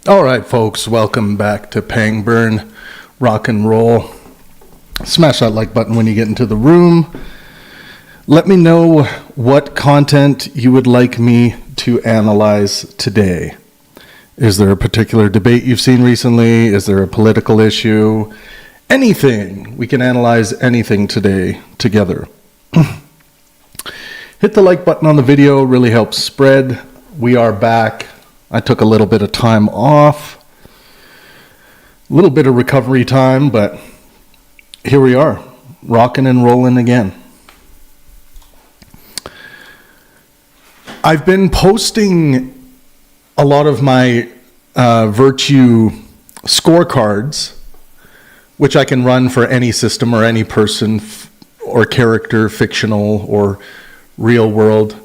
All right, folks, welcome back to Pangburn Rock and Roll. Smash that like button when you get into the room. Let me know what content you would like me to analyze today. Is there a particular debate you've seen recently? Is there a political issue? Anything. We can analyze anything today together. Hit the like button on the video, really helps spread. We are back. I took a little bit of time off, a little bit of recovery time, but here we are, rocking and rolling again. I've been posting a lot of my virtue scorecards, which I can run for any system or any person or character, fictional or real world.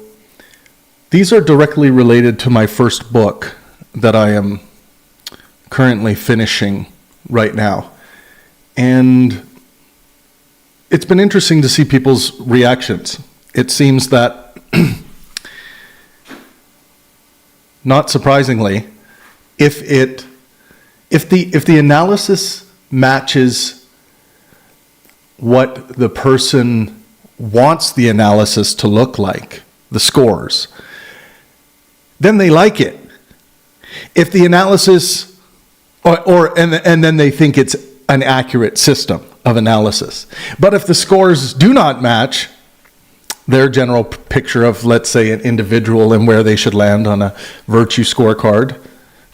These are directly related to my first book that I am currently finishing right now. And it's been interesting to see people's reactions. It seems that, not surprisingly, if the analysis matches what the person wants the analysis to look like, the scores, then they like it. If the analysis, and then they think it's an accurate system of analysis. But if the scores do not match their general picture of, let's say, an individual and where they should land on a virtue scorecard,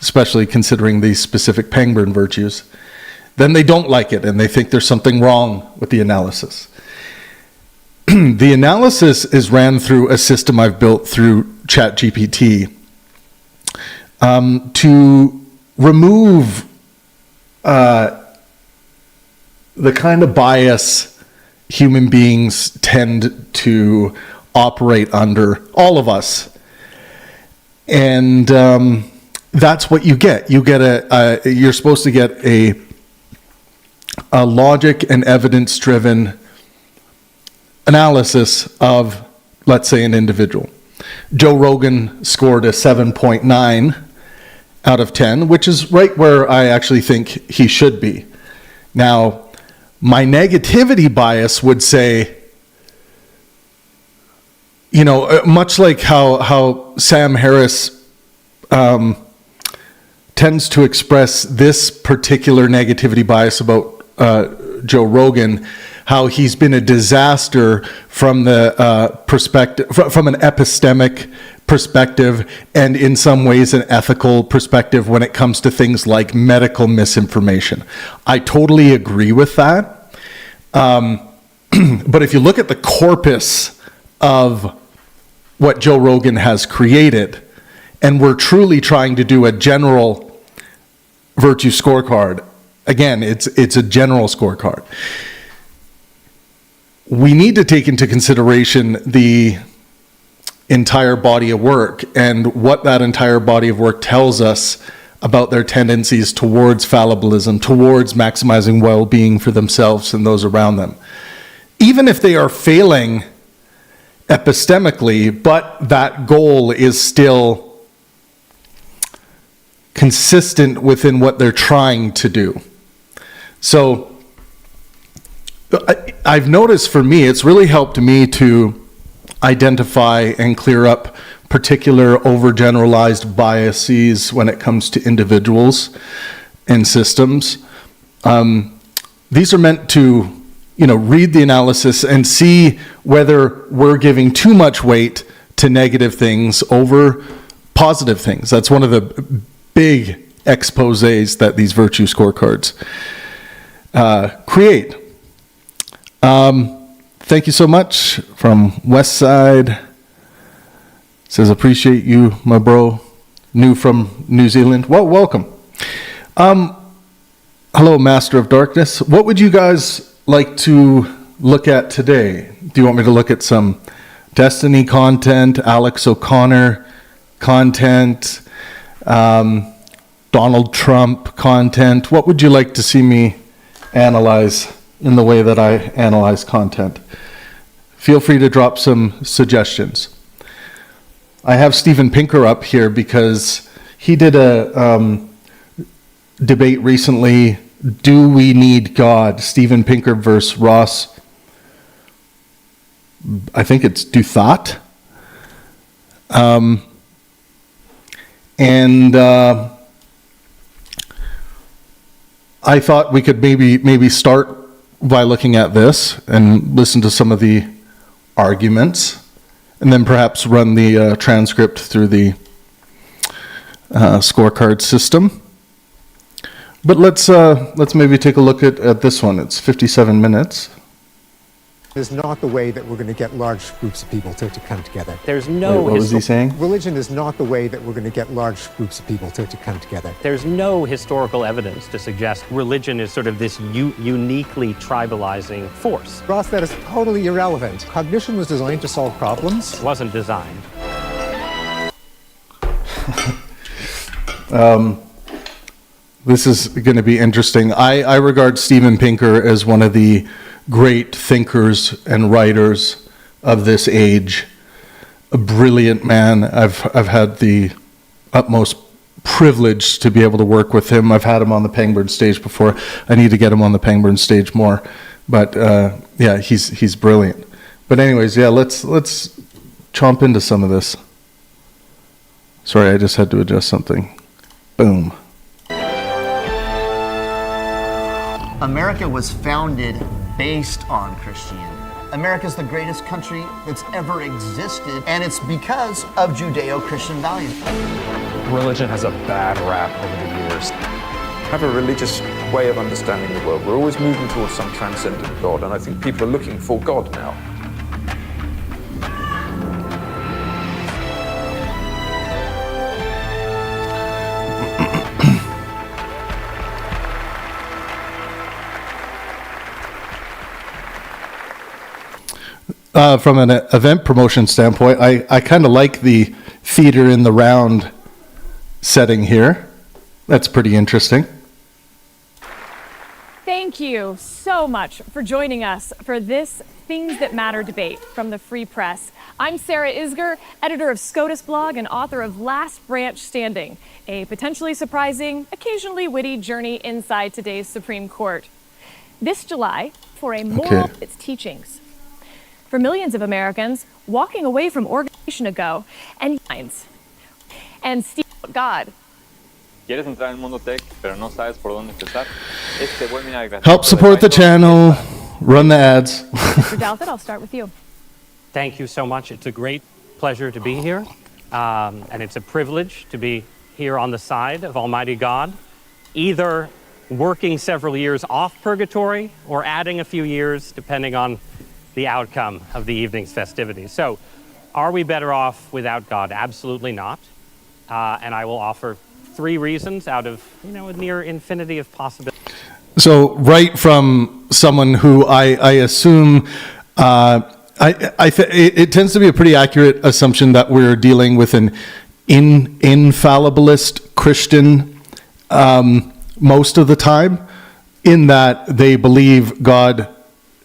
especially considering these specific Pangburn virtues, then they don't like it and they think there's something wrong with the analysis. The analysis is ran through a system I've built through ChatGPT to remove the kind of bias human beings tend to operate under, all of us. And that's what you get. You get you're supposed to get a logic and evidence-driven analysis of, let's say, an individual. Joe Rogan scored a 7.9 out of 10, which is right where I actually think he should be. Now, my negativity bias would say, you know, much like how Sam Harris tends to express this particular negativity bias about Joe Rogan, how he's been a disaster from the perspective, from an epistemic perspective, and in some ways an ethical perspective when it comes to things like medical misinformation. I totally agree with that. But if you look at the corpus of what Joe Rogan has created, and we're truly trying to do a general virtue scorecard, again, it's a general scorecard. We need to take into consideration the entire body of work and what that entire body of work tells us about their tendencies towards fallibilism, towards maximizing well-being for themselves and those around them. Even if they are failing epistemically, but that goal is still consistent within what they're trying to do. So I've noticed for me, it's really helped me to identify and clear up particular overgeneralized biases when it comes to individuals and systems. These are meant to, read the analysis and see whether we're giving too much weight to negative things over positive things. That's one of the big exposés that these virtue scorecards create. Thank you so much from Westside. Says, appreciate you, my bro. New from New Zealand. Well, welcome. Hello, Master of Darkness. What would you guys like to look at today? Do you want me to look at some Destiny content, Alex O'Connor content, Donald Trump content? What would you like to see me analyze in the way that I analyze content? Feel free to drop some suggestions. I have Steven Pinker up here because he did a debate recently, do we need God? Steven Pinker versus Ross, I think it's Douthat. I thought we could maybe start by looking at this and listen to some of the arguments, and then perhaps run the transcript through the scorecard system. But let's maybe take a look at this one. It's 57 minutes. Is not the way that we're going to get large groups of people to come together. There's no... Wait, what was he saying? Religion is not the way that we're going to get large groups of people to come together. There's no historical evidence to suggest religion is sort of this uniquely tribalizing force. Ross, that is totally irrelevant. Cognition was designed to solve problems. It wasn't designed. This is going to be interesting. I regard Steven Pinker as one of the great thinkers and writers of this age. A brilliant man. I've had the utmost privilege to be able to work with him. I've had him on the Pangburn stage before. I need to get him on the Pangburn stage more. But yeah, he's brilliant. But anyways, yeah, let's chomp into some of this. Sorry, I just had to adjust something. Boom. America was founded based on Christianity. America's the greatest country that's ever existed, and it's because of Judeo-Christian values. Religion has a bad rap over the years. Have a religious way of understanding the world. We're always moving towards some transcendent God, and I think people are looking for God now. From an event promotion standpoint, I kind of like the theater in the round setting here. That's pretty interesting. Thank you so much for joining us for this Things That Matter debate from the Free Press. I'm Sarah Isger, editor of SCOTUS blog and author of Last Branch Standing, a potentially surprising, occasionally witty journey inside today's Supreme Court. This July, for a moral of its teachings. For millions of Americans, walking away from organization ago and steal God. ¿Quieres entrar en el mundo tech, pero no sabes por dónde empezar? Este webinar gratuito. Help support the channel, run the ads. Mr. Douthat, I'll start with you. Thank you so much. It's a great pleasure to be here, and it's a privilege to be here on the side of Almighty God, either working several years off purgatory or adding a few years, depending on the outcome of the evening's festivities. So, are we better off without God? Absolutely not. And I will offer 3 reasons out of, a near infinity of possibilities. So, right from someone who I assume, it tends to be a pretty accurate assumption that we're dealing with an infallibilist Christian most of the time, in that they believe God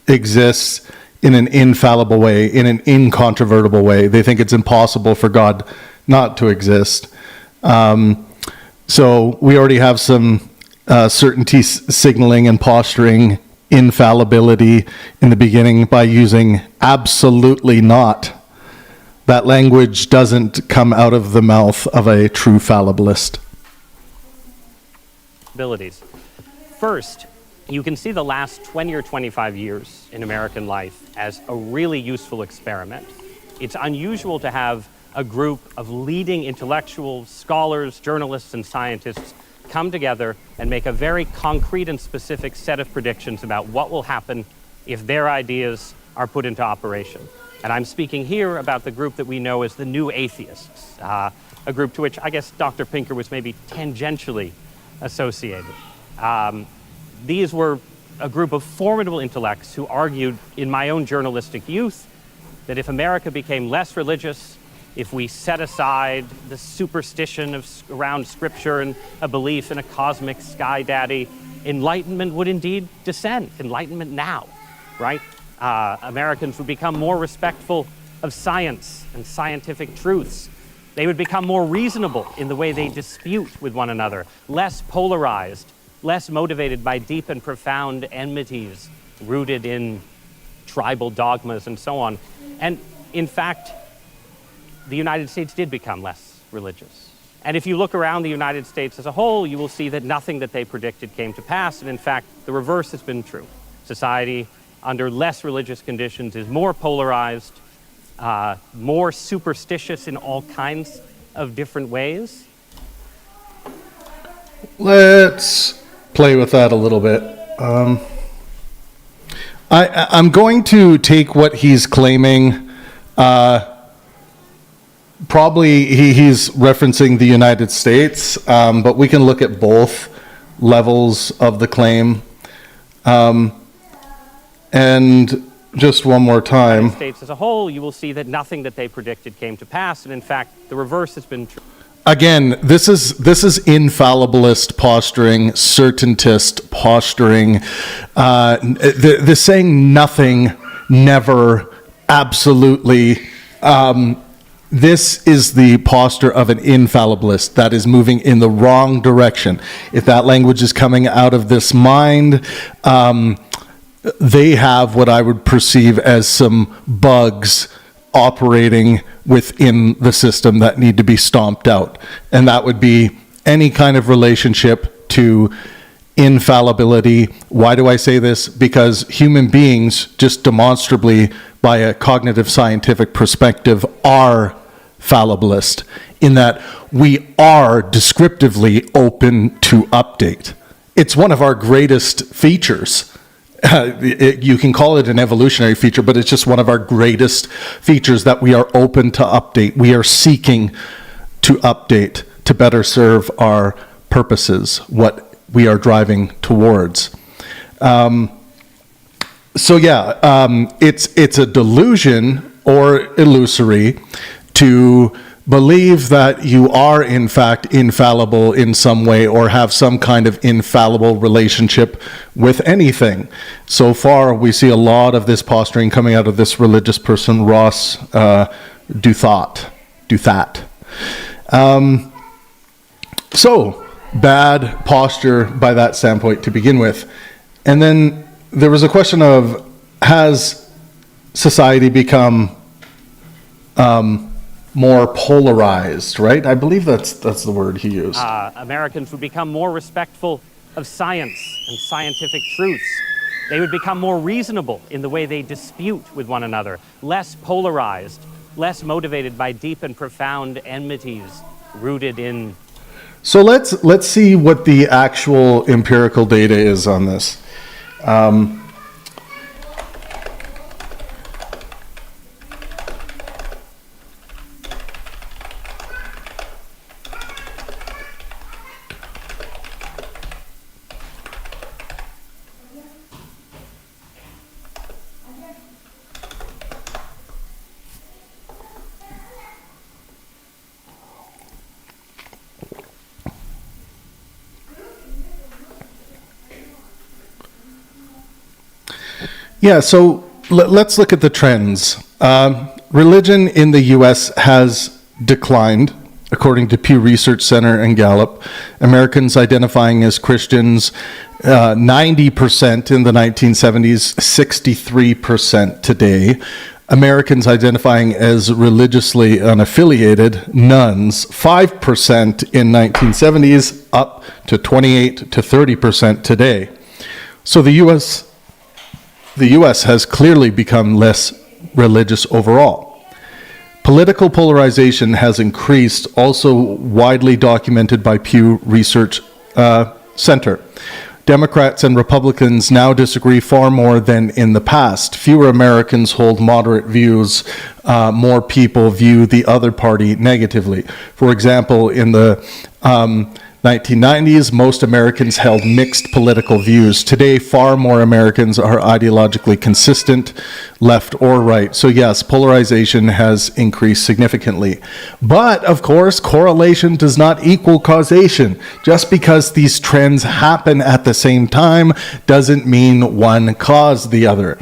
exists in an infallible way, in an incontrovertible way. They think it's impossible for God not to exist. So we already have some certainty signaling and posturing infallibility in the beginning by using absolutely not. That language doesn't come out of the mouth of a true fallibilist. First, you can see the last 20 or 25 years in American life as a really useful experiment. It's unusual to have a group of leading intellectuals, scholars, journalists, and scientists come together and make a very concrete and specific set of predictions about what will happen if their ideas are put into operation. And I'm speaking here about the group that we know as the New Atheists, a group to which I guess Dr. Pinker was maybe tangentially associated. These were a group of formidable intellects who argued in my own journalistic youth that if America became less religious, if we set aside the superstition around scripture and a belief in a cosmic sky daddy, enlightenment would indeed descend. Enlightenment now, right? Americans would become more respectful of science and scientific truths. They would become more reasonable in the way they dispute with one another, less polarized, less motivated by deep and profound enmities rooted in tribal dogmas and so on. And in fact, the United States did become less religious. And if you look around the United States as a whole, you will see that nothing that they predicted came to pass. And in fact, the reverse has been true. Society, under less religious conditions, is more polarized, more superstitious in all kinds of different ways. Let's play with that a little bit. I'm going to take what he's claiming. Probably he's referencing the United States, but we can look at both levels of the claim. And just one more time. The United States as a whole, you will see that nothing that they predicted came to pass, and in fact, the reverse has been true. Again, this is infallibilist posturing, certaintist posturing. The saying nothing, never, absolutely. This is the posture of an infallibilist that is moving in the wrong direction. If that language is coming out of this mind, they have what I would perceive as some bugs operating within the system that need to be stomped out. And that would be any kind of relationship to infallibility. Why do I say this? Because human beings, just demonstrably by a cognitive scientific perspective, are fallibilist in that we are descriptively open to update. It's one of our greatest features. You can call it an evolutionary feature, but it's just one of our greatest features that we are open to update. We are seeking to update to better serve our purposes, what we are driving towards. It's a delusion or illusory to believe that you are in fact infallible in some way or have some kind of infallible relationship with anything. So far, we see a lot of this posturing coming out of this religious person, Ross Douthat. So, bad posture by that standpoint to begin with. And then there was a question of, has society become more polarized, right? I believe that's the word he used. Americans would become more respectful of science and scientific truths. They would become more reasonable in the way they dispute with one another, less polarized, less motivated by deep and profound enmities rooted in... So let's see what the actual empirical data is on this. Yeah, so let's look at the trends. Religion in the U.S. has declined, according to Pew Research Center and Gallup. Americans identifying as Christians, 90% in the 1970s, 63% today. Americans identifying as religiously unaffiliated, nuns, 5% in 1970s, up to 28 to 30% today. So the U.S. has clearly become less religious overall. Political polarization has increased, also widely documented by Pew Research Center. Democrats and Republicans now disagree far more than in the past. Fewer Americans hold moderate views. More people view the other party negatively. For example, in the 1990s, most Americans held mixed political views. Today, far more Americans are ideologically consistent, left or right. So yes, polarization has increased significantly. But, of course, correlation does not equal causation. Just because these trends happen at the same time doesn't mean one caused the other.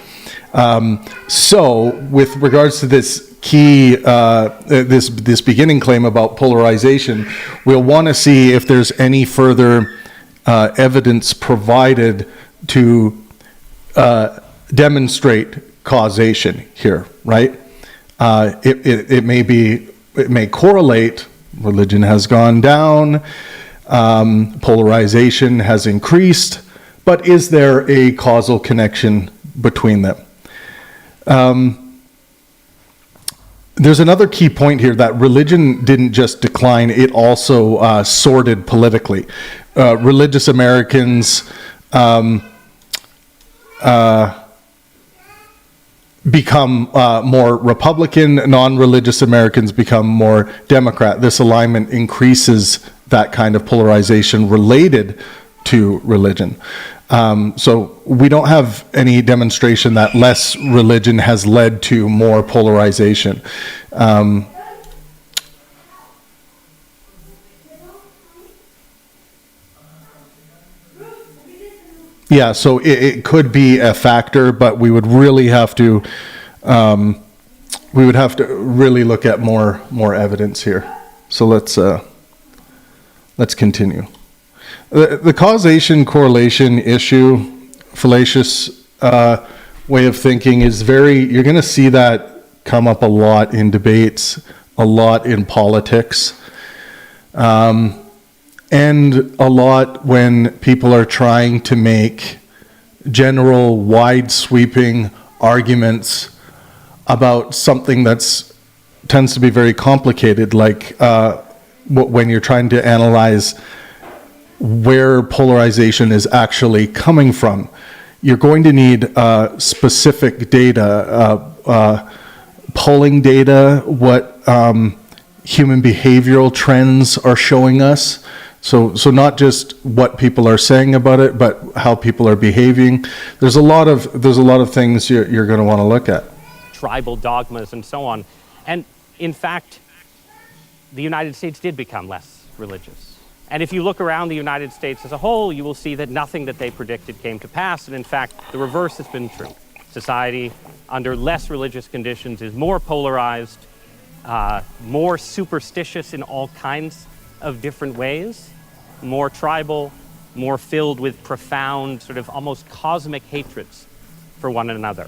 So, with regards to this key, this beginning claim about polarization, we'll want to see if there's any further evidence provided to demonstrate causation here, right? It may correlate. Religion has gone down, polarization has increased, but is there a causal connection between them? There's another key point here, that religion didn't just decline, it also sorted politically. Religious Americans become more Republican, non-religious Americans become more Democrat. This alignment increases that kind of polarization related to religion. So we don't have any demonstration that less religion has led to more polarization. Yeah, so it could be a factor, but we would really have to really look at more evidence here. So let's continue. The causation correlation issue, fallacious way of thinking is you're going to see that come up a lot in debates, a lot in politics. And a lot when people are trying to make general, wide-sweeping arguments about something that tends to be very complicated, like when you're trying to analyze where polarization is actually coming from. You're going to need specific data, polling data, what human behavioral trends are showing us. So not just what people are saying about it, but how people are behaving. There's a lot of things you're going to want to look at. Tribal dogmas and so on. And in fact, the United States did become less religious. And if you look around the United States as a whole, you will see that nothing that they predicted came to pass. And in fact, the reverse has been true. Society, under less religious conditions, is more polarized, more superstitious in all kinds of different ways, more tribal, more filled with profound, sort of almost cosmic hatreds for one another.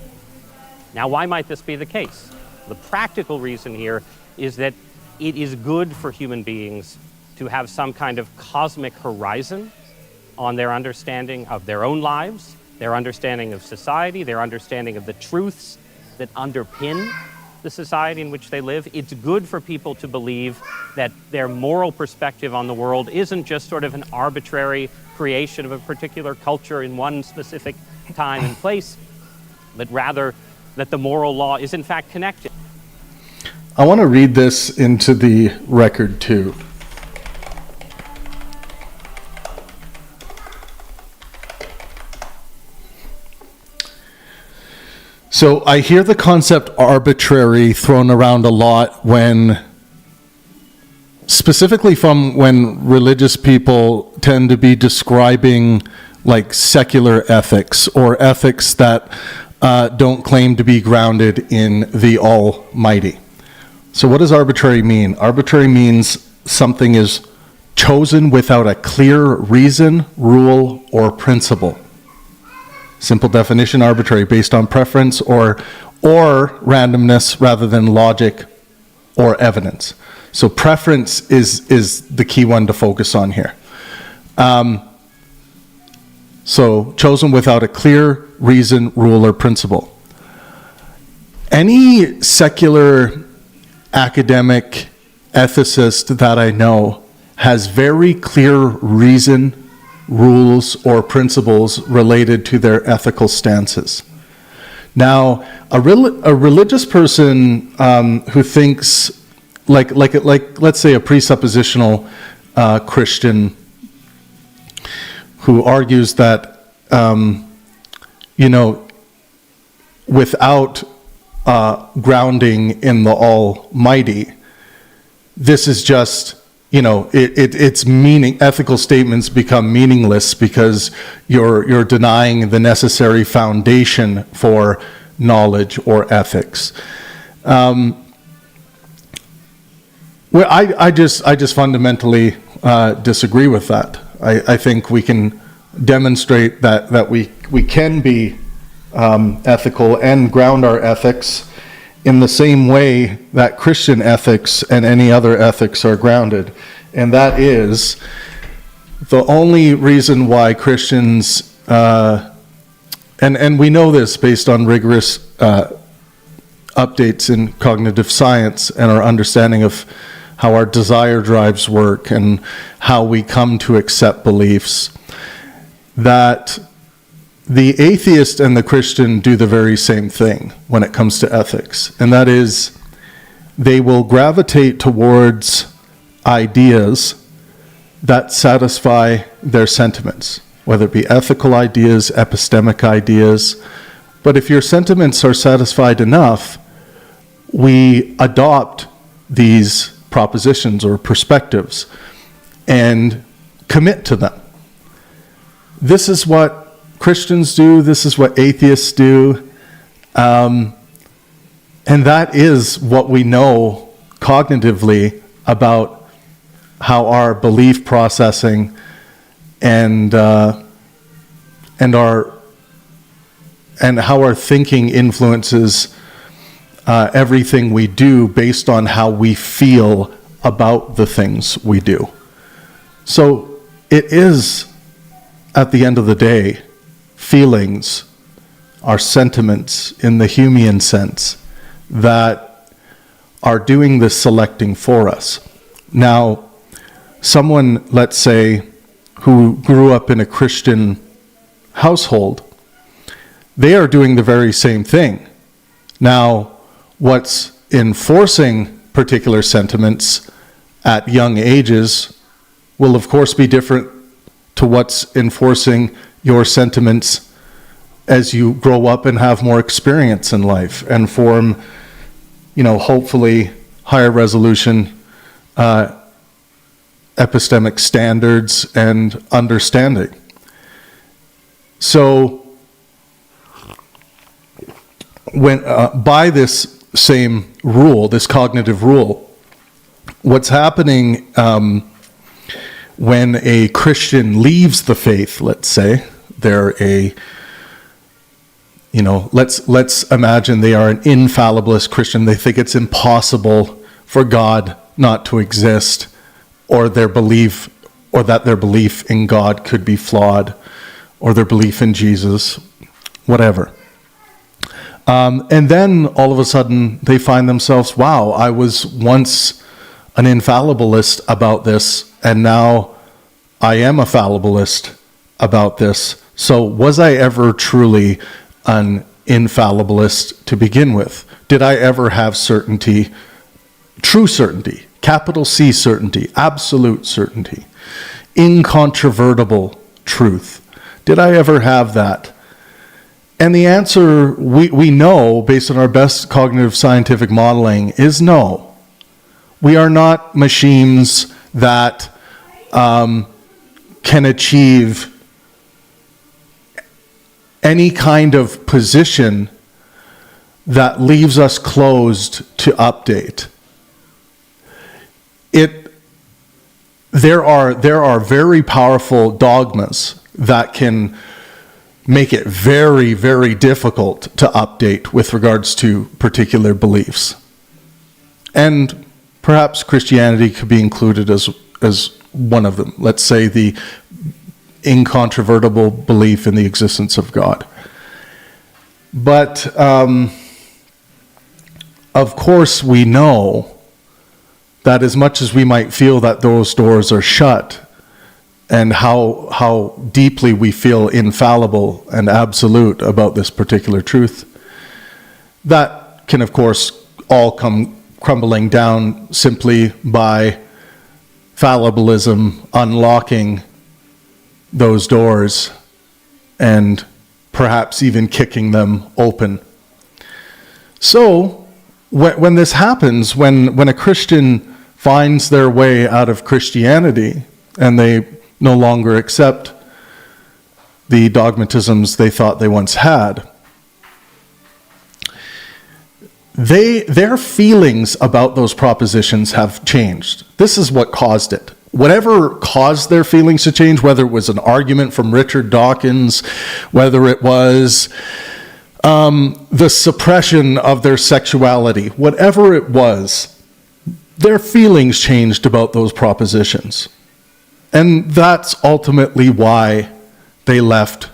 Now, why might this be the case? The practical reason here is that it is good for human beings to have some kind of cosmic horizon on their understanding of their own lives, their understanding of society, their understanding of the truths that underpin the society in which they live. It's good for people to believe that their moral perspective on the world isn't just sort of an arbitrary creation of a particular culture in one specific time and place, but rather that the moral law is in fact connected. I want to read this into the record too. So I hear the concept arbitrary thrown around a lot specifically from when religious people tend to be describing like secular ethics or ethics that don't claim to be grounded in the Almighty. So what does arbitrary mean? Arbitrary means something is chosen without a clear reason, rule, or principle. Simple definition, arbitrary, based on preference or randomness rather than logic or evidence. So preference is the key one to focus on here. So chosen without a clear reason, rule, or principle. Any secular academic ethicist that I know has very clear reason, rules, or principles related to their ethical stances. Now, a religious person who thinks, like let's say a presuppositional Christian who argues that, without grounding in the Almighty, this is just, it's meaning, ethical statements become meaningless because you're denying the necessary foundation for knowledge or ethics. Well, I just fundamentally disagree with that. I think we can demonstrate that we can be ethical and ground our ethics in the same way that Christian ethics and any other ethics are grounded. And that is the only reason why Christians, and we know this based on rigorous updates in cognitive science and our understanding of how our desire drives work and how we come to accept beliefs, that the atheist and the Christian do the very same thing when it comes to ethics, and that is they will gravitate towards ideas that satisfy their sentiments, whether it be ethical ideas, epistemic ideas. But if your sentiments are satisfied enough, we adopt these propositions or perspectives and commit to them. This is what Christians do, this is what atheists do, and that is what we know cognitively about how our belief processing and how our thinking influences everything we do based on how we feel about the things we do. So it is, at the end of the day, feelings, our sentiments in the Humean sense, that are doing the selecting for us. Now, someone, let's say, who grew up in a Christian household, they are doing the very same thing. Now, what's enforcing particular sentiments at young ages will of course be different to what's enforcing your sentiments as you grow up and have more experience in life and form, hopefully higher resolution epistemic standards and understanding. So when by this same rule, this cognitive rule, what's happening when a Christian leaves the faith, let's say, they're let's imagine they are an infallibilist Christian. They think it's impossible for God not to exist, or that their belief in God could be flawed, or their belief in Jesus, whatever. And then all of a sudden they find themselves, wow, I was once an infallibilist about this, and now I am a fallibilist about this. So was I ever truly an infallibilist to begin with? Did I ever have certainty, true certainty, capital C certainty, absolute certainty, incontrovertible truth? Did I ever have that? And the answer we know, based on our best cognitive scientific modeling, is no. We are not machines that can achieve any kind of position that leaves us closed to update. There are very powerful dogmas that can make it very, very difficult to update with regards to particular beliefs. And perhaps Christianity could be included as one of them. Let's say the incontrovertible belief in the existence of God. But of course we know that as much as we might feel that those doors are shut, and how deeply we feel infallible and absolute about this particular truth, that can of course all come crumbling down simply by fallibilism unlocking those doors and perhaps even kicking them open. So when this happens, when a Christian finds their way out of Christianity and they no longer accept the dogmatisms they thought they once had, their feelings about those propositions have changed. This is what caused it. Whatever caused their feelings to change, whether it was an argument from Richard Dawkins, whether it was the suppression of their sexuality, whatever it was, their feelings changed about those propositions. And that's ultimately why they left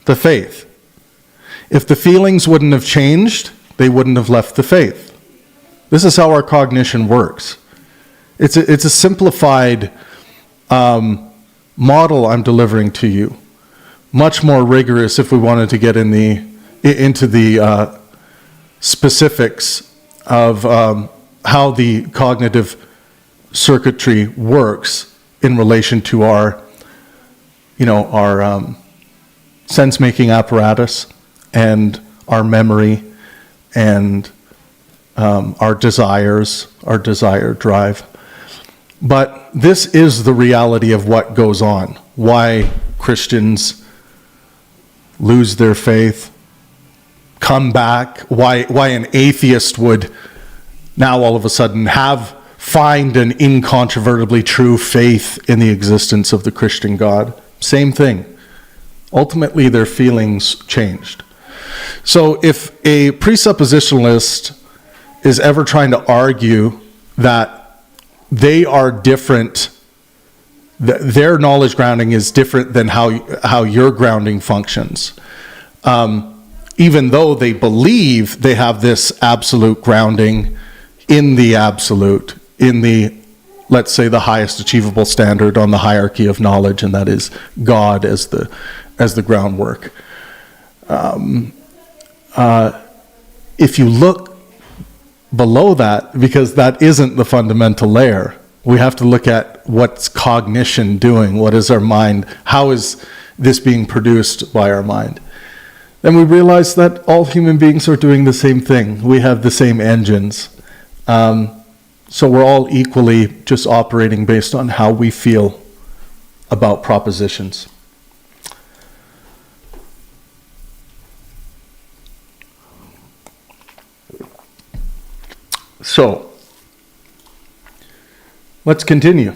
the faith. If the feelings wouldn't have changed, they wouldn't have left the faith. This is how our cognition works. It's a simplified model I'm delivering to you. Much more rigorous if we wanted to get into the specifics of how the cognitive circuitry works in relation to our sense-making apparatus and our memory and our desires, our desire drive. But this is the reality of what goes on. Why Christians lose their faith, come back, why an atheist would now all of a sudden find an incontrovertibly true faith in the existence of the Christian God. Same thing. Ultimately, their feelings changed. So if a presuppositionalist is ever trying to argue that they are different, their knowledge grounding is different than how your grounding functions, even though they believe they have this absolute grounding in the absolute, in the, let's say, the highest achievable standard on the hierarchy of knowledge, and that is God as the groundwork. If you look below that, because that isn't the fundamental layer, we have to look at what's cognition doing, what is our mind, how is this being produced by our mind. Then we realize that all human beings are doing the same thing. We have the same engines. So we're all equally just operating based on how we feel about propositions. So, let's continue.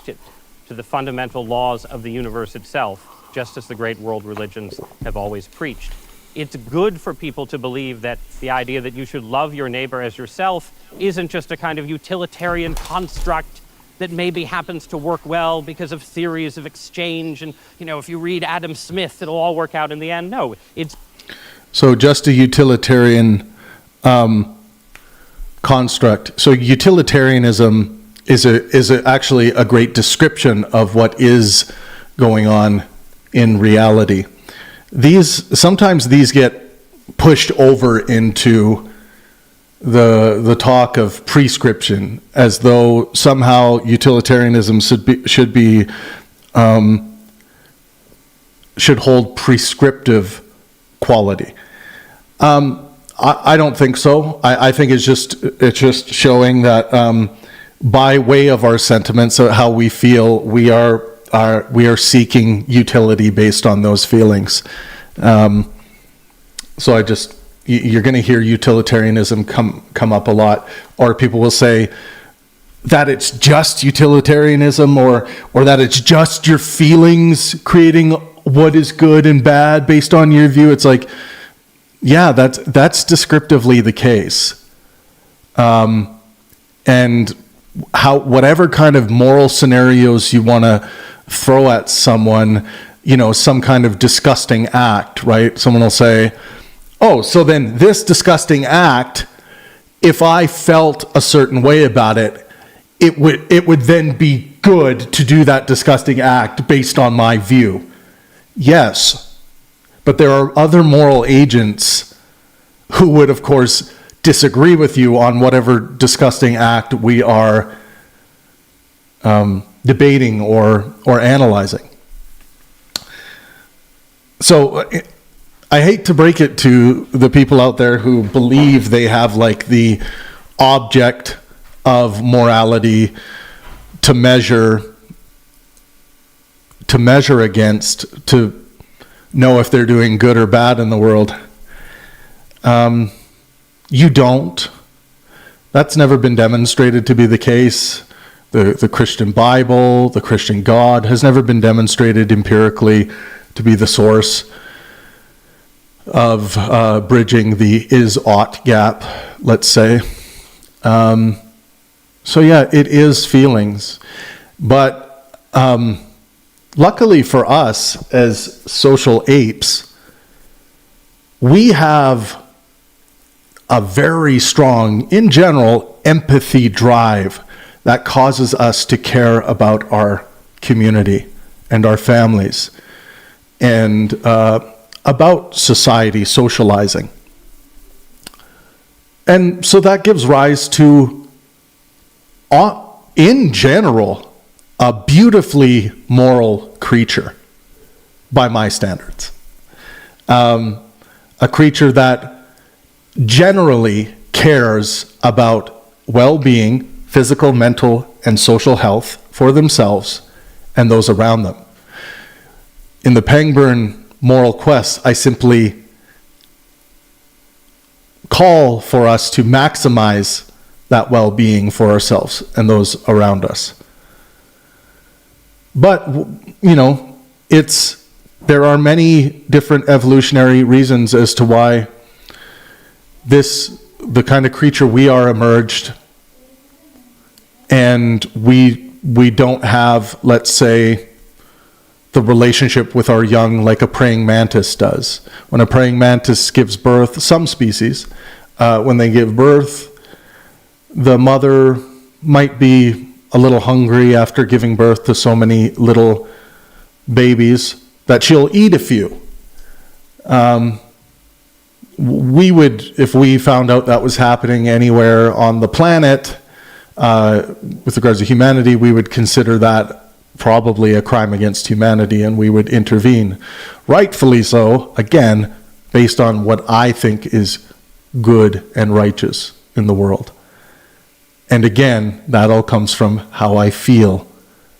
To the fundamental laws of the universe itself, just as the great world religions have always preached. It's good for people to believe that the idea that you should love your neighbor as yourself isn't just a kind of utilitarian construct that maybe happens to work well because of theories of exchange, and if you read Adam Smith, it'll all work out in the end. No, it's so just a utilitarian construct. So utilitarianism is actually a great description of what is going on in reality. Sometimes these get pushed over into the talk of prescription, as though somehow utilitarianism should hold prescriptive quality. I don't think so. I think it's just showing that by way of our sentiments, how we feel, we are seeking utility based on those feelings. So you're going to hear utilitarianism come up a lot, or people will say that it's just utilitarianism, or that it's just your feelings creating what is good and bad based on your view. It's like, yeah, that's descriptively the case. And whatever kind of moral scenarios you want to throw at someone, some kind of disgusting act, right? Someone will say, oh, so then this disgusting act, if I felt a certain way about it, it would then be good to do that disgusting act based on my view. Yes, but there are other moral agents who would, of course, disagree with you on whatever disgusting act we are debating or analyzing. So I hate to break it to the people out there who believe they have like the object of morality to measure against, to know if they're doing good or bad in the world. You don't. That's never been demonstrated to be the case. The Christian Bible, the Christian God has never been demonstrated empirically to be the source of bridging the is-ought gap, let's say. So yeah, it is feelings. But luckily for us as social apes, we have a very strong, in general, empathy drive that causes us to care about our community and our families and about society, socializing. And so that gives rise to, in general, a beautifully moral creature by my standards. A creature that generally cares about well-being, physical, mental, and social health for themselves and those around them. In the Pangburn moral quest, I simply call for us to maximize that well-being for ourselves and those around us. But, you know, there are many different evolutionary reasons as to why the kind of creature we are emerged, and we don't have, let's say, the relationship with our young like a praying mantis does. When a praying mantis gives birth, some species, when they give birth, the mother might be a little hungry after giving birth to so many little babies that she'll eat a few. We would, if we found out that was happening anywhere on the planet, with regards to humanity, we would consider that probably a crime against humanity, and we would intervene. Rightfully so, again, based on what I think is good and righteous in the world. And again, that all comes from how I feel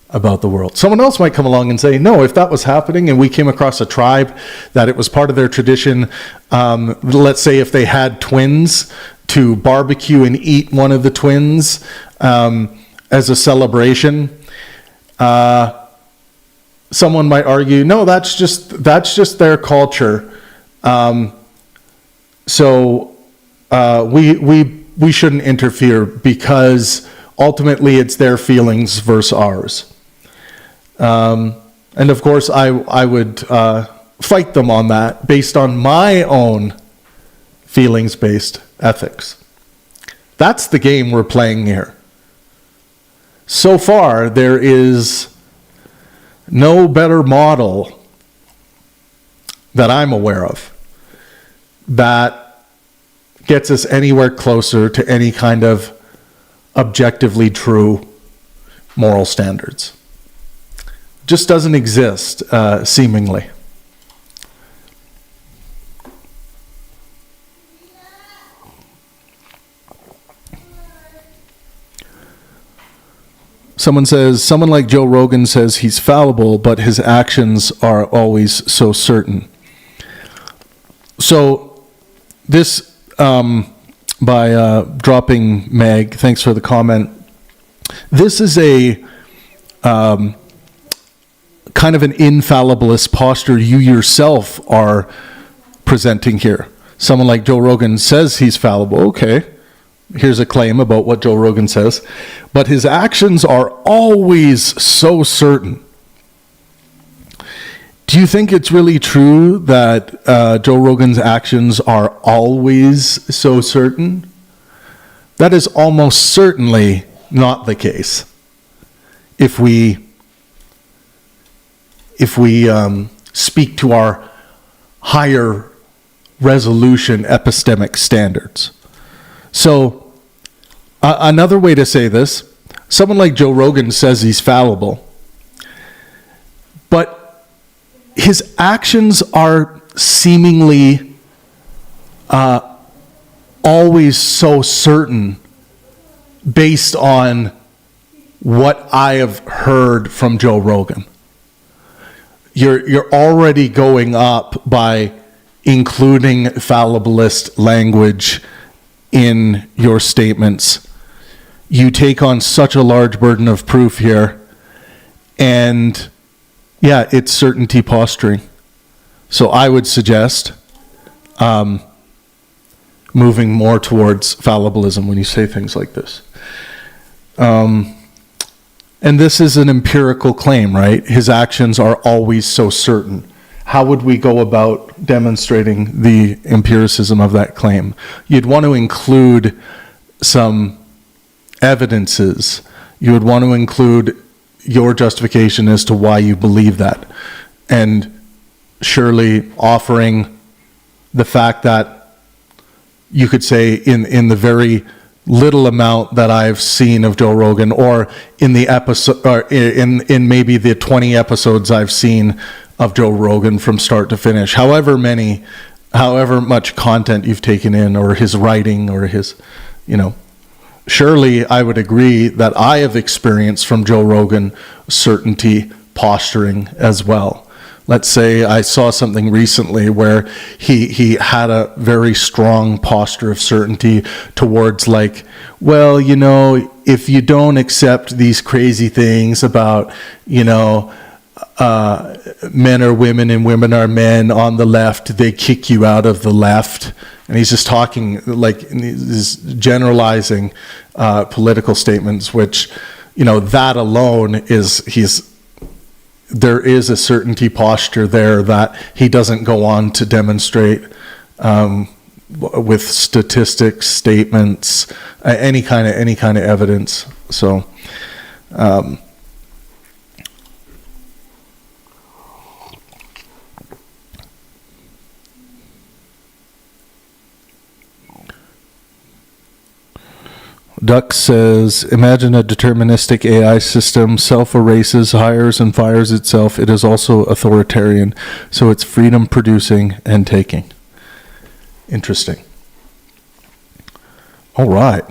about the world. Someone else might come along and say, no, if that was happening and we came across a tribe that it was part of their tradition, let's say if they had twins, to barbecue and eat one of the twins as a celebration, someone might argue, no, that's just their culture. So we shouldn't interfere because ultimately it's their feelings versus ours. And of course, I would fight them on that based on my own feelings-based ethics. That's the game we're playing here. So far, there is no better model that I'm aware of that gets us anywhere closer to any kind of objectively true moral standards. Just doesn't exist, seemingly. Someone like Joe Rogan says he's fallible, but his actions are always so certain. So this, by Dropping Mag, thanks for the comment. This is a kind of an infallibilist posture you yourself are presenting here. Someone like Joe Rogan says he's fallible. Okay, here's a claim about what Joe Rogan says. But his actions are always so certain. Do you think it's really true that Joe Rogan's actions are always so certain? That is almost certainly not the case. If we speak to our higher resolution epistemic standards. So another way to say this, someone like Joe Rogan says he's fallible, but his actions are seemingly always so certain based on what I have heard from Joe Rogan. You're already going up by including fallibilist language in your statements. You take on such a large burden of proof here, and yeah, it's certainty posturing. So I would suggest moving more towards fallibilism when you say things like this. And this is an empirical claim, right? His actions are always so certain. How would we go about demonstrating the empiricism of that claim? You'd want to include some evidences. You would want to include your justification as to why you believe that. And surely offering the fact that you could say in the very little amount that I've seen of Joe Rogan, or in the episode, or in maybe the 20 episodes I've seen of Joe Rogan from start to finish, however much content you've taken in, or his writing, or his, surely I would agree that I have experienced from Joe Rogan certainty posturing as well. Let's say I saw something recently where he had a very strong posture of certainty towards, like, well, if you don't accept these crazy things about, men are women and women are men on the left, they kick you out of the left. And he's just talking, like, he's generalizing political statements, which, that alone there is a certainty posture there that he doesn't go on to demonstrate with statistics, statements, any kind of evidence. So, Duck says, imagine a deterministic AI system self-erases, hires, and fires itself. It is also authoritarian, so it's freedom producing and taking. Interesting. All right.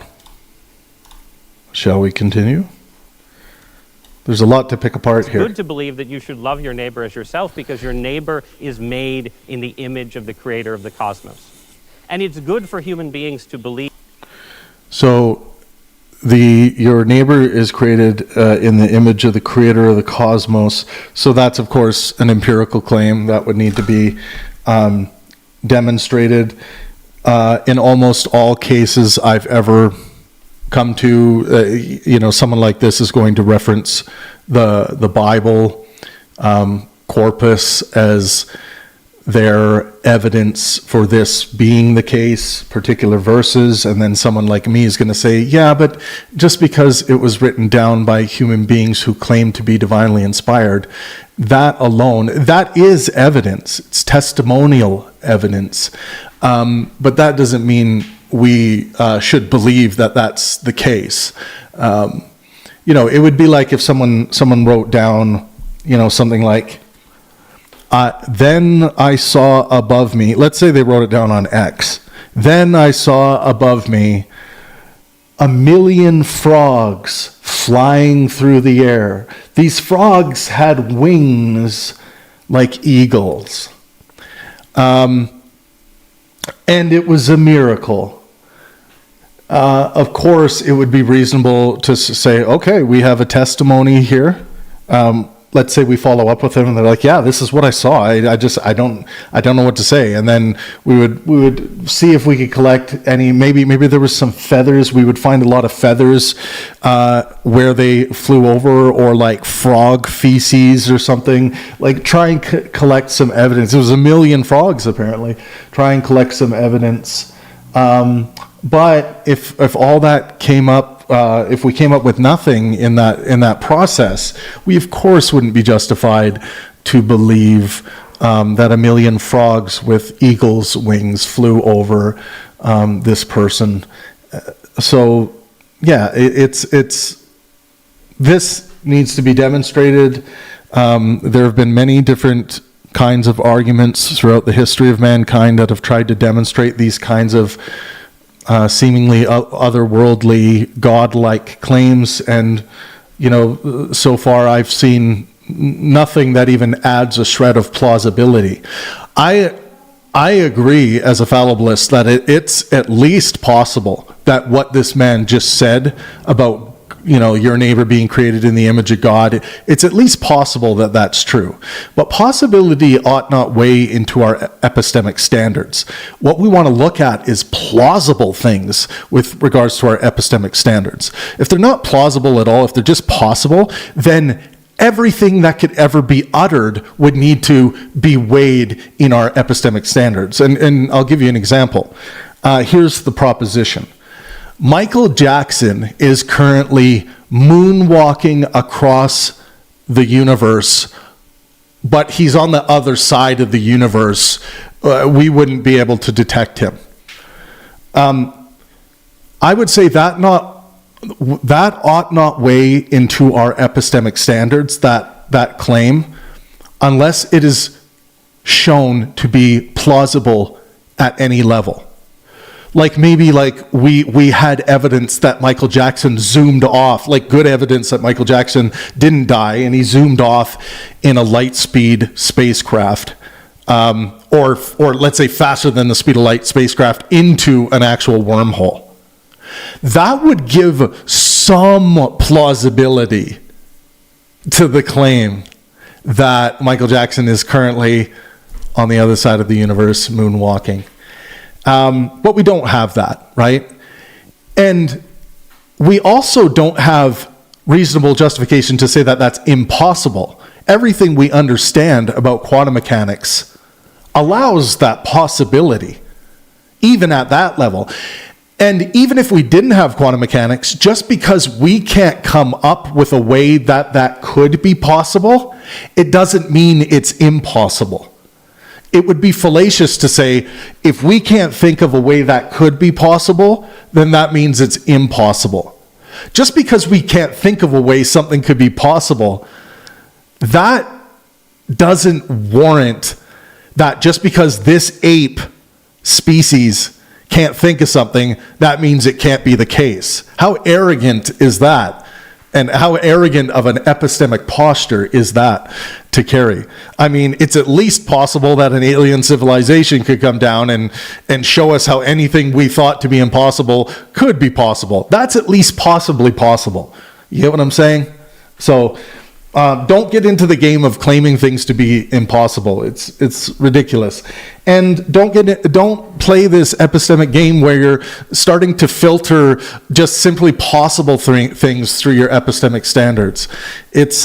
Shall we continue? There's a lot to pick apart here. It's good to believe that you should love your neighbor as yourself, because your neighbor is made in the image of the creator of the cosmos. And it's good for human beings to believe. So, your neighbor is created in the image of the creator of the cosmos. So that's, of course, an empirical claim that would need to be demonstrated. In almost all cases I've ever come to, someone like this is going to reference the Bible corpus as their evidence for this being the case, particular verses, and then someone like me is going to say, yeah, but just because it was written down by human beings who claim to be divinely inspired, that alone, that is evidence. It's testimonial evidence. But that doesn't mean we should believe that that's the case. It would be like if someone wrote down, something like, then I saw above me, let's say they wrote it down on X, then I saw above me 1,000,000 frogs flying through the air. These frogs had wings like eagles. And it was a miracle. Of course, it would be reasonable to say, okay, we have a testimony here. Let's say we follow up with them and they're like, yeah, this is what I saw. I don't know what to say. And then we would see if we could collect any, maybe there was some feathers. We would find a lot of feathers where they flew over, or like frog feces or something. Like, try and collect some evidence. It was 1,000,000 frogs apparently. Try and collect some evidence. But if all that came up, if we came up with nothing in that process, we of course wouldn't be justified to believe that 1,000,000 frogs with eagles' wings flew over this person. So yeah, this needs to be demonstrated. There have been many different kinds of arguments throughout the history of mankind that have tried to demonstrate these kinds of seemingly otherworldly, godlike claims, and so far I've seen nothing that even adds a shred of plausibility. I agree as a fallibilist that it's at least possible that what this man just said about, your neighbor being created in the image of God, it's at least possible that that's true. But possibility ought not weigh into our epistemic standards. What we want to look at is plausible things with regards to our epistemic standards. If they're not plausible at all, if they're just possible, then everything that could ever be uttered would need to be weighed in our epistemic standards. And I'll give you an example. Here's the proposition. Michael Jackson is currently moonwalking across the universe, but he's on the other side of the universe. We wouldn't be able to detect him. I would say that ought not weigh into our epistemic standards, that claim, unless it is shown to be plausible at any level. Maybe we had evidence that Michael Jackson zoomed off, good evidence that Michael Jackson didn't die and he zoomed off in a light speed spacecraft, or let's say faster than the speed of light spacecraft into an actual wormhole. That would give some plausibility to the claim that Michael Jackson is currently on the other side of the universe moonwalking. But we don't have that, right? And we also don't have reasonable justification to say that that's impossible. Everything we understand about quantum mechanics allows that possibility, even at that level. And even if we didn't have quantum mechanics, just because we can't come up with a way that could be possible, it doesn't mean it's impossible. It would be fallacious to say, if we can't think of a way that could be possible, then that means it's impossible. Just because we can't think of a way something could be possible, that doesn't warrant that just because this ape species can't think of something, that means it can't be the case. How arrogant is that? And how arrogant of an epistemic posture is that to carry? I mean, it's at least possible that an alien civilization could come down and show us how anything we thought to be impossible could be possible. That's at least possibly possible. You get what I'm saying? So don't get into the game of claiming things to be impossible. It's ridiculous. And don't play this epistemic game where you're starting to filter just simply possible things through your epistemic standards. It's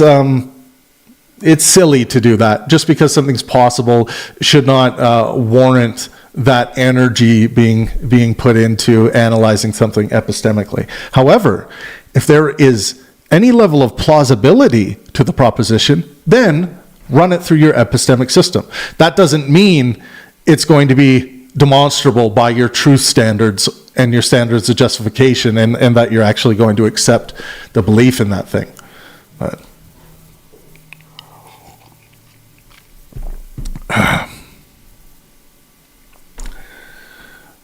silly to do that. Just because something's possible should not warrant that energy being put into analyzing something epistemically. However, if there is any level of plausibility to the proposition, then run it through your epistemic system. That doesn't mean it's going to be demonstrable by your truth standards and your standards of justification, and that you're actually going to accept the belief in that thing. But,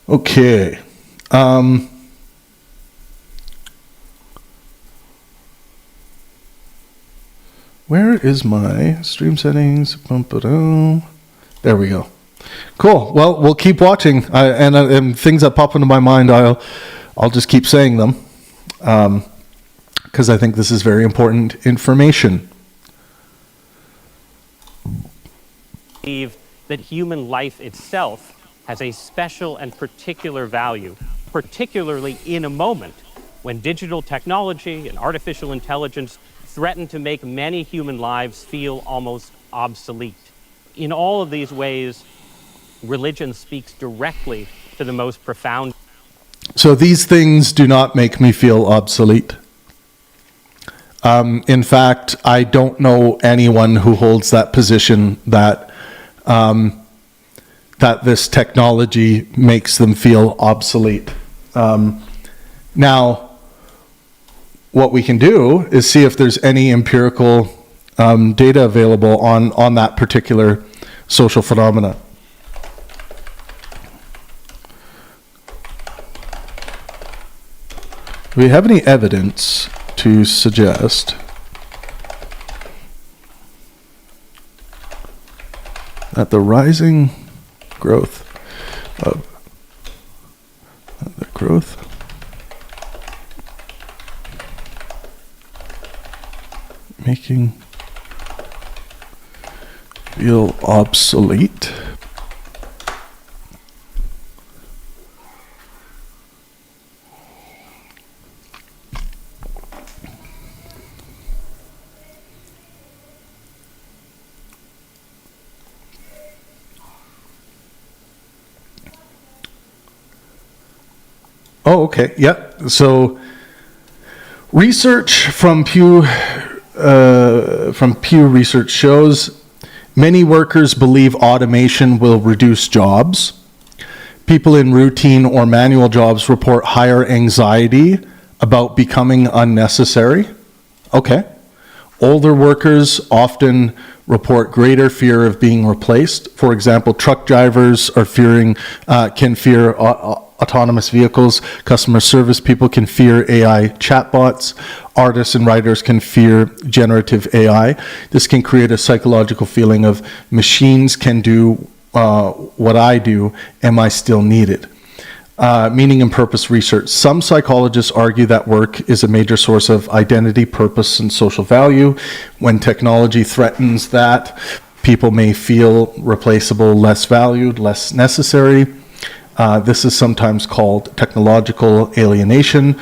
okay. Where is my stream settings? There we go. Cool. Well, we'll keep watching, and things that pop into my mind, I'll just keep saying them, because I think this is very important information. Believe that human life itself has a special and particular value, particularly in a moment when digital technology and artificial intelligence threaten to make many human lives feel almost obsolete. In all of these ways, religion speaks directly to the most profound. So these things do not make me feel obsolete. In fact, I don't know anyone who holds that position that this technology makes them feel obsolete. Now, what we can do is see if there's any empirical data available on that particular social phenomena. Do we have any evidence to suggest that the rising growth of the growth making feel obsolete. Oh, okay. Yeah. So research from Pew Research shows many workers believe automation will reduce jobs. People in routine or manual jobs report higher anxiety about becoming unnecessary. Okay. Older workers often report greater fear of being replaced. For example, truck drivers can fear autonomous vehicles. Customer service people can fear AI chatbots. Artists and writers can fear generative AI. This can create a psychological feeling of machines can do what I do. Am I still needed? Meaning and purpose research. Some psychologists argue that work is a major source of identity, purpose, and social value. When technology threatens that, people may feel replaceable, less valued, less necessary. This is sometimes called technological alienation,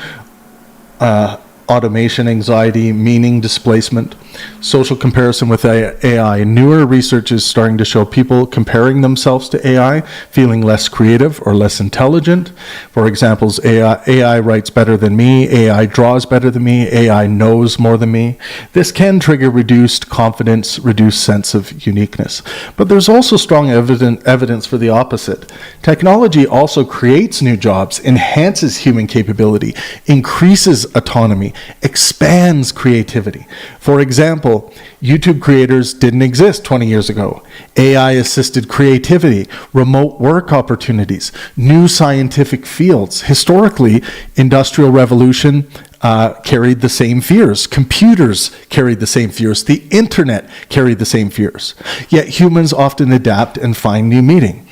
automation anxiety, meaning displacement, social comparison with AI. Newer research is starting to show people comparing themselves to AI, feeling less creative or less intelligent. For example, AI writes better than me, AI draws better than me, AI knows more than me. This can trigger reduced confidence, reduced sense of uniqueness. But there's also strong evidence for the opposite. Technology also creates new jobs, enhances human capability, increases autonomy, expands creativity. For example, YouTube creators didn't exist 20 years ago. AI-assisted creativity, remote work opportunities, new scientific fields. Historically, Industrial Revolution carried the same fears. Computers carried the same fears. The internet carried the same fears. Yet humans often adapt and find new meaning.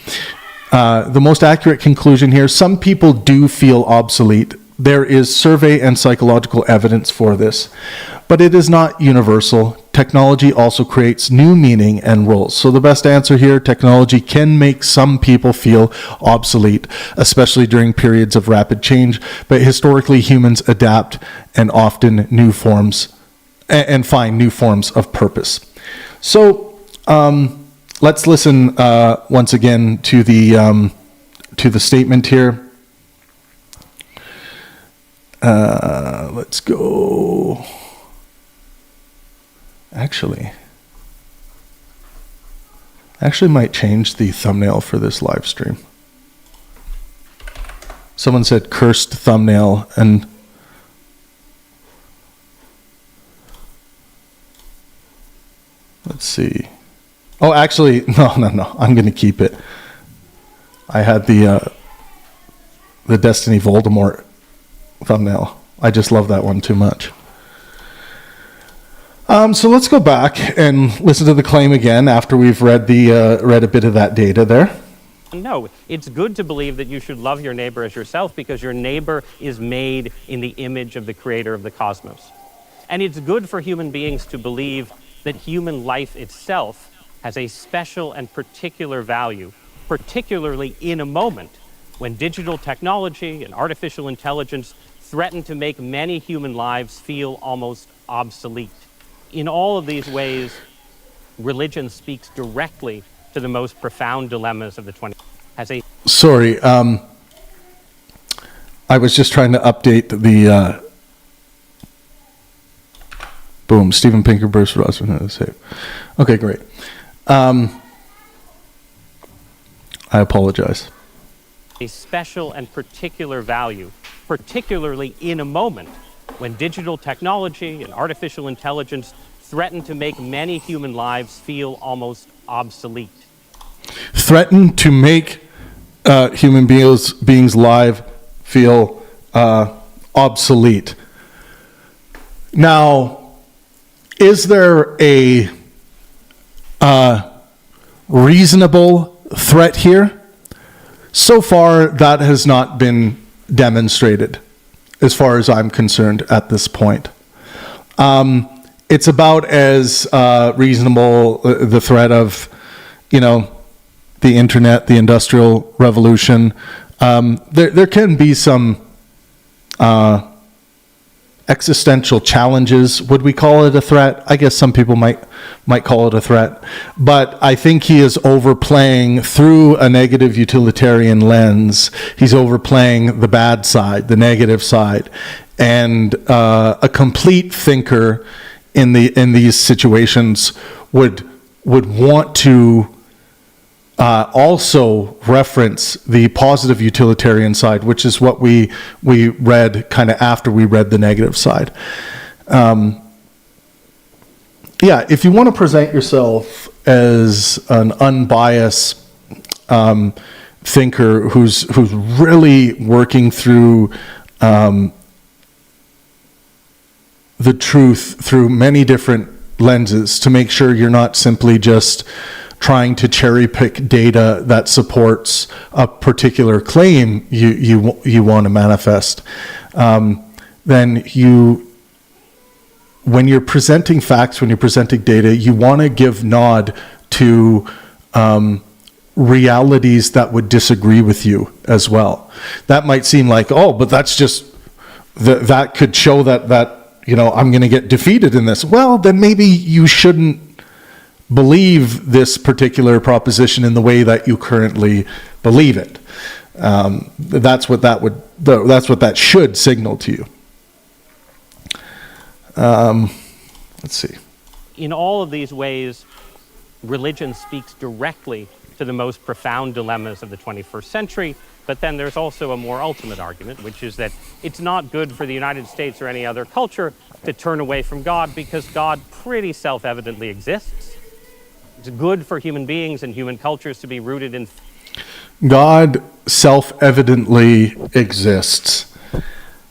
The most accurate conclusion here, some people do feel obsolete. There is survey and psychological evidence for this, but it is not universal. Technology also creates new meaning and roles. So the best answer here, technology can make some people feel obsolete, especially during periods of rapid change, but historically humans adapt and often new forms and find new forms of purpose. So let's listen once again to the statement here. Let's go. Actually might change the thumbnail for this live stream. Someone said cursed thumbnail, and let's see. Oh, actually, no. I'm going to keep it. I had the Destiny Voldemort thumbnail. I just love that one too much. So let's go back and listen to the claim again after we've read a bit of that data there. No, it's good to believe that you should love your neighbor as yourself because your neighbor is made in the image of the creator of the cosmos. And it's good for human beings to believe that human life itself has a special and particular value, particularly in a moment when digital technology and artificial intelligence threaten to make many human lives feel almost obsolete. In all of these ways, religion speaks directly to the most profound dilemmas of the 20th. Sorry, I was just trying to update the boom, Steven Pinker, Bruce Rosman, save. Okay, great. I apologize. A special and particular value, particularly in a moment when digital technology and artificial intelligence threaten to make many human lives feel almost obsolete. Threaten to make human beings live feel obsolete. Now, is there a reasonable threat here. So far, that has not been demonstrated, as far as I'm concerned at this point. It's about as reasonable the threat of, the internet, the Industrial Revolution. There can be some existential challenges. Would we call it a threat? I guess some people might call it a threat. But I think he is overplaying through a negative utilitarian lens. He's overplaying the bad side, the negative side. And a complete thinker in these situations would want to also reference the positive utilitarian side, which is what we read kind of after we read the negative side. If you want to present yourself as an unbiased thinker who's really working through the truth through many different lenses to make sure you're not simply just trying to cherry pick data that supports a particular claim you want to manifest, then when you're presenting facts, when you're presenting data, you want to give nod to realities that would disagree with you as well. That might seem like, but that's just that could show that I'm going to get defeated in this. Well, then maybe you shouldn't believe this particular proposition in the way that you currently believe it. That's what that should signal to you. Let's see. In all of these ways, religion speaks directly to the most profound dilemmas of the 21st century. But then there's also a more ultimate argument, which is that it's not good for the United States or any other culture to turn away from God, because God pretty self-evidently exists. It's good for human beings and human cultures to be rooted in... God self-evidently exists.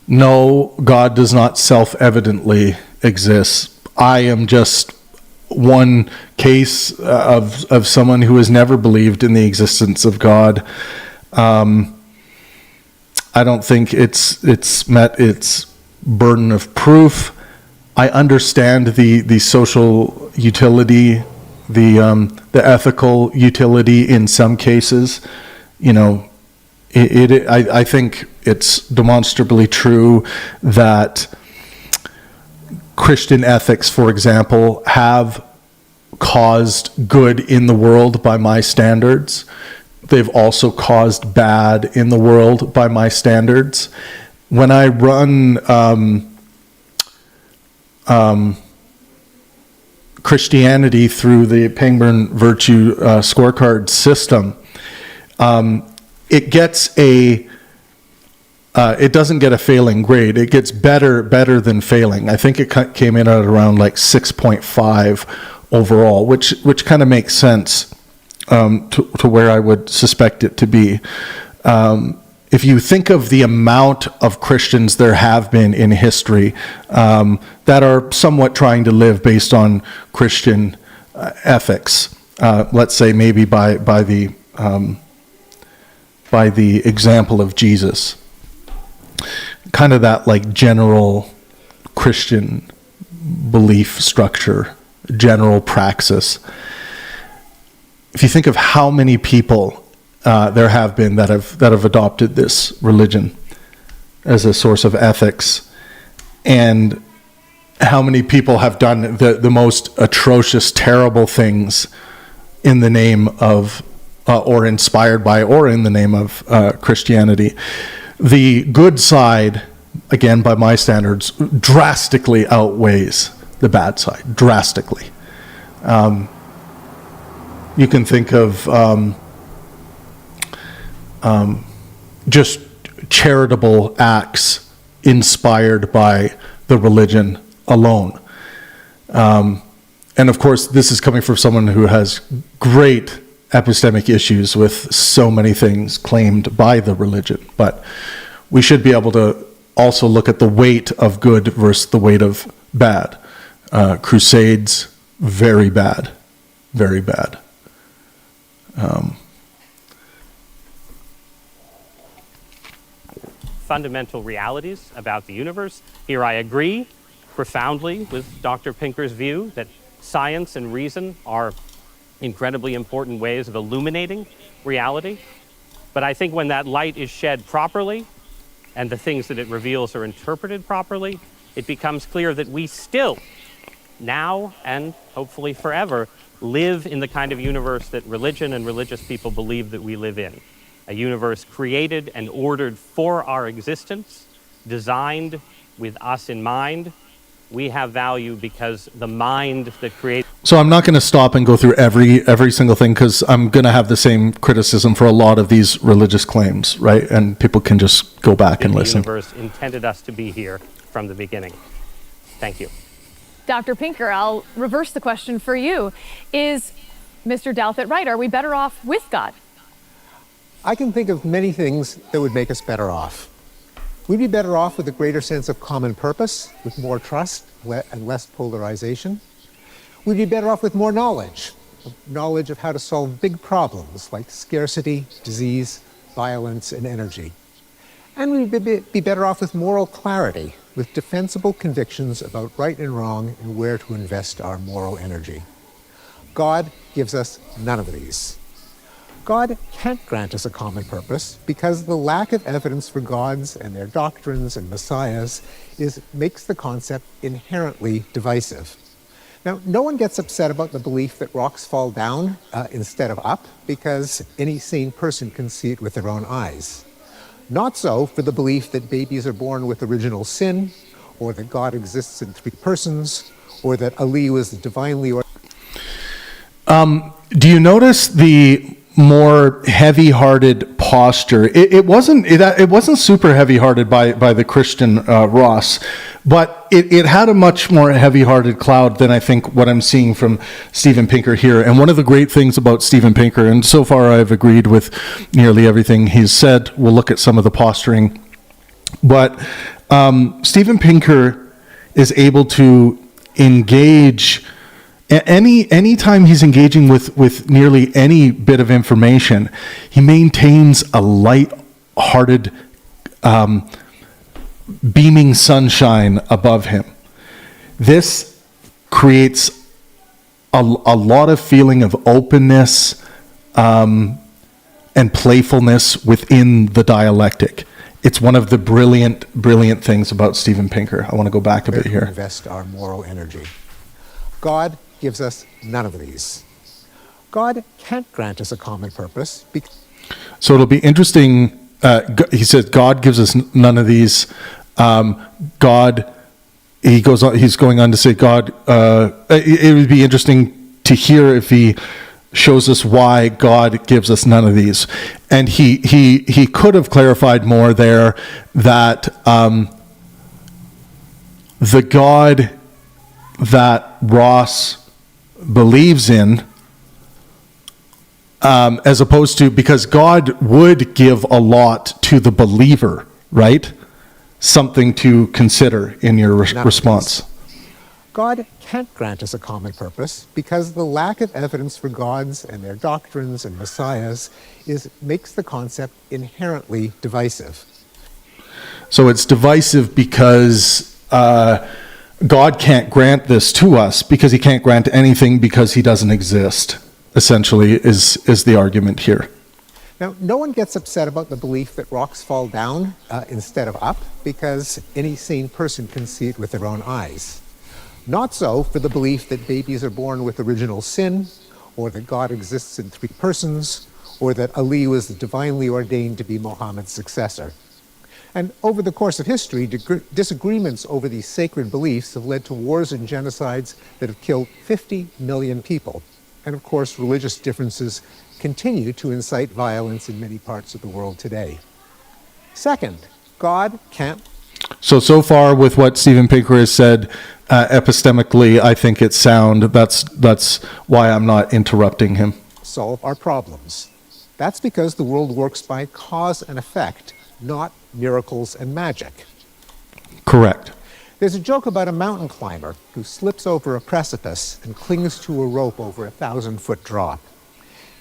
No, God does not self-evidently exist. I am just one case of someone who has never believed in the existence of God. I don't think it's met its burden of proof. I understand the social utility, the ethical utility in some cases. I think it's demonstrably true that Christian ethics, for example, have caused good in the world by my standards. They've also caused bad in the world by my standards. When I run Christianity through the Pangburn Virtue scorecard system, it gets it doesn't get a failing grade. It gets better than failing. I think it came in at around like 6.5 overall, which kind of makes sense to where I would suspect it to be. If you think of the amount of Christians there have been in history that are somewhat trying to live based on Christian ethics, let's say maybe by the example of Jesus, kind of that like general Christian belief structure, general praxis. If you think of how many people there have been that have adopted this religion as a source of ethics, and how many people have done the most atrocious, terrible things in the name of, or inspired by, or in the name of Christianity. The good side, again, by my standards, drastically outweighs the bad side, drastically. You can think of just charitable acts inspired by the religion alone. And of course, this is coming from someone who has great epistemic issues with so many things claimed by the religion. But we should be able to also look at the weight of good versus the weight of bad. Crusades, very bad, very bad. fundamental realities about the universe. Here I agree profoundly with Dr. Pinker's view that science and reason are incredibly important ways of illuminating reality. But I think when that light is shed properly and the things that it reveals are interpreted properly, it becomes clear that we still, now and hopefully forever, live in the kind of universe that religion and religious people believe that we live in. A universe created and ordered for our existence, designed with us in mind. We have value because the mind that creates. So I'm not going to stop and go through every single thing, because I'm going to have the same criticism for a lot of these religious claims, right? And people can just go back and listen. The universe intended us to be here from the beginning. Thank you. Dr. Pinker, I'll reverse the question for you. Is Mr. Douthat right? Are we better off with God? I can think of many things that would make us better off. We'd be better off with a greater sense of common purpose, with more trust and less polarization. We'd be better off with more knowledge of how to solve big problems like scarcity, disease, violence, and energy. And we'd be better off with moral clarity, with defensible convictions about right and wrong and where to invest our moral energy. God gives us none of these. God can't grant us a common purpose because the lack of evidence for gods and their doctrines and messiahs makes the concept inherently divisive. Now, no one gets upset about the belief that rocks fall down instead of up, because any sane person can see it with their own eyes. Not so for the belief that babies are born with original sin, or that God exists in three persons, or that Ali was divinely ordained. Do you notice the more heavy-hearted posture? It wasn't super heavy-hearted by the Christian Ross, but it had a much more heavy-hearted cloud than I think what I'm seeing from Steven Pinker here. And one of the great things about Steven Pinker, and so far I've agreed with nearly everything he's said, we'll look at some of the posturing, but Steven Pinker is able to engage. Any time he's engaging with nearly any bit of information, he maintains a light-hearted, beaming sunshine above him. This creates a lot of feeling of openness and playfulness within the dialectic. It's one of the brilliant things about Steven Pinker. I want to go back a bit here. Invest our moral energy. God gives us none of these. God can't grant us a common purpose. So it'll be interesting. He says God gives us none of these. He's going on to say God. It would be interesting to hear if he shows us why God gives us none of these. And he could have clarified more there that the God that Ross believes in, as opposed to, because God would give a lot to the believer, right? Something to consider in your response. God can't grant us a common purpose because the lack of evidence for gods and their doctrines and messiahs makes the concept inherently divisive. So it's divisive because God can't grant this to us because he can't grant anything because he doesn't exist, essentially, is the argument here. Now, no one gets upset about the belief that rocks fall down instead of up because any sane person can see it with their own eyes. Not so for the belief that babies are born with original sin, or that God exists in three persons, or that Ali was divinely ordained to be Muhammad's successor. And over the course of history, disagreements over these sacred beliefs have led to wars and genocides that have killed 50 million people. And of course, religious differences continue to incite violence in many parts of the world today. Second, God can't. So far with what Steven Pinker has said, epistemically, I think it's sound. That's why I'm not interrupting him. Solve our problems. That's because the world works by cause and effect, not miracles and magic. Correct. There's a joke about a mountain climber who slips over a precipice and clings to a rope over a 1,000-foot drop.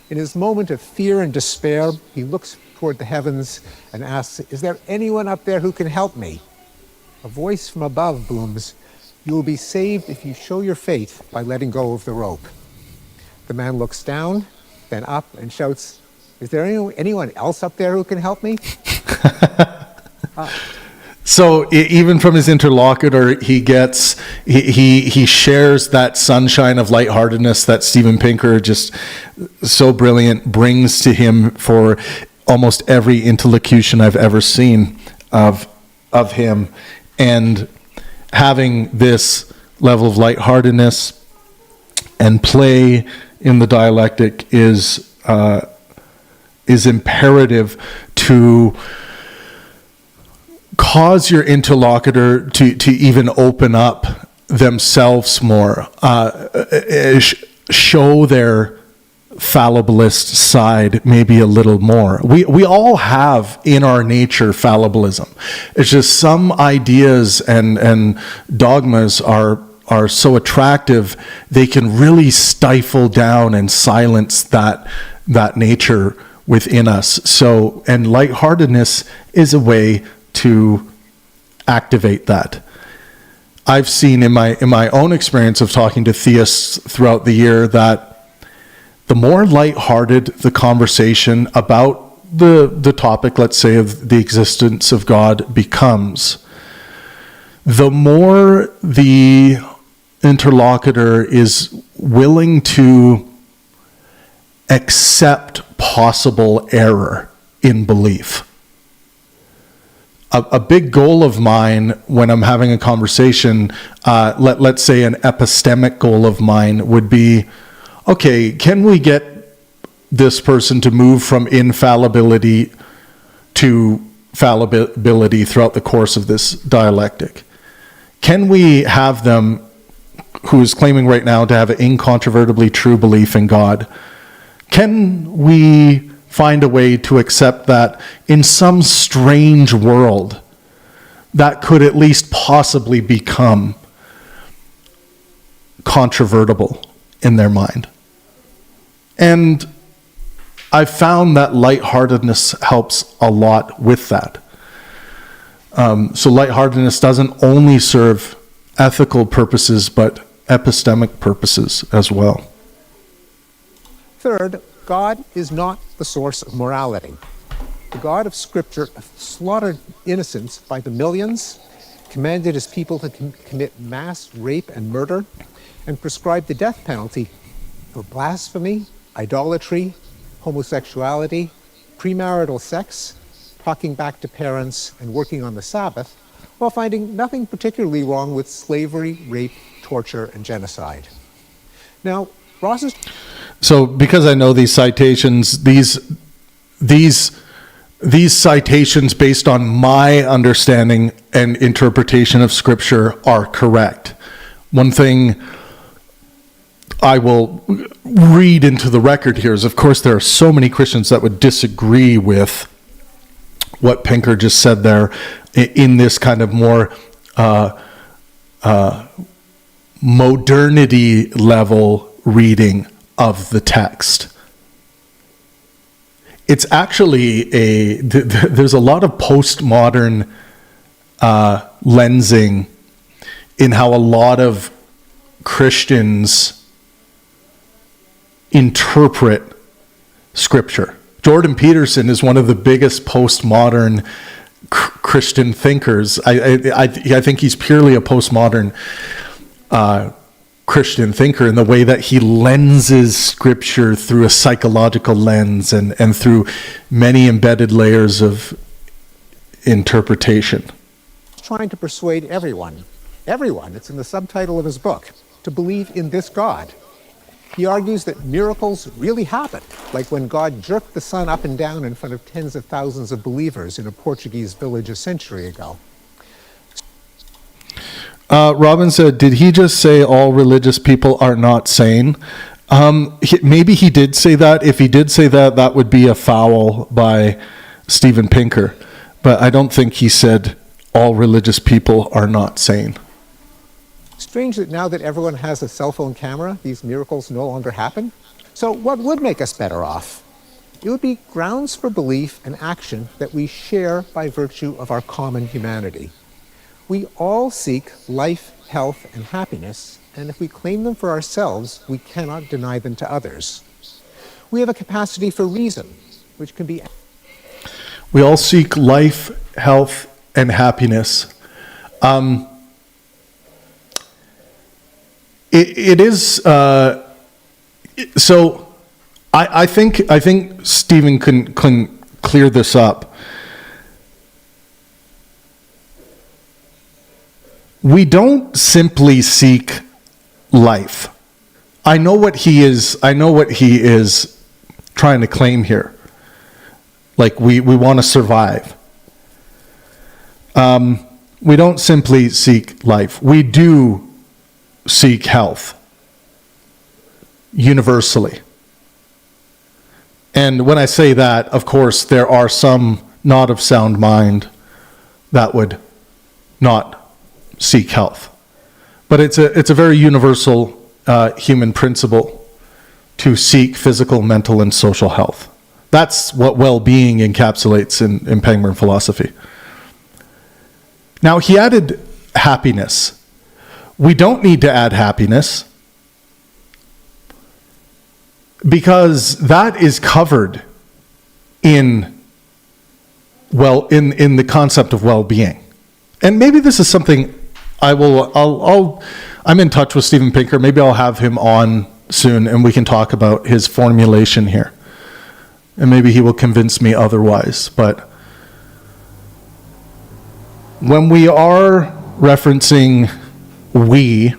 In his moment of fear and despair, he looks toward the heavens and asks, "Is there anyone up there who can help me?" A voice from above booms, "You will be saved if you show your faith by letting go of the rope." The man looks down, then up, and shouts, "Is there anyone else up there who can help me?" So even from his interlocutor, he shares that sunshine of lightheartedness that Steven Pinker, just so brilliant, brings to him for almost every interlocution I've ever seen of him. And having this level of lightheartedness and play in the dialectic is imperative to cause your interlocutor to even open up themselves more, show their fallibilist side maybe a little more. We all have in our nature fallibilism. It's just some ideas and dogmas are so attractive, they can really stifle down and silence that nature within us. So, and lightheartedness is a way to activate that. I've seen in my own experience of talking to theists throughout the year that the more lighthearted the conversation about the topic, let's say, of the existence of God becomes, the more the interlocutor is willing to accept possible error in belief. A big goal of mine when I'm having a conversation, let's say an epistemic goal of mine would be, okay, can we get this person to move from infallibility to fallibility throughout the course of this dialectic? Can we have them, who is claiming right now to have an incontrovertibly true belief in God, can we find a way to accept that in some strange world that could at least possibly become controvertible in their mind? And I've found that lightheartedness helps a lot with that. So lightheartedness doesn't only serve ethical purposes, but epistemic purposes as well. Third, God is not the source of morality. The God of Scripture slaughtered innocents by the millions, commanded his people to commit mass rape and murder, and prescribed the death penalty for blasphemy, idolatry, homosexuality, premarital sex, talking back to parents, and working on the Sabbath, while finding nothing particularly wrong with slavery, rape, torture, and genocide. Now, Ross's... So because I know these citations, these citations based on my understanding and interpretation of Scripture are correct. One thing I will read into the record here is, of course, there are so many Christians that would disagree with what Pinker just said there in this kind of more modernity level reading of the text. It's actually there's a lot of postmodern lensing in how a lot of Christians interpret Scripture. Jordan Peterson is one of the biggest postmodern Christian thinkers. I think he's purely a postmodern Christian thinker in the way that he lenses Scripture through a psychological lens and through many embedded layers of interpretation. Trying to persuade everyone, it's in the subtitle of his book, to believe in this God. He argues that miracles really happen, like when God jerked the sun up and down in front of tens of thousands of believers in a Portuguese village a century ago. Robin said, did he just say all religious people are not sane? Maybe he did say that. If he did say that, that would be a foul by Steven Pinker. But I don't think he said all religious people are not sane. Strange that now that everyone has a cell phone camera, these miracles no longer happen. So what would make us better off? It would be grounds for belief and action that we share by virtue of our common humanity. We all seek life, health, and happiness, and if we claim them for ourselves, we cannot deny them to others. We have a capacity for reason, which can be... We all seek life, health, and happiness. It is... so I think Stephen can clear this up. We don't simply seek life. I know what he is trying to claim here. Like we want to survive. We don't simply seek life. We do seek health universally. And when I say that, of course, there are some not of sound mind that would not seek health. But it's a very universal human principle to seek physical, mental, and social health. That's what well-being encapsulates in Pangburn philosophy. Now, he added happiness. We don't need to add happiness because that is covered in the concept of well-being. And maybe this is something I'm in touch with Steven Pinker. Maybe I'll have him on soon and we can talk about his formulation here. And maybe he will convince me otherwise. But when we are referencing we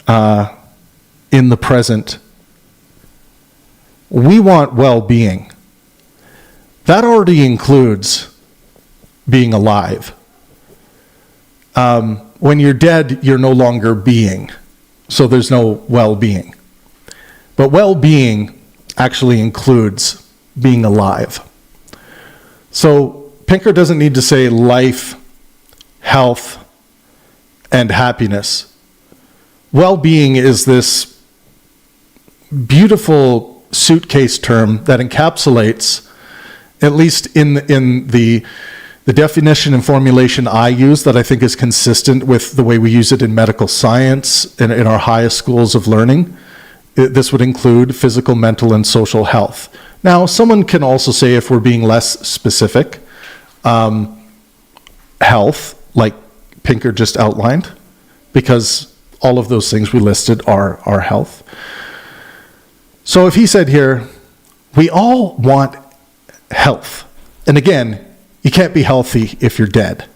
in the present, we want well-being. That already includes being alive. When you're dead, you're no longer being. So there's no well-being. But well-being actually includes being alive. So Pinker doesn't need to say life, health, and happiness. Well-being is this beautiful suitcase term that encapsulates, at least in the definition and formulation I use, that I think is consistent with the way we use it in medical science and in our highest schools of learning. This would include physical, mental, and social health. Now, someone can also say, if we're being less specific, health, like Pinker just outlined, because all of those things we listed are health. So if he said here, we all want health. And again, you can't be healthy if you're dead.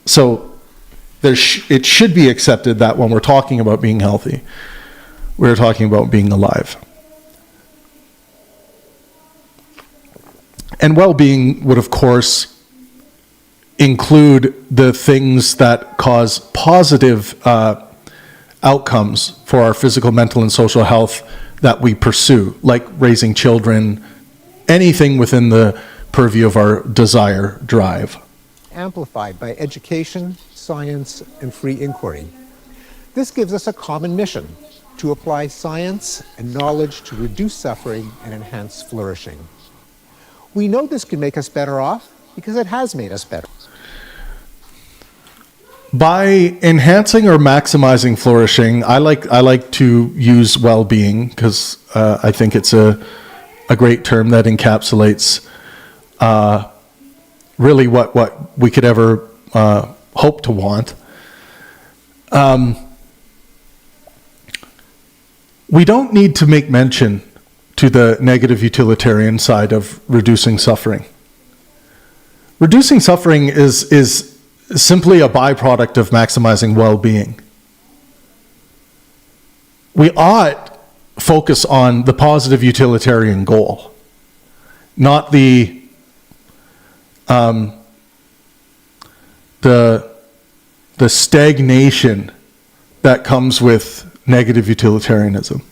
So it should be accepted that when we're talking about being healthy, we're talking about being alive. And well-being would, of course, include the things that cause positive outcomes for our physical, mental, and social health that we pursue, like raising children, anything within the purview of our desire drive. Amplified by education, science, and free inquiry. This gives us a common mission: to apply science and knowledge to reduce suffering and enhance flourishing. We know this can make us better off because it has made us better. By enhancing or maximizing flourishing, I like to use well-being because I think it's a great term that encapsulates really what we could ever hope to want. We don't need to make mention to the negative utilitarian side of reducing suffering. Reducing suffering is simply a byproduct of maximizing well-being. We ought focus on the positive utilitarian goal, not the stagnation that comes with negative utilitarianism.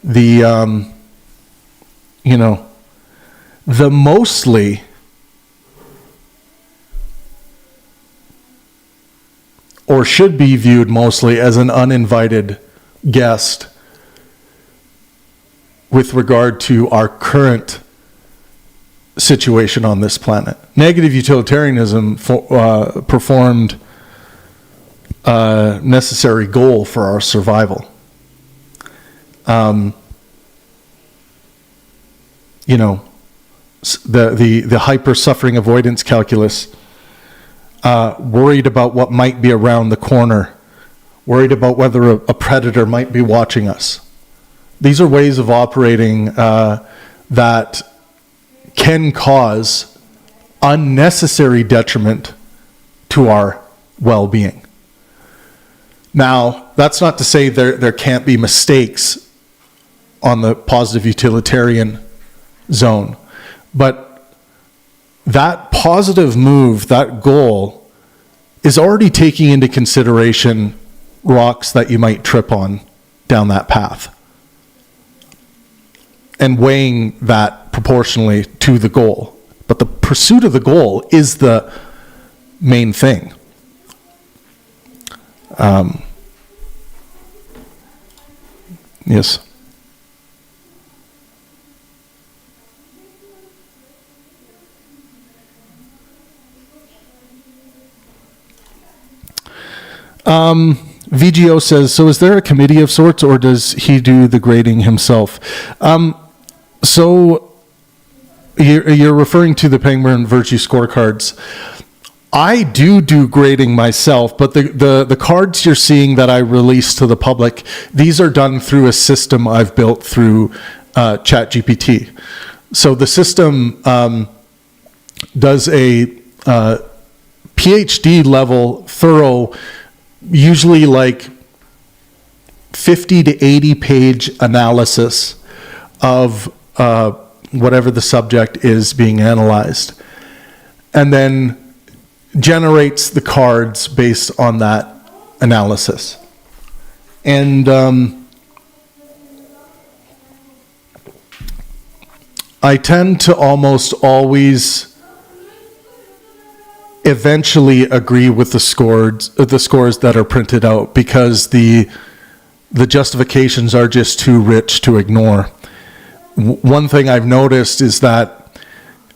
The mostly or should be viewed mostly as an uninvited guest with regard to our current situation on this planet. Negative utilitarianism performed a necessary goal for our survival. The hyper suffering avoidance calculus, worried about what might be around the corner, worried about whether a predator might be watching us. These are ways of operating that can cause unnecessary detriment to our well-being. Now, that's not to say there can't be mistakes on the positive utilitarian zone, but that positive move, that goal, is already taking into consideration rocks that you might trip on down that path, and weighing that proportionally to the goal. But the pursuit of the goal is the main thing. Yes. VGO says, so is there a committee of sorts, or does he do the grading himself? So you're referring to the Pangburn Virtue scorecards. I do grading myself, but the cards you're seeing that I release to the public, these are done through a system I've built through ChatGPT. So the system does a PhD level, thorough, usually like 50 to 80 page analysis of whatever the subject is being analyzed, and then generates the cards based on that analysis. And I tend to almost always eventually agree with the scores that are printed out, because the justifications are just too rich to ignore. One thing I've noticed is that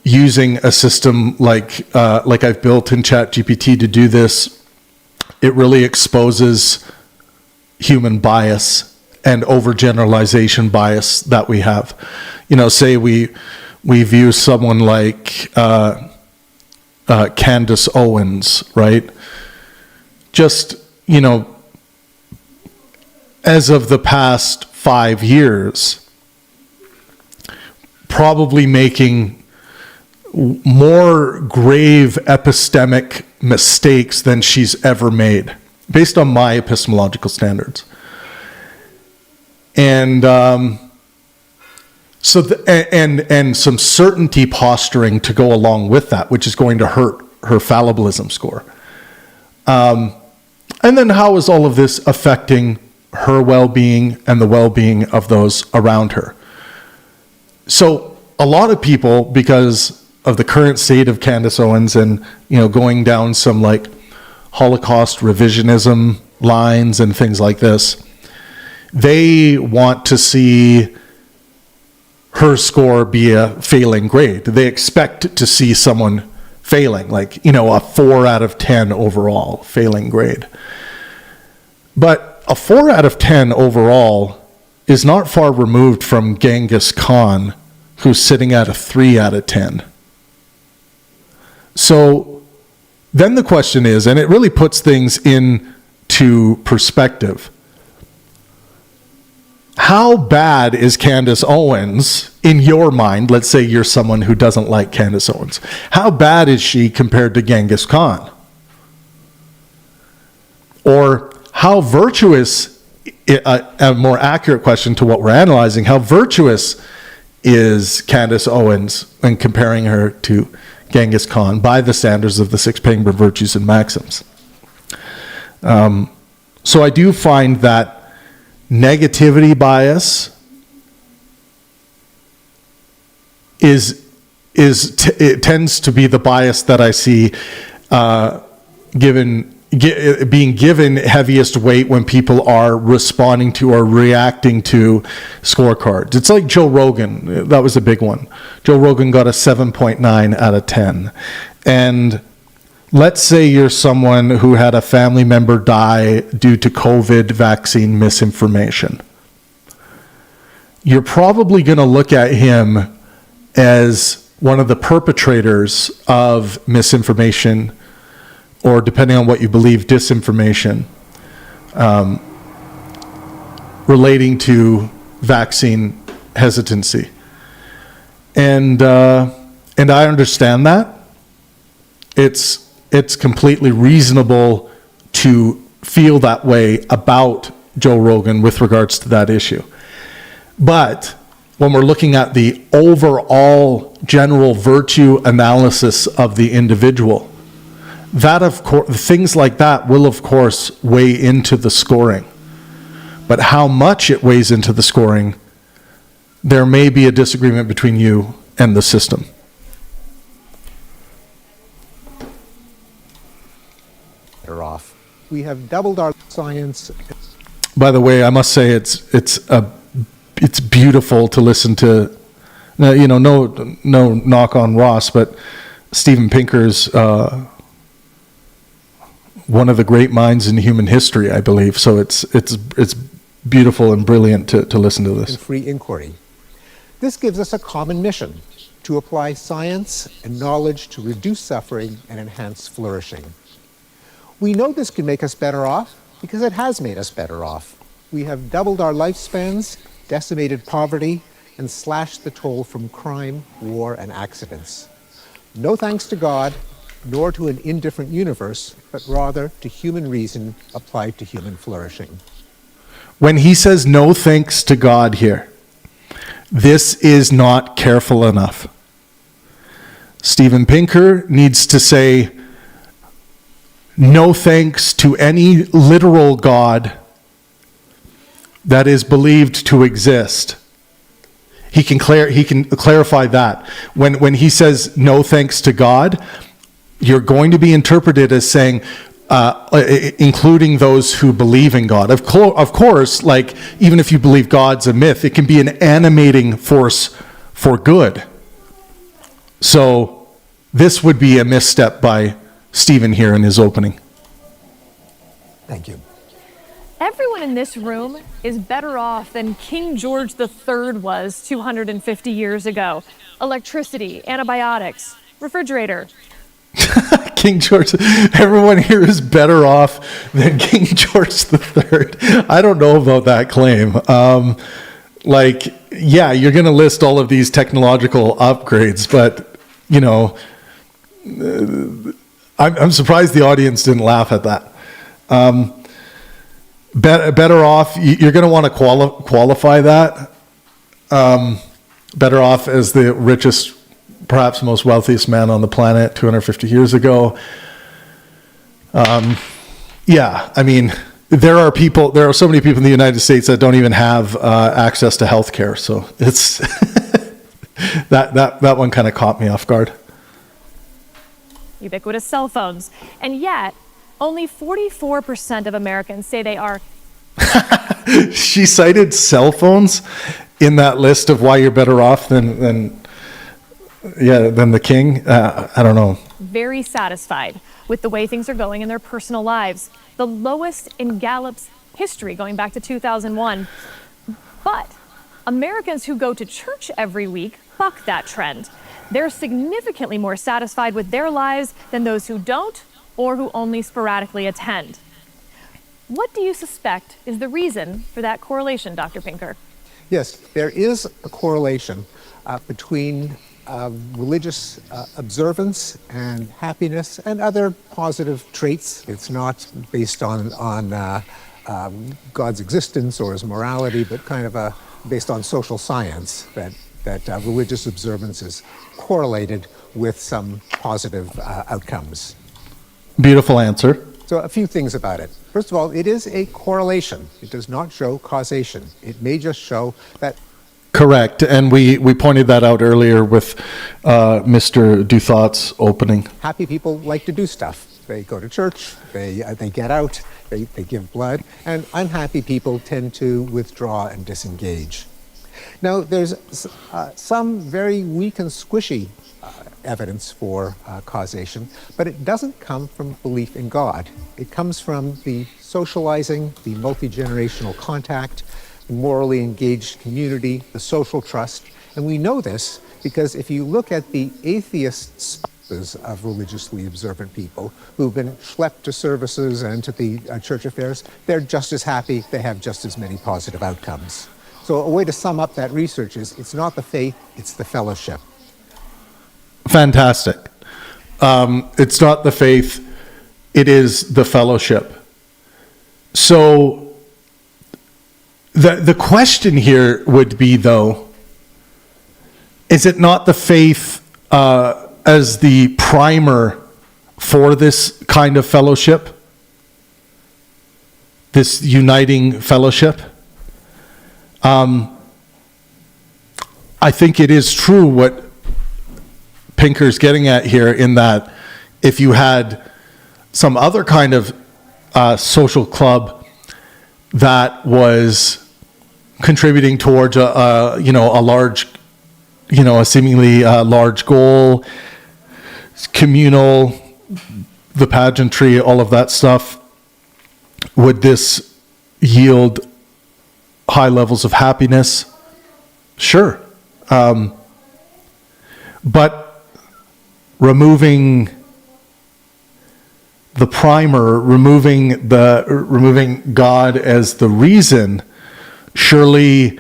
using a system like I've built in ChatGPT to do this, it really exposes human bias and overgeneralization bias that we have. Say we view someone like Candace Owens, right? Just, as of the past 5 years, probably making more grave epistemic mistakes than she's ever made, based on my epistemological standards. And and some certainty posturing to go along with that, which is going to hurt her fallibilism score. And then how is all of this affecting her well-being and the well-being of those around her? So a lot of people, because of the current state of Candace Owens and, going down some like Holocaust revisionism lines and things like this, they want to see her score be a failing grade. They expect to see someone failing, like, a 4 out of 10 overall failing grade. But a 4 out of 10 overall is not far removed from Genghis Khan, who's sitting at a 3 out of 10. So then the question is, and it really puts things into perspective, how bad is Candace Owens in your mind? Let's say you're someone who doesn't like Candace Owens. How bad is she compared to Genghis Khan? Or how virtuous, a more accurate question to what we're analyzing, how virtuous is Candace Owens when comparing her to Genghis Khan by the standards of the 6 Pangburn Virtues and Maxims? So I do find that negativity bias it tends to be the bias that I see given being given heaviest weight when people are responding to or reacting to scorecards. It's like Joe Rogan. That was a big one. Joe Rogan got a 7.9 out of 10. And let's say you're someone who had a family member die due to COVID vaccine misinformation. You're probably going to look at him as one of the perpetrators of misinformation, or depending on what you believe, disinformation, relating to vaccine hesitancy. And I understand that. It's completely reasonable to feel that way about Joe Rogan with regards to that issue. But when we're looking at the overall general virtue analysis of the individual, that, of course, things like that will, of course, weigh into the scoring. But how much it weighs into the scoring, there may be a disagreement between you and the system. Better off. We have doubled our science. By the way, I must say it's beautiful to listen to. No knock on Ross, but Steven Pinker's one of the great minds in human history, I believe. So it's beautiful and brilliant to listen to this. And free inquiry. This gives us a common mission: to apply science and knowledge to reduce suffering and enhance flourishing. We know this can make us better off because it has made us better off. We have doubled our lifespans, decimated poverty, and slashed the toll from crime, war, and accidents. No thanks to God, nor to an indifferent universe, but rather to human reason applied to human flourishing. When he says no thanks to God here, this is not careful enough. Steven Pinker needs to say no thanks to any literal God that is believed to exist. He can clarify that. When he says no thanks to God, you're going to be interpreted as saying, including those who believe in God. Of course, like, even if you believe God's a myth, it can be an animating force for good. So this would be a misstep by Stephen here in his opening. Thank you. Everyone in this room is better off than King George III was 250 years ago. Electricity, antibiotics, refrigerator. King George, everyone here is better off than King George III. I don't know about that claim. You're going to list all of these technological upgrades, but, I'm surprised the audience didn't laugh at that. Better off, you're going to want to qualify that. Better off as the richest, perhaps most wealthiest man on the planet 250 years ago. There are so many people in the United States that don't even have access to health care. So it's that one kind of caught me off guard. Ubiquitous cell phones. And yet, only 44% of Americans say they are. She cited cell phones in that list of why you're better off than the king. I don't know. Very satisfied with the way things are going in their personal lives. The lowest in Gallup's history, going back to 2001. But Americans who go to church every week buck that trend. They're significantly more satisfied with their lives than those who don't or who only sporadically attend. What do you suspect is the reason for that correlation, Dr. Pinker? Yes, there is a correlation between religious observance and happiness and other positive traits. It's not based on God's existence or his morality, but kind of based on social science that religious observance is correlated with some positive outcomes. Beautiful answer. So a few things about it. First of all, it is a correlation. It does not show causation. It may just show that. Correct, and we pointed that out earlier with Mr. Douthat's opening. Happy people like to do stuff. They go to church, they get out, they give blood, and unhappy people tend to withdraw and disengage. Now, there's some very weak and squishy evidence for causation, but it doesn't come from belief in God. It comes from the socializing, the multi-generational contact, the morally engaged community, the social trust. And we know this because if you look at the atheist spouses of religiously observant people who've been schlepped to services and to the church affairs, they're just as happy, they have just as many positive outcomes. So a way to sum up that research is it's not the faith, it's the fellowship. Fantastic. It's not the faith, it is the fellowship. So the question here would be, though, is it not the faith as the primer for this kind of fellowship? This uniting fellowship? I think it is true what Pinker's getting at here, in that if you had some other kind of social club that was contributing towards a large, a seemingly large goal, communal, the pageantry, all of that stuff, would this yield high levels of happiness? Sure. But removing the primer, removing God as the reason, surely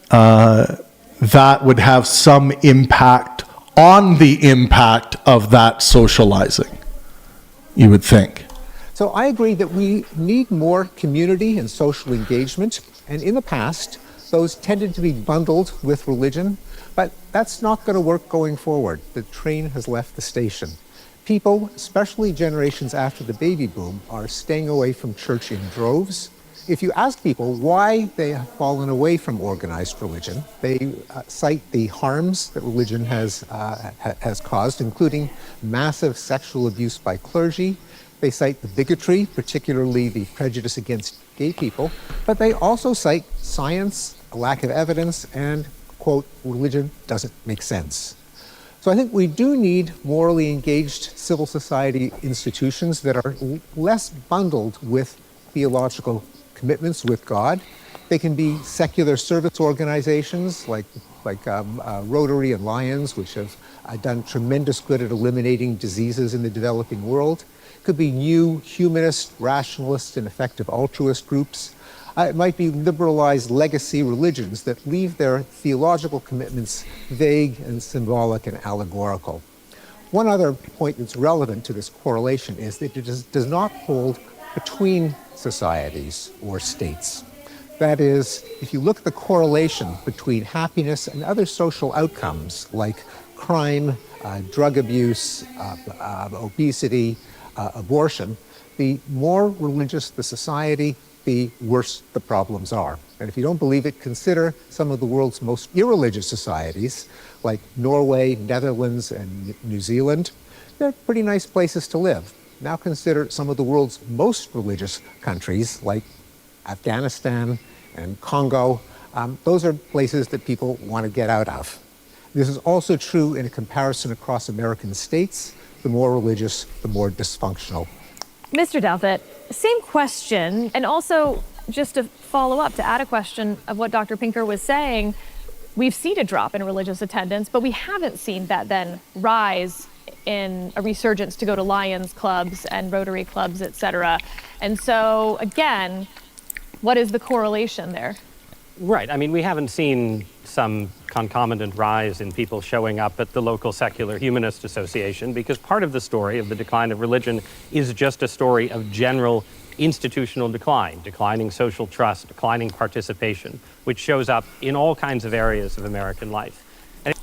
that would have some impact on the impact of that socializing, you would think. So I agree that we need more community and social engagement, and in the past, those tended to be bundled with religion, but that's not going to work going forward. The train has left the station. People, especially generations after the baby boom, are staying away from church in droves. If you ask people why they have fallen away from organized religion, they cite the harms that religion has caused, including massive sexual abuse by clergy. They cite the bigotry, particularly the prejudice against gay people, but they also cite science, a lack of evidence, and, quote, religion doesn't make sense. So I think we do need morally engaged civil society institutions that are less bundled with theological commitments with God. They can be secular service organizations like Rotary and Lions, which have done tremendous good at eliminating diseases in the developing world. Could be new humanist, rationalist, and effective altruist groups. It might be liberalized legacy religions that leave their theological commitments vague and symbolic and allegorical. One other point that's relevant to this correlation is that it does not hold between societies or states. That is, if you look at the correlation between happiness and other social outcomes like crime, drug abuse, obesity, abortion, the more religious the society, the worse the problems are. And if you don't believe it, consider some of the world's most irreligious societies, like Norway, Netherlands, and New Zealand. They're pretty nice places to live. Now consider some of the world's most religious countries, like Afghanistan and Congo. Those are places that people want to get out of. This is also true in a comparison across American states. The more religious, the more dysfunctional. Mr. Douthat, same question, and also just to follow up, to add a question of what Dr. Pinker was saying, we've seen a drop in religious attendance, but we haven't seen that then rise in a resurgence to go to Lions clubs and Rotary clubs, et cetera. And so, again, what is the correlation there? Right. I mean, we haven't seen some concomitant rise in people showing up at the local secular humanist association, because part of the story of the decline of religion is just a story of general institutional decline, declining social trust, declining participation, which shows up in all kinds of areas of American life. And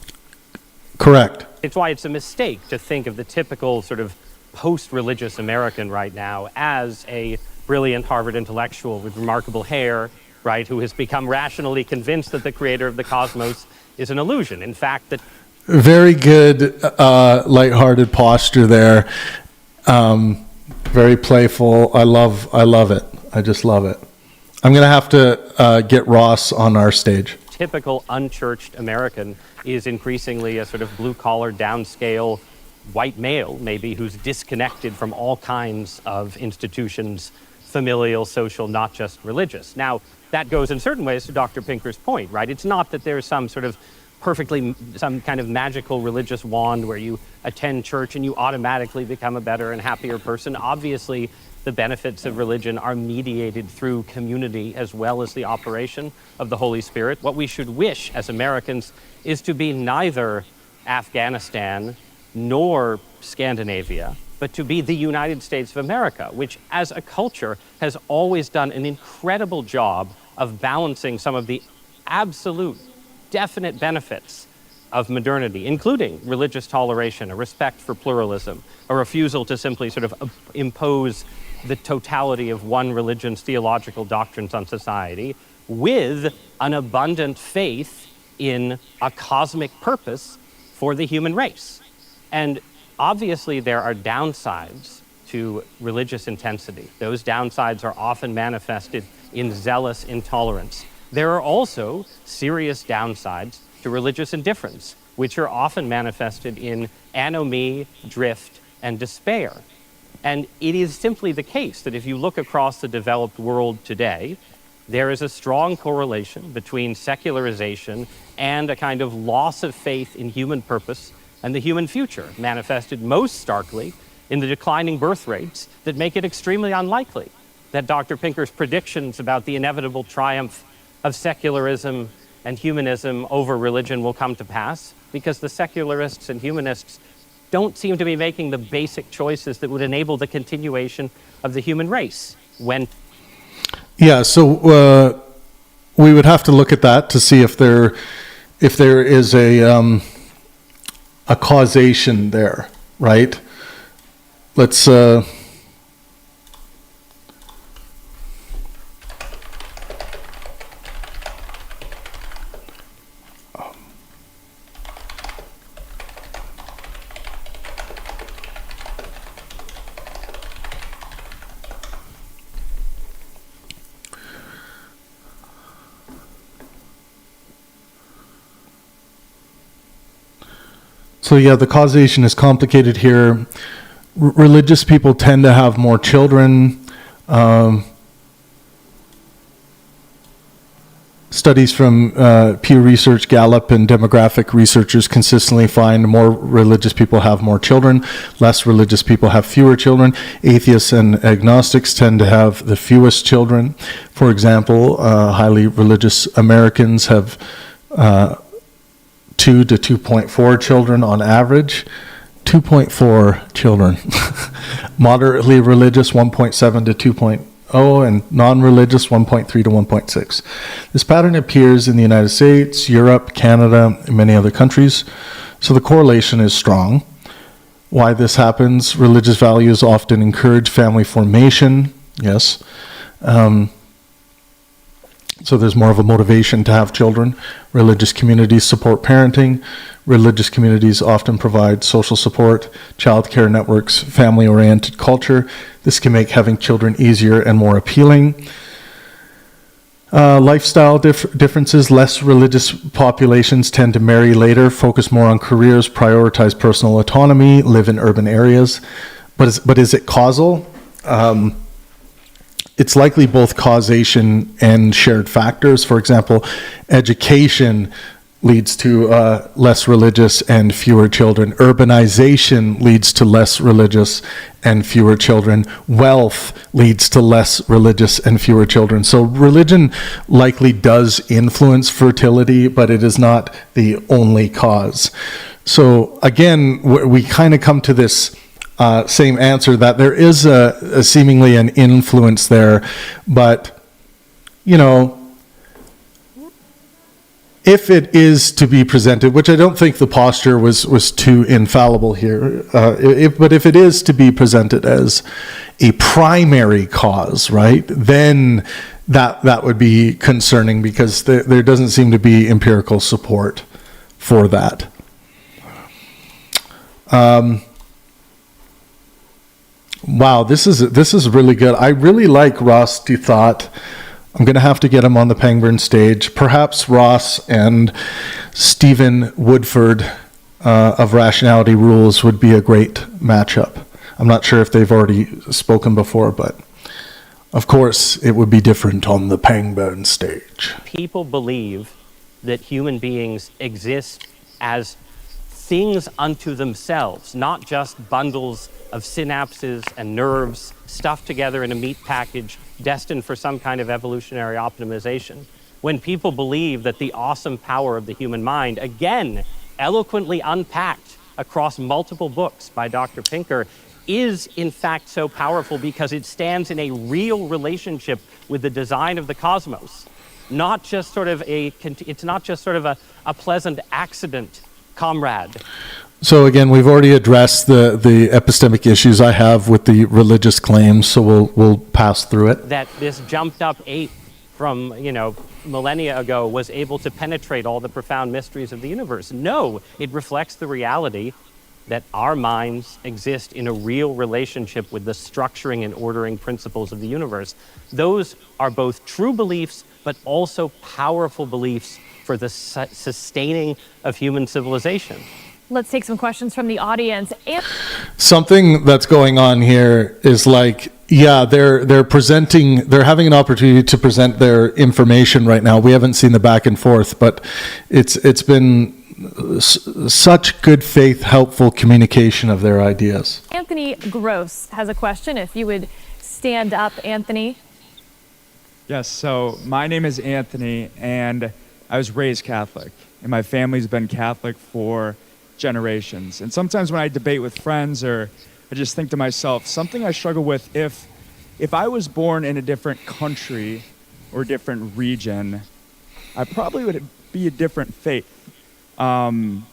Correct. it's why it's a mistake to think of the typical sort of post-religious American right now as a brilliant Harvard intellectual with remarkable hair, right, who has become rationally convinced that the creator of the cosmos is an illusion. In fact, that Very good, lighthearted posture there. Very playful. I love it. I just love it. I'm going to have to get Ross on our stage. Typical unchurched American is increasingly a sort of blue-collar, downscale white male, maybe, who's disconnected from all kinds of institutions, familial, social, not just religious. Now, that goes in certain ways to Dr. Pinker's point, right? It's not that there's some sort of some kind of magical religious wand where you attend church and you automatically become a better and happier person. Obviously, the benefits of religion are mediated through community as well as the operation of the Holy Spirit. What we should wish as Americans is to be neither Afghanistan nor Scandinavia, but to be the United States of America, which as a culture has always done an incredible job of balancing some of the absolute definite benefits of modernity, including religious toleration, a respect for pluralism, a refusal to simply sort of impose the totality of one religion's theological doctrines on society, with an abundant faith in a cosmic purpose for the human race. And obviously there are downsides to religious intensity. Those downsides are often manifested in zealous intolerance. There are also serious downsides to religious indifference, which are often manifested in anomie, drift, and despair. And it is simply the case that if you look across the developed world today, there is a strong correlation between secularization and a kind of loss of faith in human purpose and the human future, manifested most starkly in the declining birth rates that make it extremely unlikely that Dr. Pinker's predictions about the inevitable triumph of secularism and humanism over religion will come to pass, because the secularists and humanists don't seem to be making the basic choices that would enable the continuation of the human race. Yeah, so we would have to look at that to see if there is a causation there, right? Let's So yeah, the causation is complicated here. Religious people tend to have more children. Studies from Pew Research, Gallup, and demographic researchers consistently find more religious people have more children, less religious people have fewer children. Atheists and agnostics tend to have the fewest children. For example, highly religious Americans have 2 to 2.4 children on average. 2.4 children. Moderately religious, 1.7 to 2.0, and non-religious, 1.3 to 1.6. This pattern appears in the United States, Europe, Canada, and many other countries. So the correlation is strong. Why this happens: religious values often encourage family formation. Yes. So there's more of a motivation to have children. Religious communities support parenting. Religious communities often provide social support, childcare networks, family-oriented culture. This can make having children easier and more appealing. Lifestyle differences. Less religious populations tend to marry later, focus more on careers, prioritize personal autonomy, live in urban areas. But is it causal? It's likely both causation and shared factors. For example, education leads to less religious and fewer children. Urbanization leads to less religious and fewer children. Wealth leads to less religious and fewer children. So religion likely does influence fertility, but it is not the only cause. So again, we kind of come to this same answer, that there is a seemingly an influence there, but if it is to be presented, which I don't think the posture was too infallible here, but if it is to be presented as a primary cause, right, then that would be concerning, because there doesn't seem to be empirical support for that. Wow, this is really good. I really like Ross Douthat. I'm going to have to get him on the Pangburn stage. Perhaps Ross and Stephen Woodford of Rationality Rules would be a great matchup. I'm not sure if they've already spoken before, but of course it would be different on the Pangburn stage. People believe that human beings exist as things unto themselves, not just bundles of synapses and nerves stuffed together in a meat package destined for some kind of evolutionary optimization. When people believe that the awesome power of the human mind, again, eloquently unpacked across multiple books by Dr. Pinker, is in fact so powerful because it stands in a real relationship with the design of the cosmos, not just sort of it's not just sort of a pleasant accident, comrade. So again, we've already addressed the epistemic issues I have with the religious claims, so we'll pass through it. That this jumped up ape from, millennia ago was able to penetrate all the profound mysteries of the universe. No, it reflects the reality that our minds exist in a real relationship with the structuring and ordering principles of the universe. Those are both true beliefs, but also powerful beliefs for the sustaining of human civilization. Let's take some questions from the audience. Something that's going on here is like, yeah, they're having an opportunity to present their information right now. We haven't seen the back and forth, but it's been such good faith, helpful communication of their ideas. Anthony Gross has a question. If you would stand up, Anthony. Yes, so my name is Anthony, and I was raised Catholic, and my family's been Catholic for generations. And sometimes when I debate with friends, or I just think to myself, something I struggle with, if I was born in a different country or different region, I probably would be a different faith. And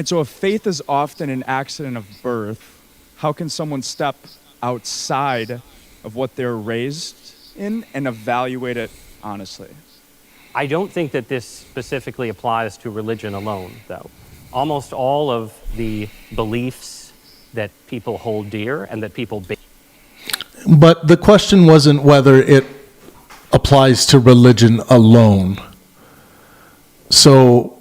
so if faith is often an accident of birth, how can someone step outside of what they're raised in and evaluate it honestly? I don't think that this specifically applies to religion alone, though. Almost all of the beliefs that people hold dear and that people... But the question wasn't whether it applies to religion alone. So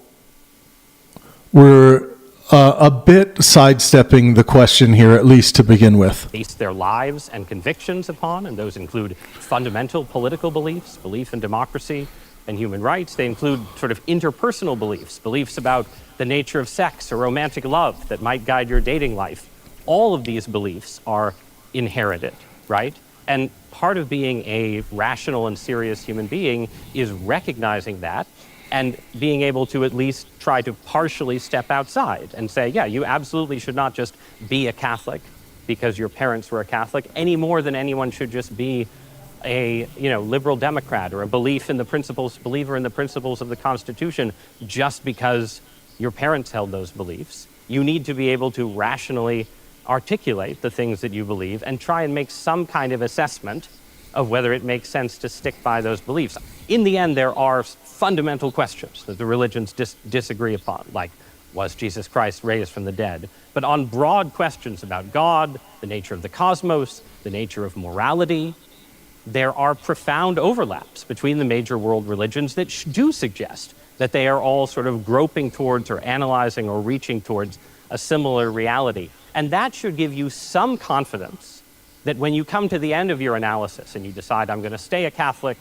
we're a bit sidestepping the question here, at least to begin with. Base their lives and convictions upon, and those include fundamental political beliefs, belief in democracy and human rights. They include sort of interpersonal beliefs, beliefs about the nature of sex or romantic love that might guide your dating life. All of these beliefs are inherited, right? And part of being a rational and serious human being is recognizing that and being able to at least try to partially step outside and say, yeah, you absolutely should not just be a Catholic because your parents were a Catholic, any more than anyone should just be a liberal Democrat or a believer in the principles of the Constitution just because your parents held those beliefs. You need to be able to rationally articulate the things that you believe and try and make some kind of assessment of whether it makes sense to stick by those beliefs. In the end, there are fundamental questions that the religions disagree upon, like, was Jesus Christ raised from the dead? But on broad questions about God, the nature of the cosmos, the nature of morality, there are profound overlaps between the major world religions that do suggest that they are all sort of groping towards or analyzing or reaching towards a similar reality. And that should give you some confidence that when you come to the end of your analysis and you decide, I'm going to stay a Catholic,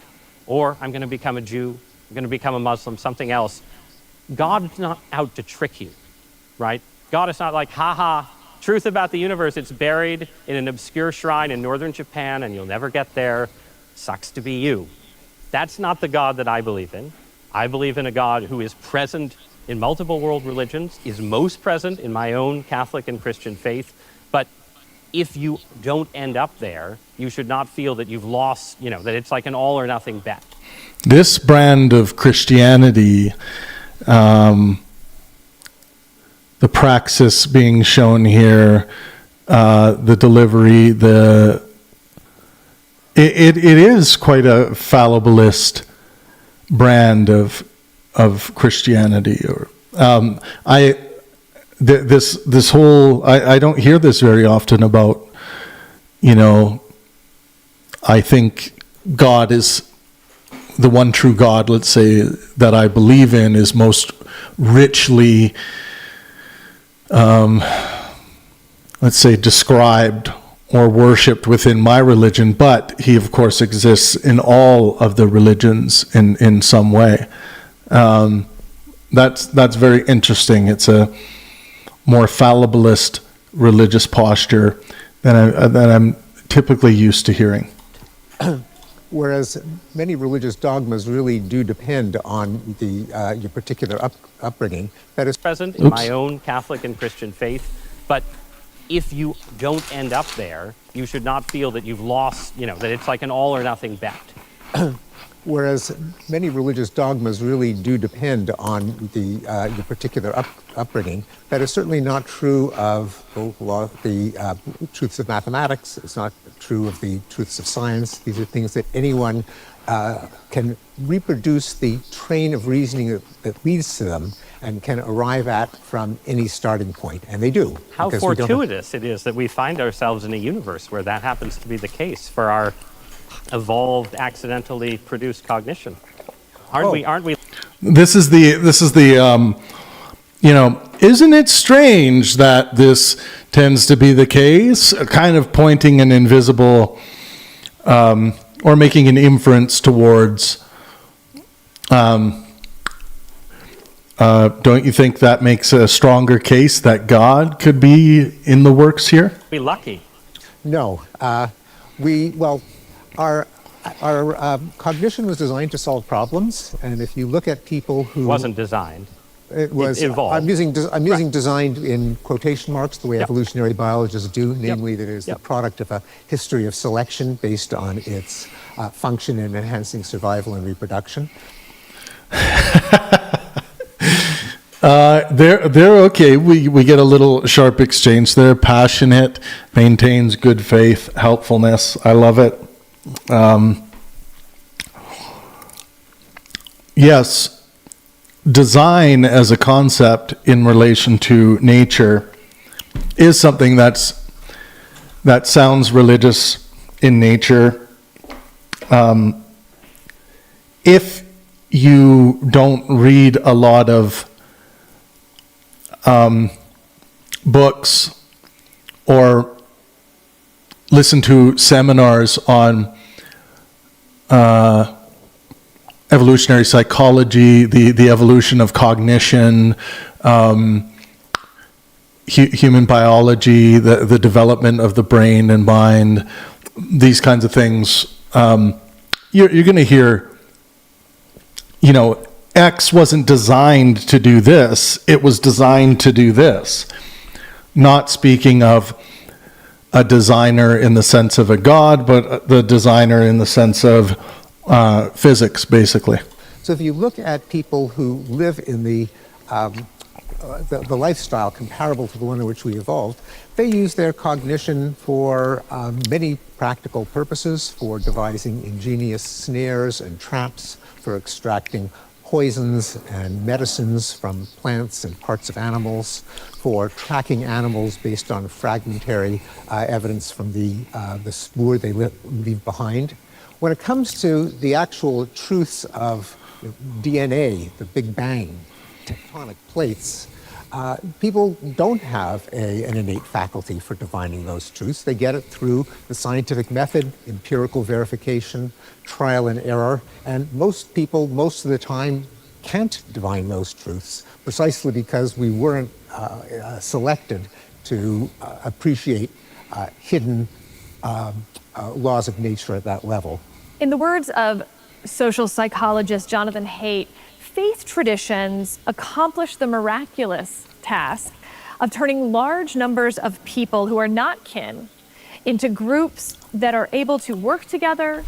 or I'm going to become a Jew, I'm going to become a Muslim, something else, God is not out to trick you, right? God is not like, truth about the universe, it's buried in an obscure shrine in northern Japan and you'll never get there. Sucks to be you. That's not the God that I believe in. I believe in a God who is present in multiple world religions, is most present in my own Catholic and Christian faith. But if you don't end up there, you should not feel that you've lost, that it's like an all or nothing bet. This brand of Christianity, the praxis being shown here, the delivery, it is quite a fallibilist brand of Christianity. Or this whole, I don't hear this very often about I think God is the one true God, let's say, that I believe in is most richly, let's say, described or worshipped within my religion, but he, of course, exists in all of the religions in some way. That's very interesting. It's a more fallibilist religious posture than I'm typically used to hearing. Whereas many religious dogmas really do depend on your particular upbringing. That is present in my own Catholic and Christian faith, but if you don't end up there, you should not feel that you've lost, that it's like an all or nothing bet. Whereas many religious dogmas really do depend on your particular upbringing. That is certainly not true of the truths of mathematics. It's not true of the truths of science. These are things that anyone can reproduce the train of reasoning that leads to them and can arrive at from any starting point, and they do. How fortuitous it is that we find ourselves in a universe where that happens to be the case for our evolved, accidentally produced cognition. Aren't we? This is the isn't it strange that this tends to be the case? Kind of pointing an invisible, or making an inference towards, don't you think that makes a stronger case that God could be in the works here? Be lucky. No. Our cognition was designed to solve problems, and if you look at people who... Wasn't designed. It was evolved. I'm using designed in quotation marks the way evolutionary biologists do, namely that it is the product of a history of selection based on its function in enhancing survival and reproduction. They're okay. We get a little sharp exchange there. Passionate, maintains good faith, helpfulness. I love it. Yes, design as a concept in relation to nature is something that sounds religious in nature. If you don't read a lot of books or listen to seminars on evolutionary psychology, the evolution of cognition, human biology, the development of the brain and mind, these kinds of things, you're going to hear, X wasn't designed to do this, it was designed to do this. Not speaking of a designer in the sense of a god, but the designer in the sense of physics, basically. So if you look at people who live in the lifestyle comparable to the one in which we evolved, they use their cognition for many practical purposes, for devising ingenious snares and traps, for extracting poisons and medicines from plants and parts of animals, for tracking animals based on fragmentary evidence from the spoor they leave behind. When it comes to the actual truths of DNA, the Big Bang, tectonic plates, people don't have an innate faculty for divining those truths. They get it through the scientific method, empirical verification, trial and error, and most people, most of the time, can't divine those truths precisely because we weren't selected to appreciate hidden laws of nature at that level. In the words of social psychologist Jonathan Haidt, faith traditions accomplish the miraculous task of turning large numbers of people who are not kin into groups that are able to work together,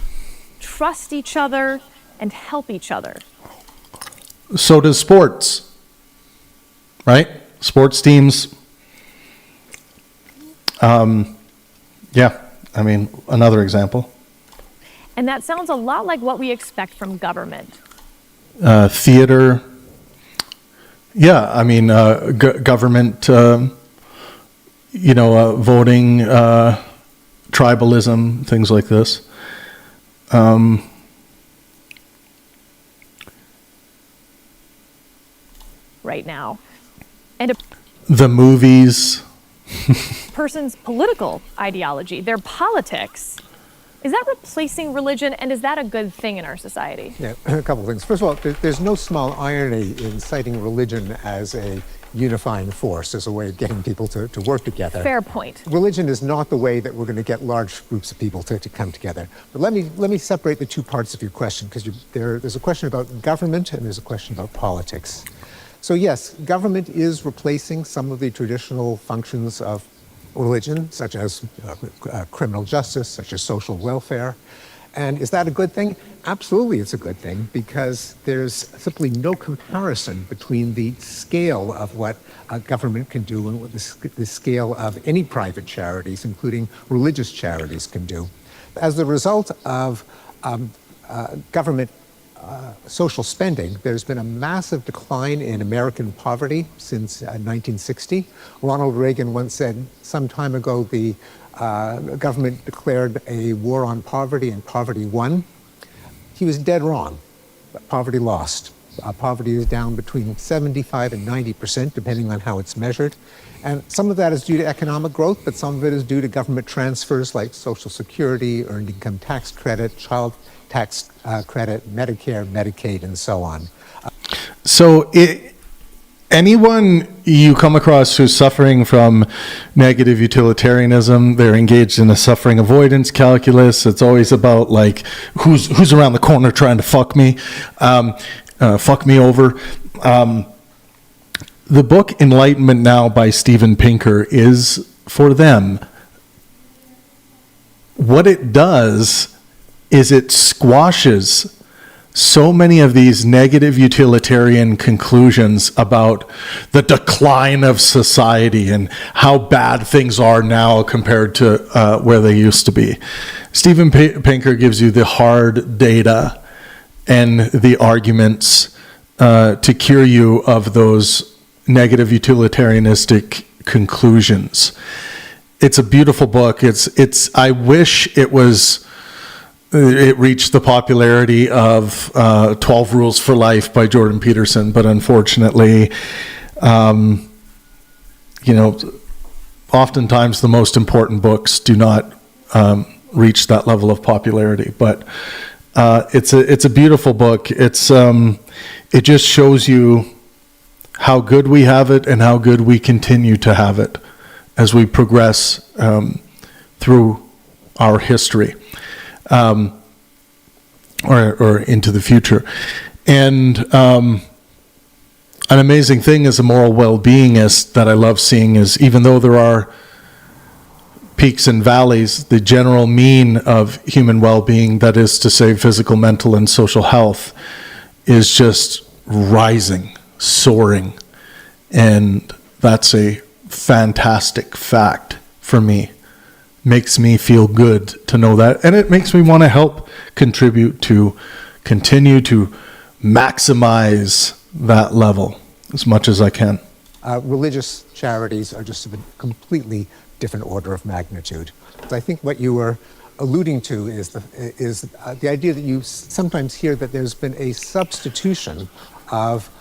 trust each other, and help each other. So does sports, right? Sports teams. Another example. And that sounds a lot like what we expect from government. Theater. Government, voting tribalism, things like this. Right now. And a The movies. person's political ideology, their politics, is that replacing religion, and is that a good thing in our society? Yeah, a couple of things. First of all, there's no small irony in citing religion as a unifying force, as a way of getting people to work together. Fair point. Religion is not the way that we're going to get large groups of people to come together. But let me separate the two parts of your question, because there's a question about government and there's a question about politics. So yes, government is replacing some of the traditional functions of religion, such as criminal justice, such as social welfare. And is that a good thing? Absolutely, it's a good thing, because there's simply no comparison between the scale of what a government can do and what the scale of any private charities, including religious charities, can do. As a result of government social spending, there's been a massive decline in American poverty since 1960. Ronald Reagan once said some time ago the government declared a war on poverty and poverty won. He was dead wrong. Poverty lost. Poverty is down between 75 and 90%, depending on how it's measured. And some of that is due to economic growth, but some of it is due to government transfers like Social Security, Earned Income Tax Credit, Child Tax Credit, Medicare, Medicaid, and so on. So anyone you come across who's suffering from negative utilitarianism, they're engaged in a suffering avoidance calculus. It's always about like who's around the corner trying to fuck me over. The book Enlightenment Now by Steven Pinker is for them. What it does is it squashes so many of these negative utilitarian conclusions about the decline of society and how bad things are now compared to where they used to be. Steven Pinker gives you the hard data and the arguments to cure you of those negative utilitarianistic conclusions. It's a beautiful book. I wish it reached the popularity of 12 Rules for Life by Jordan Peterson, but unfortunately, oftentimes the most important books do not reach that level of popularity. But it's a beautiful book. It just shows you how good we have it and how good we continue to have it as we progress through our history. Or into the future. And an amazing thing as a moral well-beingist that I love seeing is, even though there are peaks and valleys, the general mean of human well-being, that is to say physical, mental, and social health, is just rising, soaring. And that's a fantastic fact for me. Makes me feel good to know that, and it makes me want to help contribute to continue to maximize that level as much as I can. Religious charities are just of a completely different order of magnitude. I think what you were alluding to is the idea that you sometimes hear that there's been a substitution of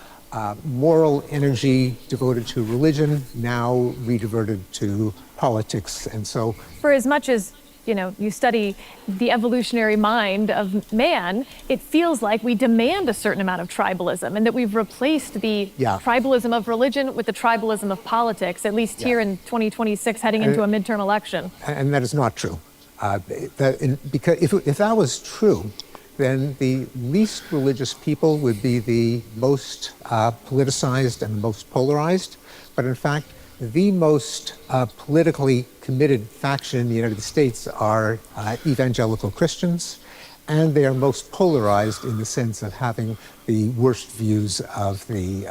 moral energy devoted to religion, now rediverted to politics. And so, for as much as you study the evolutionary mind of man, it feels like we demand a certain amount of tribalism, and that we've replaced the tribalism of religion with the tribalism of politics, at least here in 2026, heading into a midterm election. And that is not true. Because if that was true, then the least religious people would be the most politicized and the most polarized. But in fact, the most politically committed faction in the United States are evangelical Christians, and they are most polarized in the sense of having the worst views of the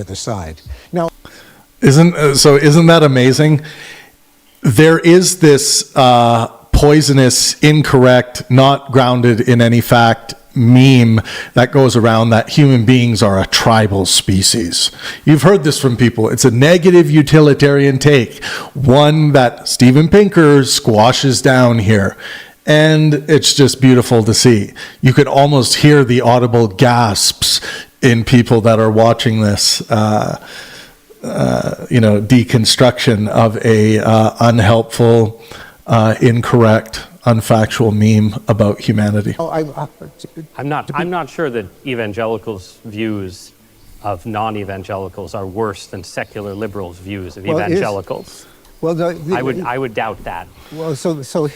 other side. Now, isn't that amazing? There is this poisonous, incorrect, not grounded in any fact meme that goes around that human beings are a tribal species. You've heard this from people. It's a negative utilitarian take, one that Steven Pinker squashes down here. And it's just beautiful to see. You could almost hear the audible gasps in people that are watching this, deconstruction of a unhelpful, incorrect, unfactual meme about humanity. I'm not sure that evangelicals' views of non-evangelicals are worse than secular liberals' views of evangelicals. I would doubt that. Well, so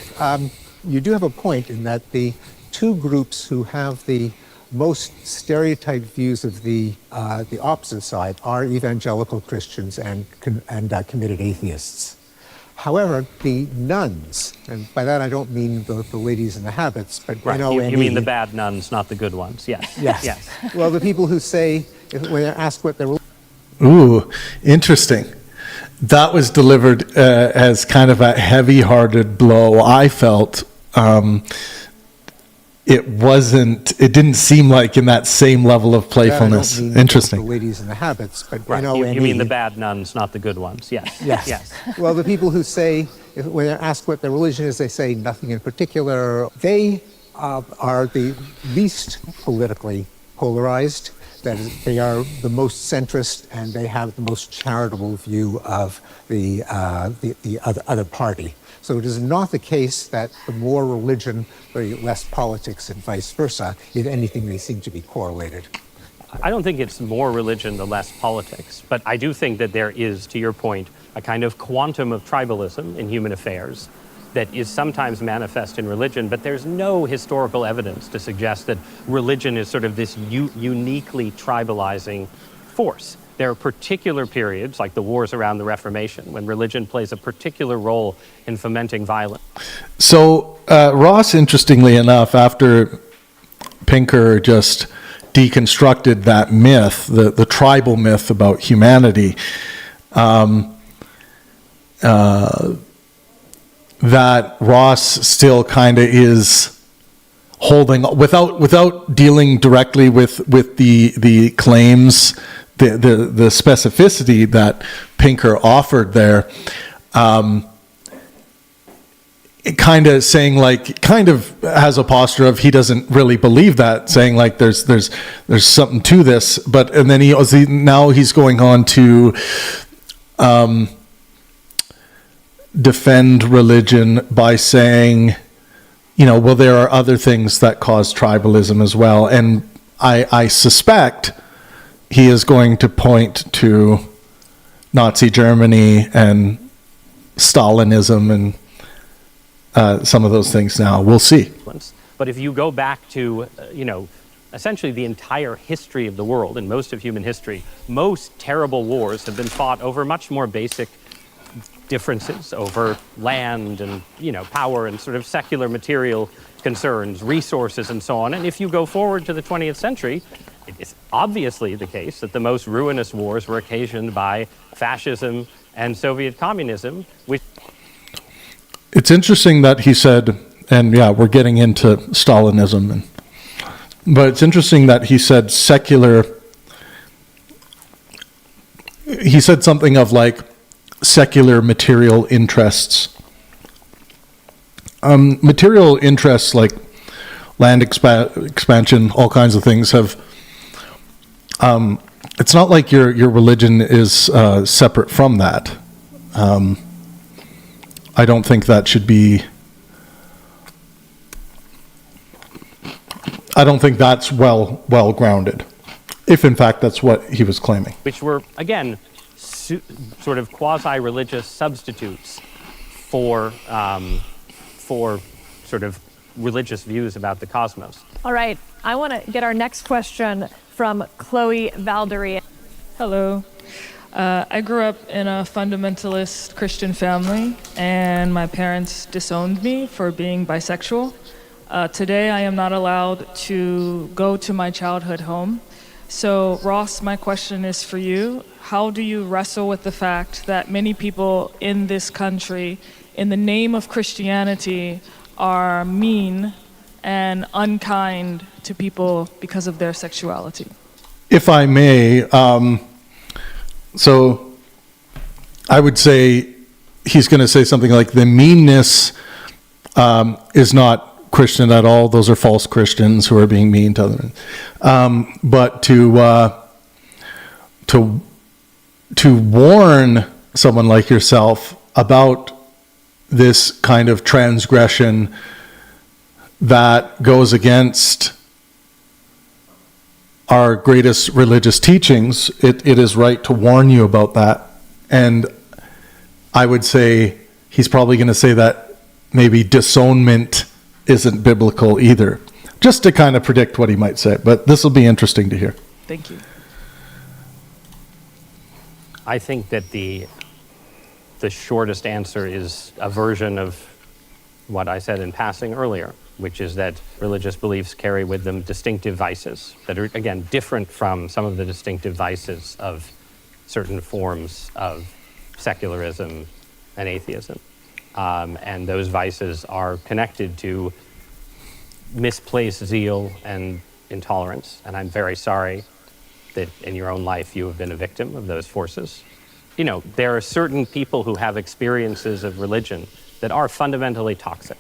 you do have a point in that the two groups who have the most stereotyped views of the opposite side are evangelical Christians and committed atheists. However, the nuns, and by that I don't mean the ladies in the habits, but right. You mean the bad nuns, not the good ones. Yes. Yes. Well, the people who say, when they're asked what they're... Ooh, interesting. That was delivered as kind of a heavy-hearted blow. I felt it didn't seem like in that same level of playfulness. Interesting. The ladies in the habits, but right. You mean the bad nuns, not the good ones. Yes. Well, the people who say, when they're asked what their religion is, they say nothing in particular. They are the least politically polarized. That is, they are the most centrist, and they have the most charitable view of the other party. So it is not the case that the more religion, the less politics, and vice versa. If anything, they seem to be correlated. I don't think it's more religion, the less politics. But I do think that there is, to your point, a kind of quantum of tribalism in human affairs that is sometimes manifest in religion, but there's no historical evidence to suggest that religion is sort of this uniquely tribalizing force. There are particular periods, like the wars around the Reformation, when religion plays a particular role in fomenting violence. So Ross, interestingly enough, after Pinker just deconstructed that myth, the tribal myth about humanity, that Ross still kind of is holding, without dealing directly with the claims, the specificity that Pinker offered there, it kind of saying like, kind of has a posture of he doesn't really believe that, saying like there's something to this, and then now he's going on to defend religion by saying, well, there are other things that cause tribalism as well. And I suspect he is going to point to Nazi Germany and Stalinism and some of those things now. We'll see. But if you go back to, essentially the entire history of the world and most of human history, most terrible wars have been fought over much more basic differences, over land and, power and sort of secular material concerns, resources and so on. And if you go forward to the 20th century, it is obviously the case that the most ruinous wars were occasioned by fascism and Soviet communism, which... It's interesting that he said, and yeah, we're getting into Stalinism, but it's interesting that he said secular, he said something of like secular material interests. Material interests like land expansion, all kinds of things have, it's not like your religion is separate from that. I don't think that should be, I don't think that's well grounded, if in fact that's what he was claiming. Which were, again, sort of quasi-religious substitutes for sort of religious views about the cosmos. All right, I want to get our next question from Chloe Valdery. Hello. I grew up in a fundamentalist Christian family, and my parents disowned me for being bisexual. Today, I am not allowed to go to my childhood home. So, Ross, my question is for you. How do you wrestle with the fact that many people in this country, in the name of Christianity, are mean and unkind to people because of their sexuality. If I may, so I would say he's going to say something like the meanness is not Christian at all. Those are false Christians who are being mean to others. But to warn someone like yourself about this kind of transgression that goes against our greatest religious teachings, it is right to warn you about that. And I would say he's probably going to say that maybe disownment isn't biblical either, just to kind of predict what he might say. But this will be interesting to hear. Thank you. I think that the shortest answer is a version of what I said in passing earlier, which is that religious beliefs carry with them distinctive vices that are, again, different from some of the distinctive vices of certain forms of secularism and atheism. And those vices are connected to misplaced zeal and intolerance. And I'm very sorry that in your own life you have been a victim of those forces. You know, there are certain people who have experiences of religion that are fundamentally toxic.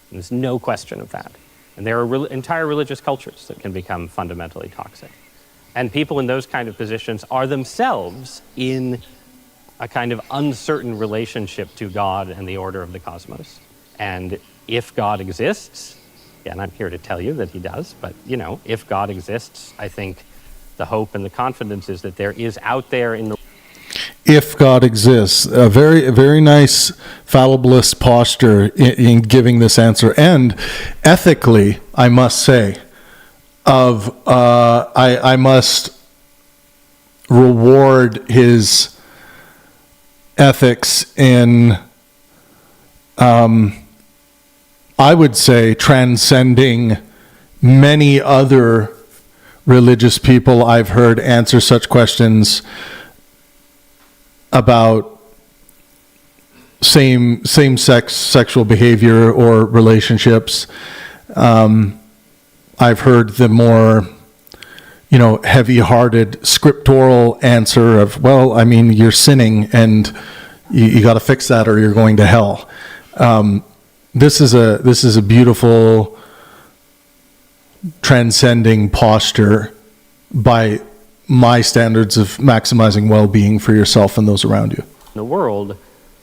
And there's no question of that. And there are entire religious cultures that can become fundamentally toxic. And people in those kind of positions are themselves in a kind of uncertain relationship to God and the order of the cosmos. And if God exists, and I'm here to tell you that he does, but you know, if God exists, I think the hope and the confidence is that there is out there in the If God exists, a very nice fallibilist posture in giving this answer, and ethically, I must say, I must reward his ethics in, I would say, transcending many other religious people I've heard answer such questions about same-sex sexual behavior or relationships. I've heard the more, heavy-hearted scriptural answer of, well, I mean, you're sinning and you got to fix that or you're going to hell. This is a beautiful transcending posture by my standards of maximizing well-being for yourself and those around you. In the world,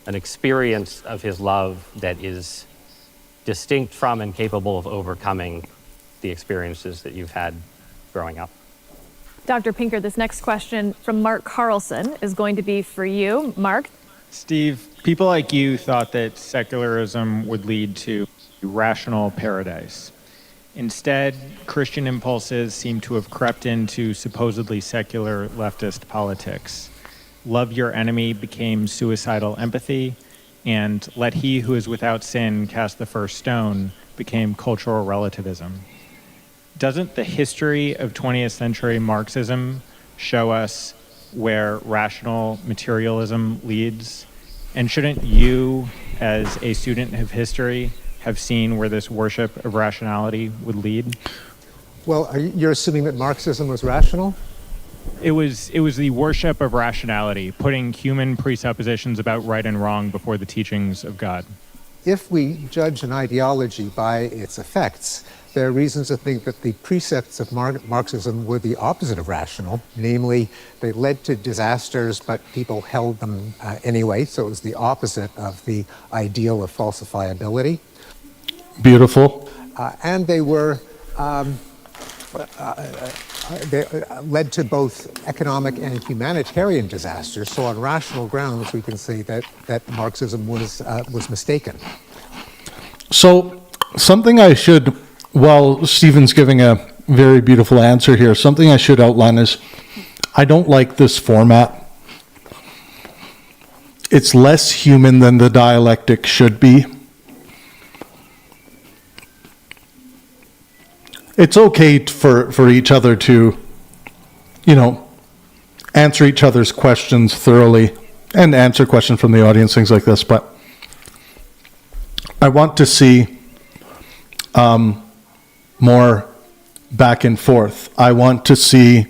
an experience of his love that is distinct from and capable of overcoming the experiences that you've had growing up. Dr. Pinker, this next question from Mark Carlson is going to be for you. Mark? Steve, people like you thought that secularism would lead to rational paradise. Instead, Christian impulses seem to have crept into supposedly secular leftist politics. Love your enemy became suicidal empathy, and let he who is without sin cast the first stone became cultural relativism. Doesn't the history of 20th century Marxism show us where rational materialism leads? And shouldn't you, as a student of history, have seen where this worship of rationality would lead? Well, you're assuming that Marxism was rational? It was the worship of rationality, putting human presuppositions about right and wrong before the teachings of God. If we judge an ideology by its effects, there are reasons to think that the precepts of Marxism were the opposite of rational. Namely, they led to disasters, but people held them anyway, so it was the opposite of the ideal of falsifiability. Beautiful. And they were they led to both economic and humanitarian disasters. So on rational grounds, we can say that Marxism was mistaken. So something I should, while Stephen's giving a very beautiful answer here, something I should outline is I don't like this format. It's less human than the dialectic should be. It's okay for each other to, answer each other's questions thoroughly and answer questions from the audience, things like this. But I want to see more back and forth. I want to see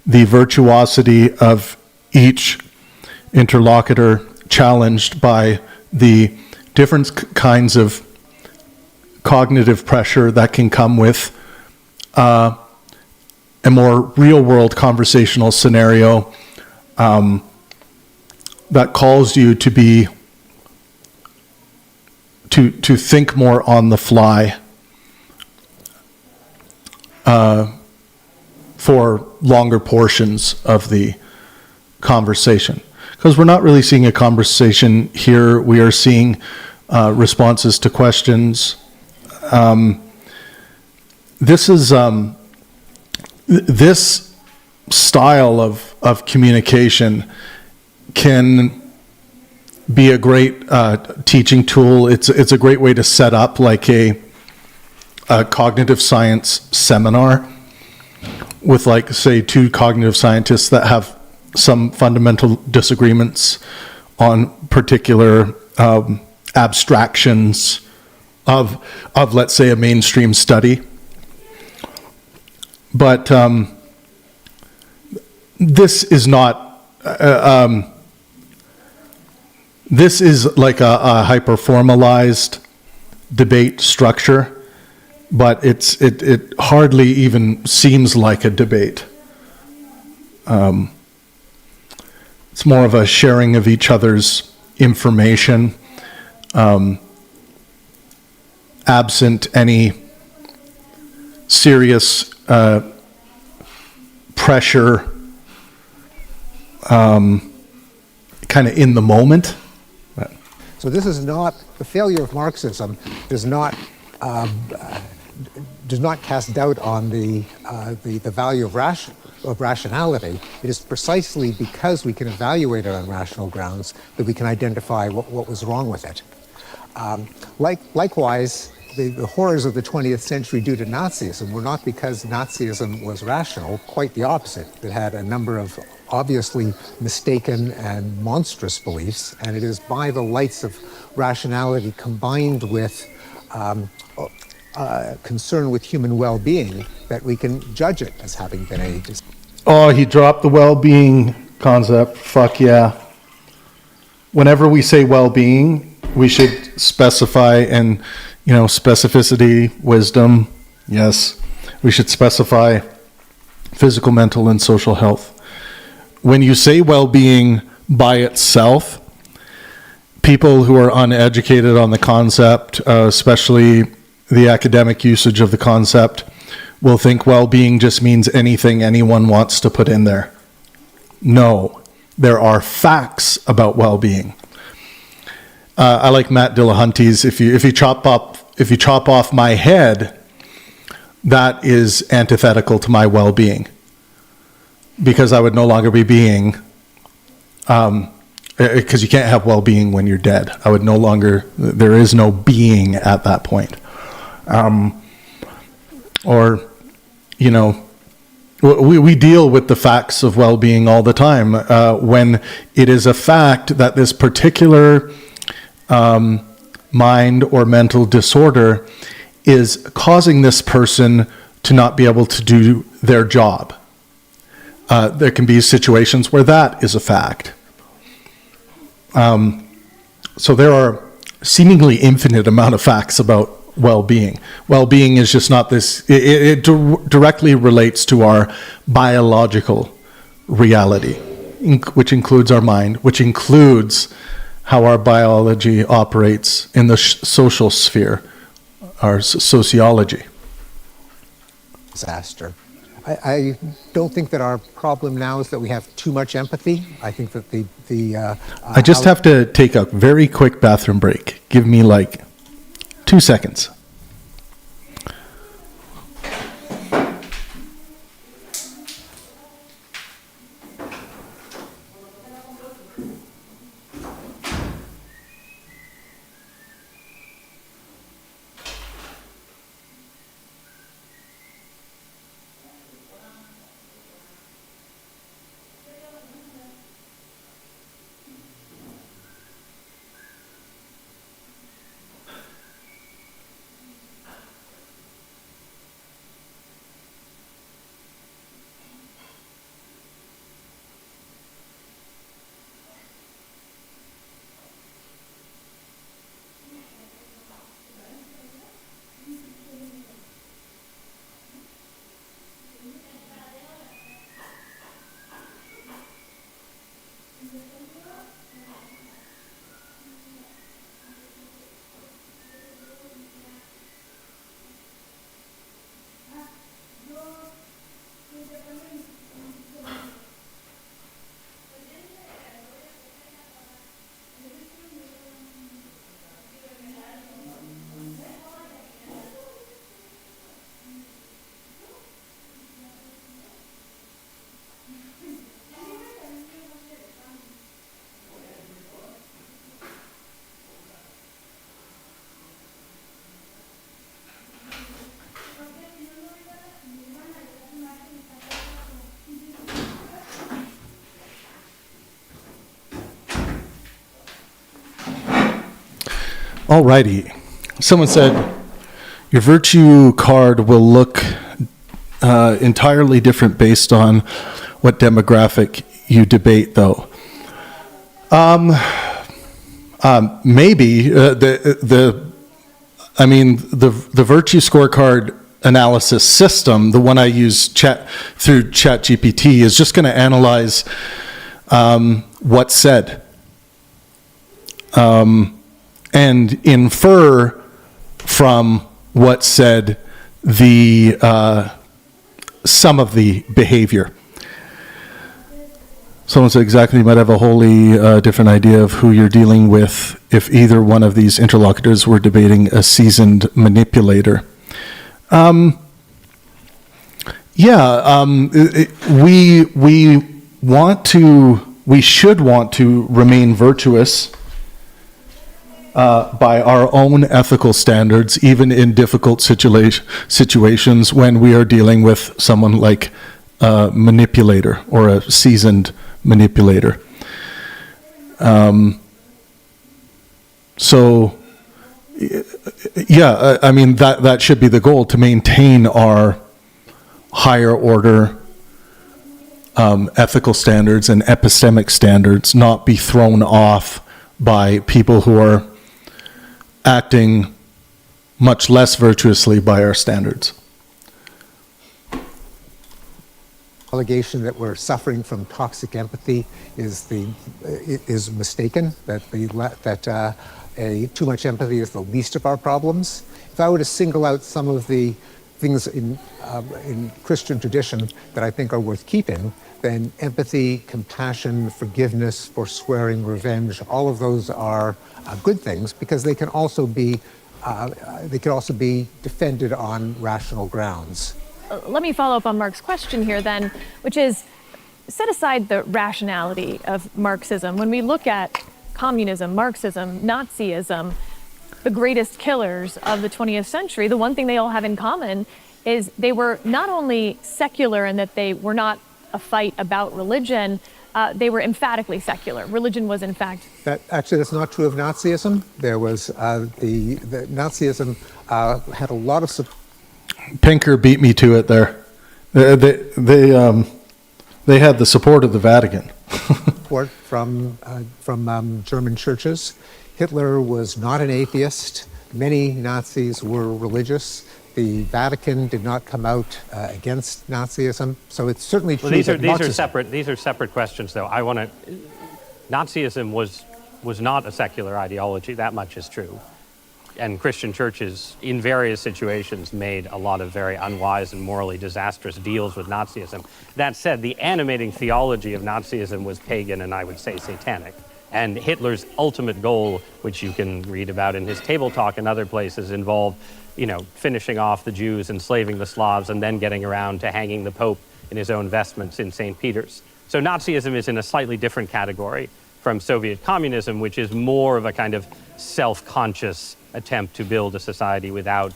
the virtuosity of each interlocutor challenged by the different kinds of cognitive pressure that can come with a more real-world conversational scenario that calls you to be to think more on the fly for longer portions of the conversation. Because we're not really seeing a conversation here. We are seeing responses to questions. This style of communication can be a great teaching tool. It's a great way to set up like a cognitive science seminar with, like, say, two cognitive scientists that have some fundamental disagreements on particular abstractions of let's say a mainstream study. But this is not this is like a hyper-formalized debate structure, but it hardly even seems like a debate. It's more of a sharing of each other's information, absent any serious pressure, kind of in the moment. So this is not, the failure of Marxism does not cast doubt on the value of rationality. It is precisely because we can evaluate it on rational grounds that we can identify what was wrong with it. Likewise, the horrors of the 20th century due to Nazism were not because Nazism was rational, quite the opposite. It had a number of obviously mistaken and monstrous beliefs, and it is by the lights of rationality combined with concern with human well-being that we can judge it as having been ageist. Oh, he dropped the well-being concept. Fuck yeah. Whenever we say well-being, we should specify, and specificity, wisdom, yes. We should specify physical, mental, and social health. When you say well-being by itself, people who are uneducated on the concept, especially the academic usage of the concept, will think well-being just means anything anyone wants to put in there. No, there are facts about well-being. I like Matt Dillahunty's, if you chop off my head, that is antithetical to my well-being, because I would no longer be being, because you can't have well-being when you're dead. I would no longer, there is no being at that point. We deal with the facts of well-being all the time. When it is a fact that this particular mind or mental disorder is causing this person to not be able to do their job. There can be situations where that is a fact. So there are seemingly infinite amount of facts about well-being. Well-being is just not this, it directly relates to our biological reality, which includes our mind, which includes how our biology operates in the social sphere, our sociology. Disaster. I don't think that our problem now is that we have too much empathy. I think that I just have to take a very quick bathroom break. Give me like 2 seconds. Alrighty. Someone said, your virtue card will look entirely different based on what demographic you debate, though. Maybe the virtue scorecard analysis system, the one I use through ChatGPT, is just going to analyze what's said and infer from what's said some of the behavior. Someone said exactly, you might have a wholly different idea of who you're dealing with if either one of these interlocutors were debating a seasoned manipulator. We should want to remain virtuous by our own ethical standards, even in difficult situations when we are dealing with someone like a manipulator or a seasoned manipulator. That should be the goal, to maintain our higher order ethical standards and epistemic standards, not be thrown off by people who are acting much less virtuously by our standards. Allegation that we're suffering from toxic empathy is mistaken. That too much empathy is the least of our problems. If I were to single out some of the things in Christian tradition that I think are worth keeping, then empathy, compassion, forgiveness, forswearing, revenge, all of those are good things, because they can also be defended on rational grounds. Let me follow up on Mark's question here then, which is, set aside the rationality of Marxism. When we look at communism, Marxism, Nazism, the greatest killers of the 20th century, the one thing they all have in common is they were not only secular in that they were not a fight about religion, they were emphatically secular. Religion was, in fact... That's not true of Nazism. There was the Nazism had a lot of support. Pinker beat me to it there. They had the support of the Vatican. Support from German churches. Hitler was not an atheist. Many Nazis were religious. The Vatican did not come out against Nazism, so it's certainly true. Well, these are separate questions, though. Nazism was not a secular ideology. That much is true. And Christian churches, in various situations, made a lot of very unwise and morally disastrous deals with Nazism. That said, the animating theology of Nazism was pagan and I would say satanic. And Hitler's ultimate goal, which you can read about in his Table Talk and other places, involved, finishing off the Jews, enslaving the Slavs, and then getting around to hanging the Pope in his own vestments in St. Peter's. So Nazism is in a slightly different category from Soviet communism, which is more of a kind of self-conscious attempt to build a society without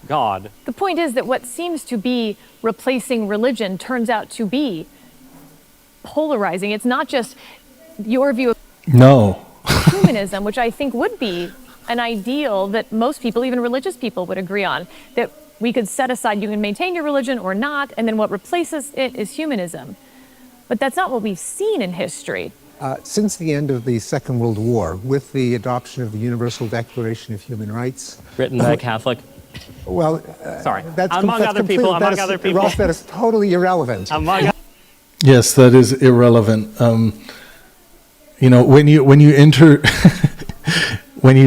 God. The point is that what seems to be replacing religion turns out to be polarizing. It's not just your view of humanism, which I think would be an ideal that most people, even religious people, would agree on, that we could set aside, you can maintain your religion or not, and then what replaces it is humanism. But that's not what we've seen in history. Since the end of the Second World War, with the adoption of the Universal Declaration of Human Rights... Written by a Catholic? Well, sorry. Among other people. Ross, that is totally irrelevant. Yes, that is irrelevant. When you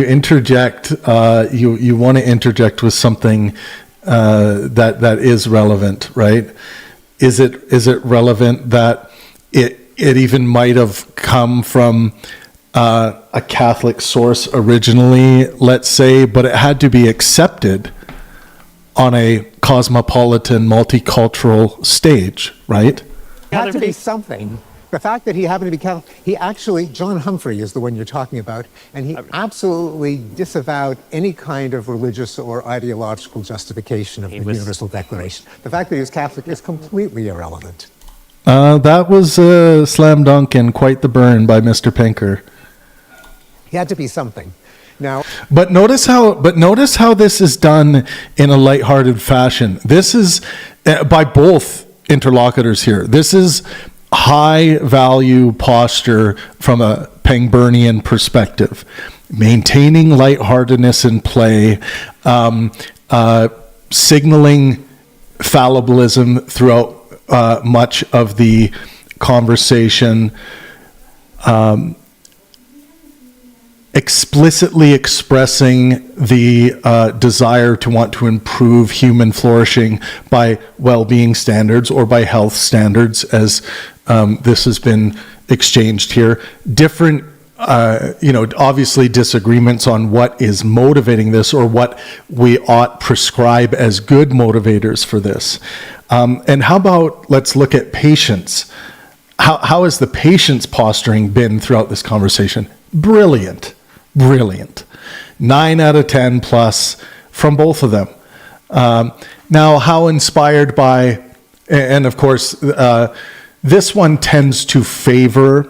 interject, you want to interject with something that is relevant, right? Is it relevant that it even might have come from a Catholic source originally, let's say, but it had to be accepted on a cosmopolitan, multicultural stage, right? It had to be something. The fact that he happened to be Catholic, John Humphrey is the one you're talking about, and he absolutely disavowed any kind of religious or ideological justification of the Universal Declaration. The fact that he was Catholic is completely irrelevant. That was a slam dunk and quite the burn by Mr. Pinker. He had to be something. Now, But notice how this is done in a lighthearted fashion. This is by both interlocutors here. This is high value posture from a Pangburnian perspective, maintaining lightheartedness in play, signaling fallibilism throughout much of the conversation, explicitly expressing the desire to want to improve human flourishing by well-being standards or by health standards, as this has been exchanged here. Different, obviously disagreements on what is motivating this or what we ought prescribe as good motivators for this. And how about, let's look at patience. How has the patience posturing been throughout this conversation? Brilliant. 9 out of 10 plus from both of them. Now, how inspired by, and of course, this one tends to favor,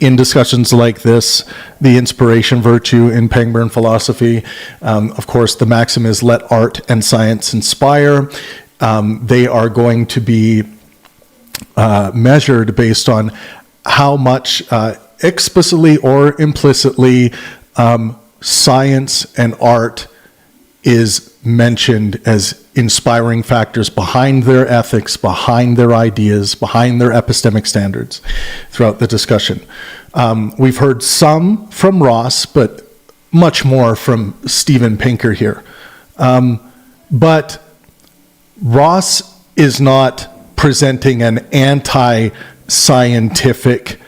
in discussions like this, the inspiration virtue in Pangburn philosophy. Of course, the maxim is let art and science inspire. They are going to be measured based on how much explicitly or implicitly science and art is mentioned as inspiring factors behind their ethics, behind their ideas, behind their epistemic standards throughout the discussion. We've heard some from Ross, but much more from Steven Pinker here. But Ross is not presenting an anti-scientific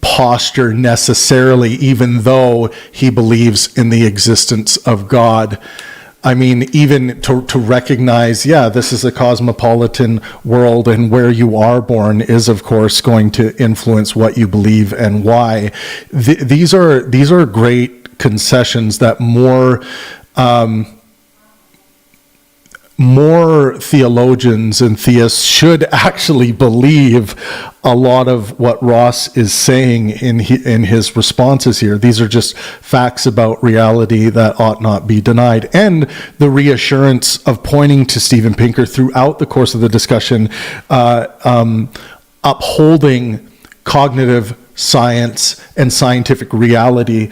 posture necessarily, even though he believes in the existence of God. I mean, even to recognize, this is a cosmopolitan world, and where you are born is, of course, going to influence what you believe and why. These are great concessions that more theologians and theists should actually believe a lot of what Ross is saying in his responses here. These are just facts about reality that ought not be denied. And the reassurance of pointing to Steven Pinker throughout the course of the discussion, upholding cognitive science and scientific reality,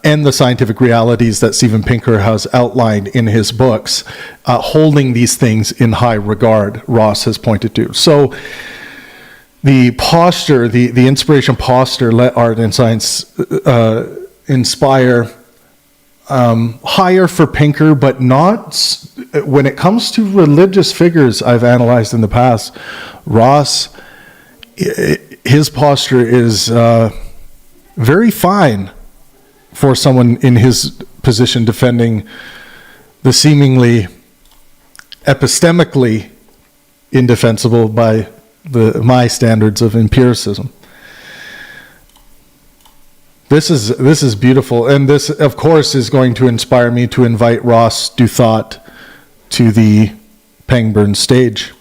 and the scientific realities that Steven Pinker has outlined in his books, holding these things in high regard, Ross has pointed to. So the posture, the inspiration posture, let art and science inspire, higher for Pinker, but not, when it comes to religious figures I've analyzed in the past, Ross, his posture is very fine for someone in his position defending the seemingly epistemically indefensible by my standards of empiricism. This is beautiful, and this, of course, is going to inspire me to invite Ross Douthat to the Pangburn stage.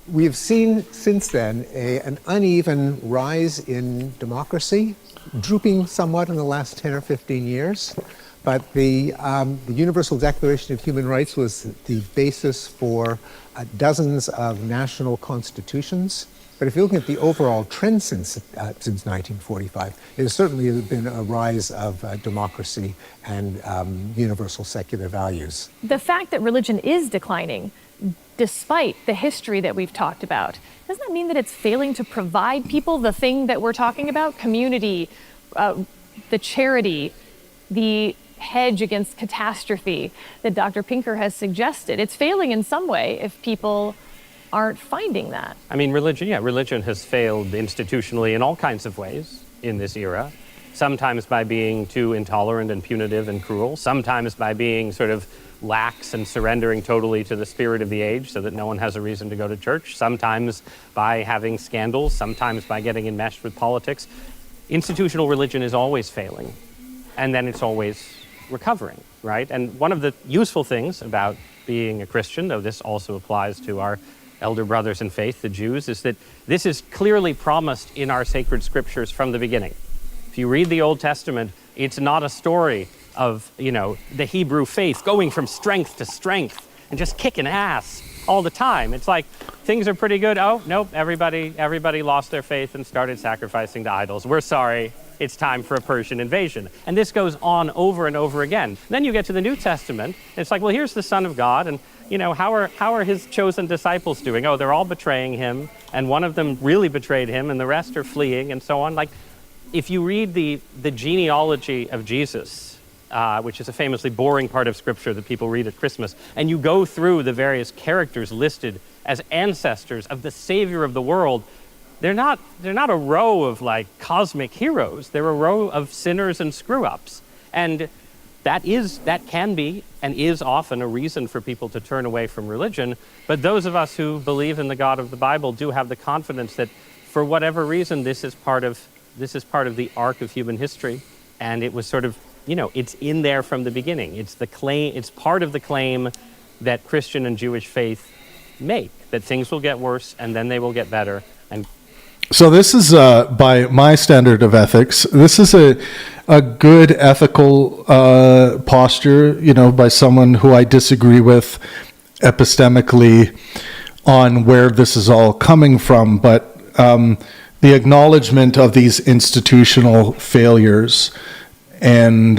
We've seen since then an uneven rise in democracy, drooping somewhat in the last 10 or 15 years. But the Universal Declaration of Human Rights was the basis for dozens of national constitutions. But if you look at the overall trend since 1945, it has certainly been a rise of democracy and universal secular values. The fact that religion is declining, despite the history that we've talked about, doesn't that mean that it's failing to provide people the thing that we're talking about? Community, the charity, the hedge against catastrophe that Dr. Pinker has suggested. It's failing in some way if people aren't finding that. I mean, religion has failed institutionally in all kinds of ways in this era. Sometimes by being too intolerant and punitive and cruel, sometimes by being sort of lax and surrendering totally to the spirit of the age so that no one has a reason to go to church, sometimes by having scandals, sometimes by getting enmeshed with politics. Institutional religion is always failing, and then it's always recovering, right? And one of the useful things about being a Christian, though this also applies to our elder brothers in faith, the Jews, is that this is clearly promised in our sacred scriptures from the beginning. If you read the Old Testament, it's not a story of, the Hebrew faith going from strength to strength and just kicking ass all the time. It's like things are pretty good. Oh, nope, everybody lost their faith and started sacrificing to idols. We're sorry. It's time for a Persian invasion. And this goes on over and over again. Then you get to the New Testament, and it's like, well, here's the Son of God, and how are his chosen disciples doing? Oh, they're all betraying him, and one of them really betrayed him, and the rest are fleeing, and so on. Like, if you read the genealogy of Jesus, which is a famously boring part of Scripture that people read at Christmas, and you go through the various characters listed as ancestors of the Savior of the world, they're not a row of like cosmic heroes. They're a row of sinners and screw-ups. And that can be and is often a reason for people to turn away from religion. But those of us who believe in the God of the Bible do have the confidence that for whatever reason, this is part of the arc of human history. And it was sort of, it's in there from the beginning. It's part of the claim that Christian and Jewish faith make, that things will get worse and then they will get better. And so this is, by my standard of ethics, this is a good ethical posture, by someone who I disagree with epistemically on where this is all coming from. But the acknowledgement of these institutional failures and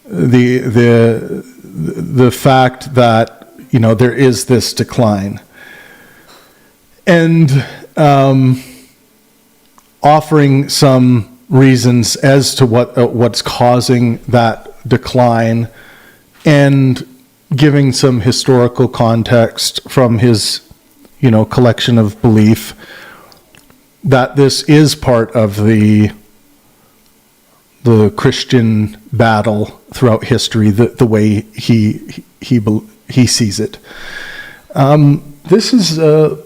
the fact that, there is this decline. And offering some reasons as to what's causing that decline, and giving some historical context from his, collection of belief that this is part of the Christian battle throughout history, the way he sees it. This is a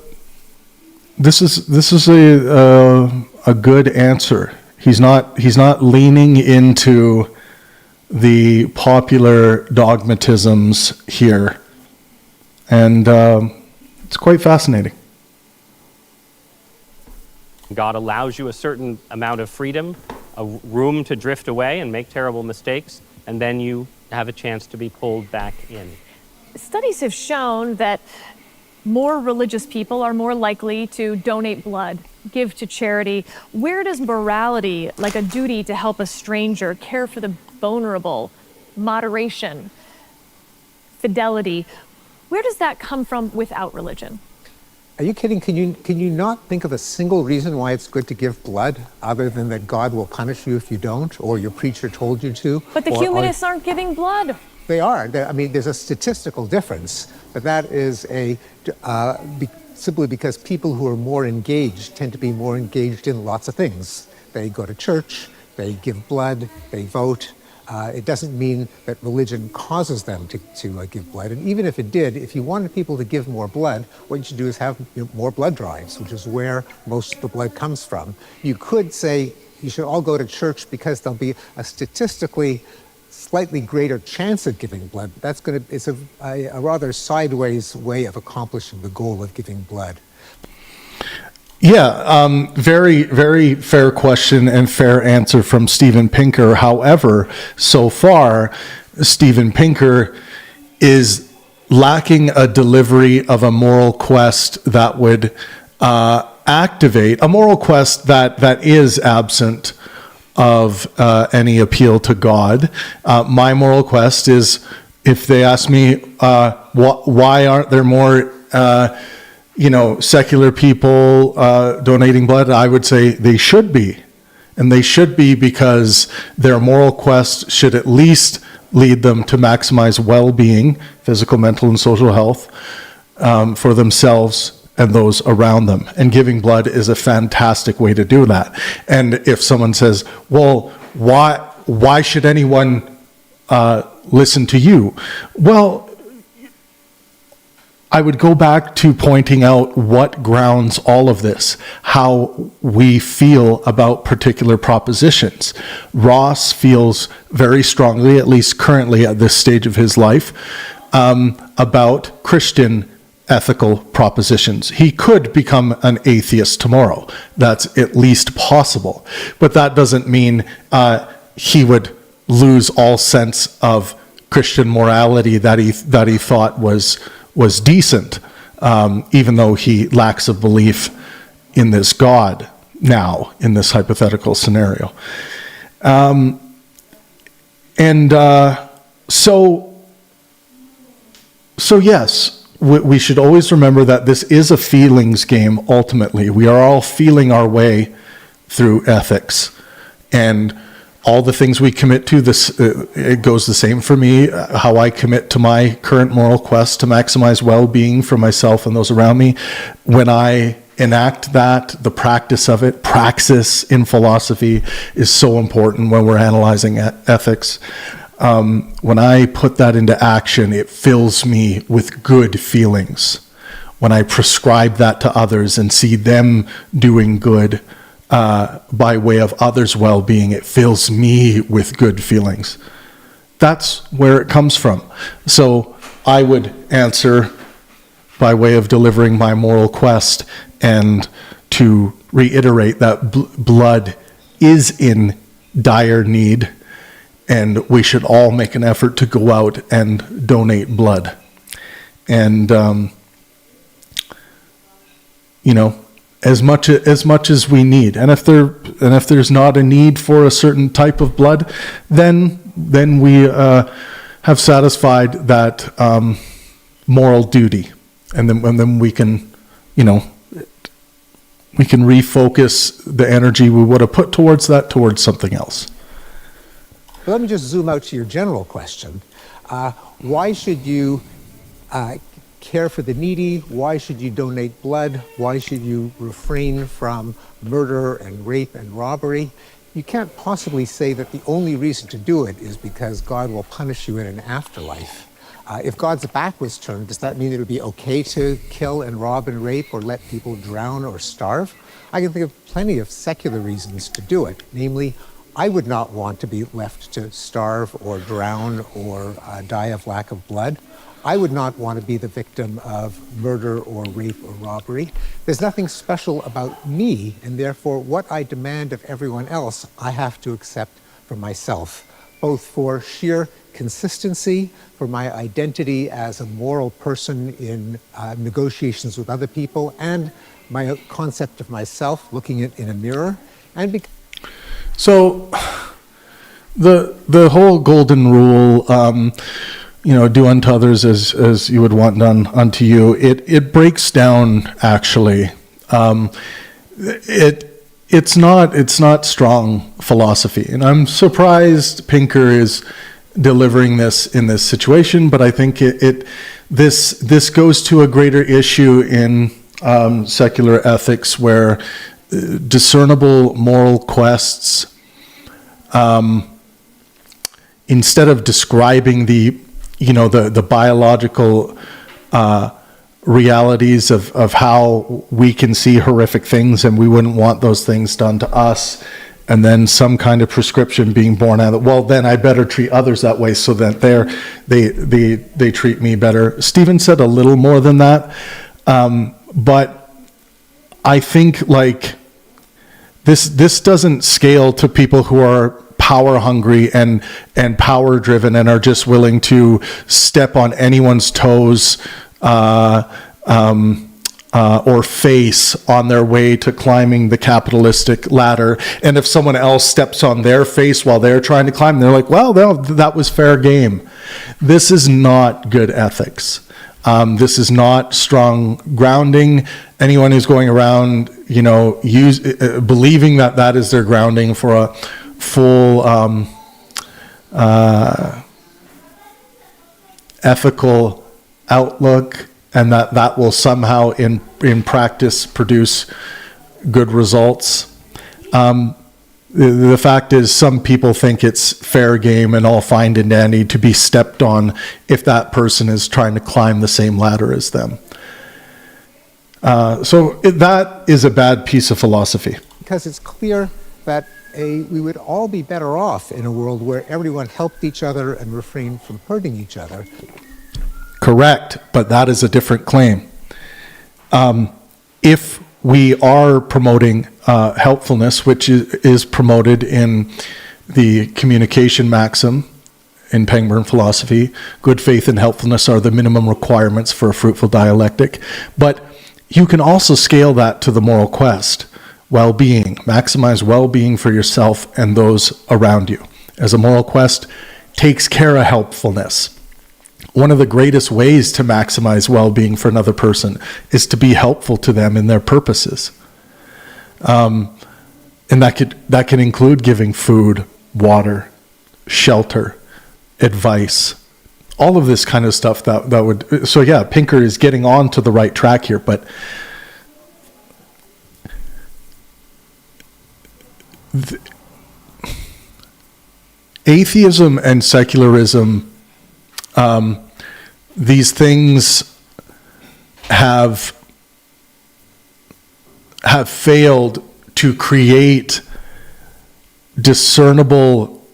good answer. He's not leaning into the popular dogmatisms here, and it's quite fascinating. God allows you a certain amount of freedom, a room to drift away and make terrible mistakes, and then you have a chance to be pulled back in. Studies have shown that more religious people are more likely to donate blood, give to charity. Where does morality, like a duty to help a stranger, care for the vulnerable, moderation, fidelity, where does that come from without religion? Are you kidding? Can you not think of a single reason why it's good to give blood, other than that God will punish you if you don't, or your preacher told you to? But the humanists aren't giving blood. They are. There's a statistical difference, but that is simply because people who are more engaged tend to be more engaged in lots of things. They go to church, they give blood, they vote. It doesn't mean that religion causes them to give blood. And even if it did, if you wanted people to give more blood, what you should do is have more blood drives, which is where most of the blood comes from. You could say you should all go to church because there'll be a statistically slightly greater chance of giving blood. It's a rather sideways way of accomplishing the goal of giving blood. Yeah, very, very fair question and fair answer from Steven Pinker. However, so far, Steven Pinker is lacking a delivery of a moral quest that would activate a moral quest that is absent of any appeal to God. My moral quest is, if they ask me why aren't there more secular people donating blood, I would say they should be. And they should be because their moral quest should at least lead them to maximize well-being, physical, mental, and social health for themselves and those around them. And giving blood is a fantastic way to do that. And if someone says, well, why should anyone listen to you? Well, I would go back to pointing out what grounds all of this, how we feel about particular propositions. Ross feels very strongly, at least currently at this stage of his life, about Christian ethical propositions. He could become an atheist tomorrow. That's at least possible. But that doesn't mean he would lose all sense of Christian morality that he thought was decent, even though he lacks a belief in this God now, in this hypothetical scenario. So yes, we should always remember that this is a feelings game ultimately. We are all feeling our way through ethics. And all the things we commit to, it goes the same for me, how I commit to my current moral quest to maximize well-being for myself and those around me. When I enact that, the practice of it, praxis in philosophy is so important when we're analyzing ethics. When I put that into action, it fills me with good feelings. When I prescribe that to others and see them doing good by way of others' well-being, it fills me with good feelings. That's where it comes from. So I would answer by way of delivering my moral quest and to reiterate that blood is in dire need, and we should all make an effort to go out and donate blood. And, as much as we need. And if there's not a need for a certain type of blood, then we have satisfied that moral duty. And then we can, we can refocus the energy we would have put towards something else. But let me just zoom out to your general question. Why should you care for the needy? Why should you donate blood? Why should you refrain from murder and rape and robbery? You can't possibly say that the only reason to do it is because God will punish you in an afterlife. If God's back was turned, does that mean it would be okay to kill and rob and rape or let people drown or starve? I can think of plenty of secular reasons to do it. Namely, I would not want to be left to starve or drown or die of lack of blood. I would not want to be the victim of murder or rape or robbery. There's nothing special about me, and therefore what I demand of everyone else, I have to accept for myself, both for sheer consistency, for my identity as a moral person in negotiations with other people, and my concept of myself, looking at in a mirror, and So the whole golden rule, do unto others as you would want done unto you, it breaks down actually. It's not strong philosophy. And I'm surprised Pinker is delivering this in this situation, but I think this goes to a greater issue in secular ethics where discernible moral quests, instead of describing the biological realities of how we can see horrific things and we wouldn't want those things done to us, and then some kind of prescription being born out of it, well, then I better treat others that way so that they treat me better. Stephen said a little more than that, but I think this doesn't scale to people who are power hungry and power driven and are just willing to step on anyone's toes or face on their way to climbing the capitalistic ladder. And if someone else steps on their face while they're trying to climb, they're like, well, that was fair game. This is not good ethics. This is not strong grounding. Anyone who's going around, believing that is their grounding for a full ethical outlook, and that will somehow in practice produce good results. The fact is, some people think it's fair game and all fine and dandy to be stepped on if that person is trying to climb the same ladder as them. That is a bad piece of philosophy. Because it's clear that we would all be better off in a world where everyone helped each other and refrained from hurting each other. Correct, but that is a different claim. If we are promoting helpfulness, which is promoted in the communication maxim in Pangburn philosophy, good faith and helpfulness are the minimum requirements for a fruitful dialectic. But you can also scale that to the moral quest, well-being, maximize well-being for yourself and those around you. As a moral quest takes care of helpfulness. One of the greatest ways to maximize well-being for another person is to be helpful to them in their purposes. And that can include giving food, water, shelter, advice, all of this kind of stuff that would, so yeah, Pinker is getting on to the right track here, but atheism and secularism, these things have failed to create discernible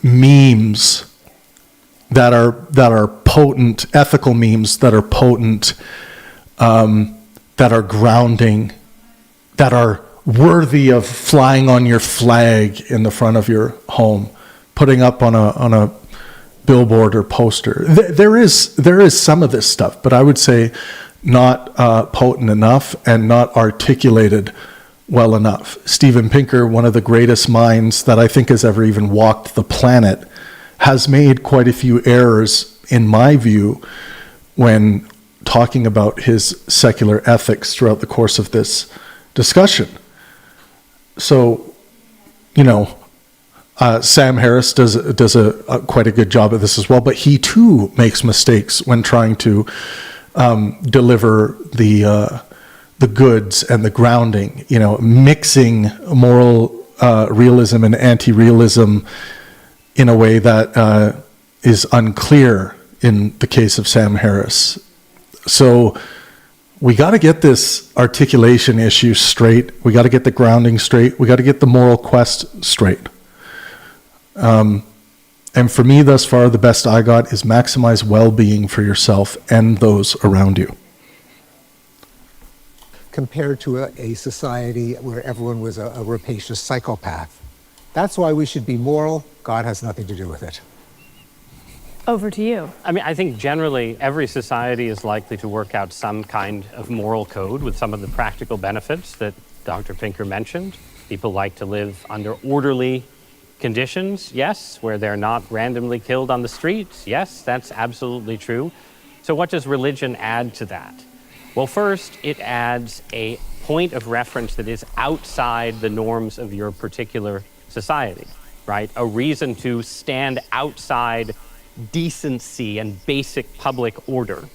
memes that are potent, ethical memes that are potent, that are grounding, that are worthy of flying on your flag in the front of your home, putting up on a billboard or poster. There is some of this stuff, but I would say not potent enough and not articulated well enough. Steven Pinker, one of the greatest minds that I think has ever even walked the planet, has made quite a few errors, in my view, when talking about his secular ethics throughout the course of this discussion. So, Sam Harris does a quite a good job of this as well, but he too makes mistakes when trying to deliver the goods and the grounding, mixing moral realism and anti-realism in a way that is unclear in the case of Sam Harris. So we got to get this articulation issue straight. We got to get the grounding straight. We got to get the moral quest straight. And for me, thus far, the best I got is maximize well-being for yourself and those around you. Compared to a society where everyone was a rapacious psychopath. That's why we should be moral. God has nothing to do with it. Over to you. I think generally every society is likely to work out some kind of moral code with some of the practical benefits that Dr. Pinker mentioned. People like to live under orderly conditions, yes, where they're not randomly killed on the streets. Yes, that's absolutely true. So what does religion add to that? Well, first, it adds a point of reference that is outside the norms of your particular society, right? A reason to stand outside decency and basic public order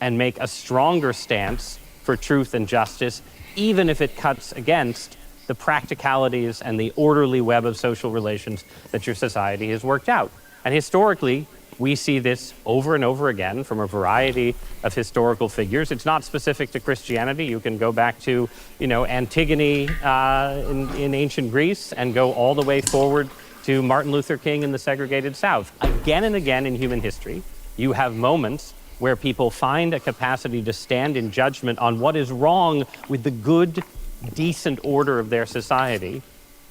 and make a stronger stance for truth and justice, even if it cuts against the practicalities and the orderly web of social relations that your society has worked out. And historically, we see this over and over again from a variety of historical figures. It's not specific to Christianity. You can go back to, Antigone in ancient Greece and go all the way forward to Martin Luther King in the segregated South. Again and again in human history, you have moments where people find a capacity to stand in judgment on what is wrong with the good, decent order of their society,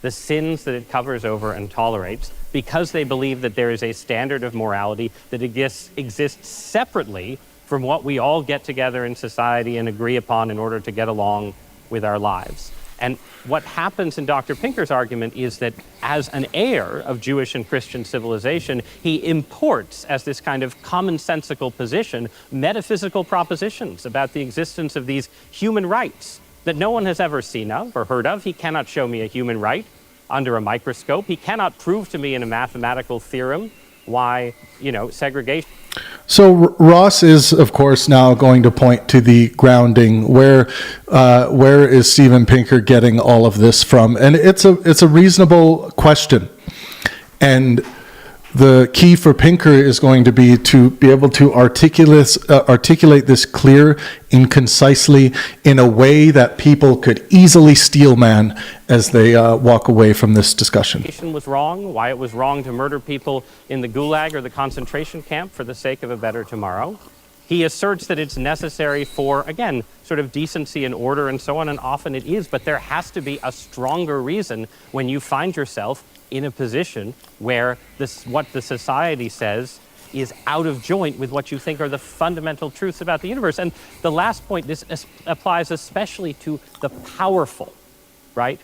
the sins that it covers over and tolerates, because they believe that there is a standard of morality that exists separately from what we all get together in society and agree upon in order to get along with our lives. And what happens in Dr. Pinker's argument is that as an heir of Jewish and Christian civilization, he imports as this kind of commonsensical position metaphysical propositions about the existence of these human rights that no one has ever seen of or heard of. He cannot show me a human right under a microscope. He cannot prove to me in a mathematical theorem why, segregation. So Ross is, of course, now going to point to the grounding. Where is Steven Pinker getting all of this from? And it's a reasonable question. And the key for Pinker is going to be able to articulate this clear and concisely in a way that people could easily steel man as they walk away from this discussion. Was wrong, why it was wrong to murder people in the Gulag or the concentration camp for the sake of a better tomorrow. He asserts that it's necessary for, again, sort of decency and order and so on, and often it is, but there has to be a stronger reason when you find yourself in a position where what the society says is out of joint with what you think are the fundamental truths about the universe. And the last point, this applies especially to the powerful, right?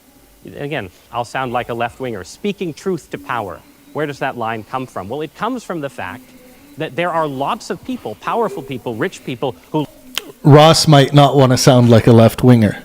Again, I'll sound like a left-winger. Speaking truth to power. Where does that line come from? Well, it comes from the fact that there are lots of people, powerful people, rich people, who Ross might not want to sound like a left-winger.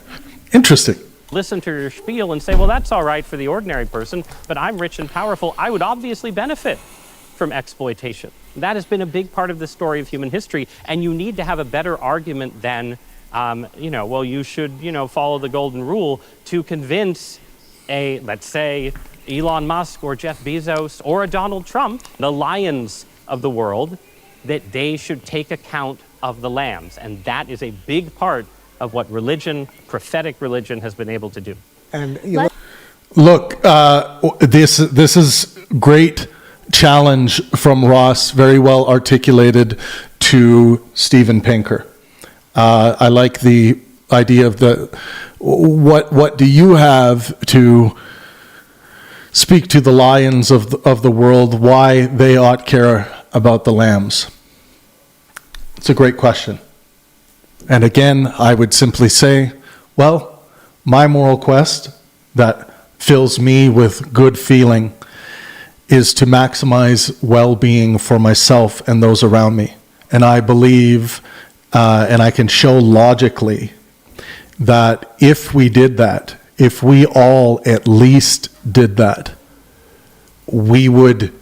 Interesting. listen to your spiel and say, well, that's all right for the ordinary person, but I'm rich and powerful. I would obviously benefit from exploitation. That has been a big part of the story of human history, and you need to have a better argument than, well, you should, follow the golden rule to convince let's say, Elon Musk or Jeff Bezos or a Donald Trump, the lions of the world, that they should take account of the lambs. And that is a big part of what religion, prophetic religion, has been able to do. And Look, this is great challenge from Ross, very well articulated to Steven Pinker. I like the idea of what do you have to speak to the lions of the world, why they ought care about the lambs? It's a great question. And again, I would simply say, well, my moral quest that fills me with good feeling is to maximize well-being for myself and those around me. And I believe, and I can show logically, that if we did that, if we all at least did that, we would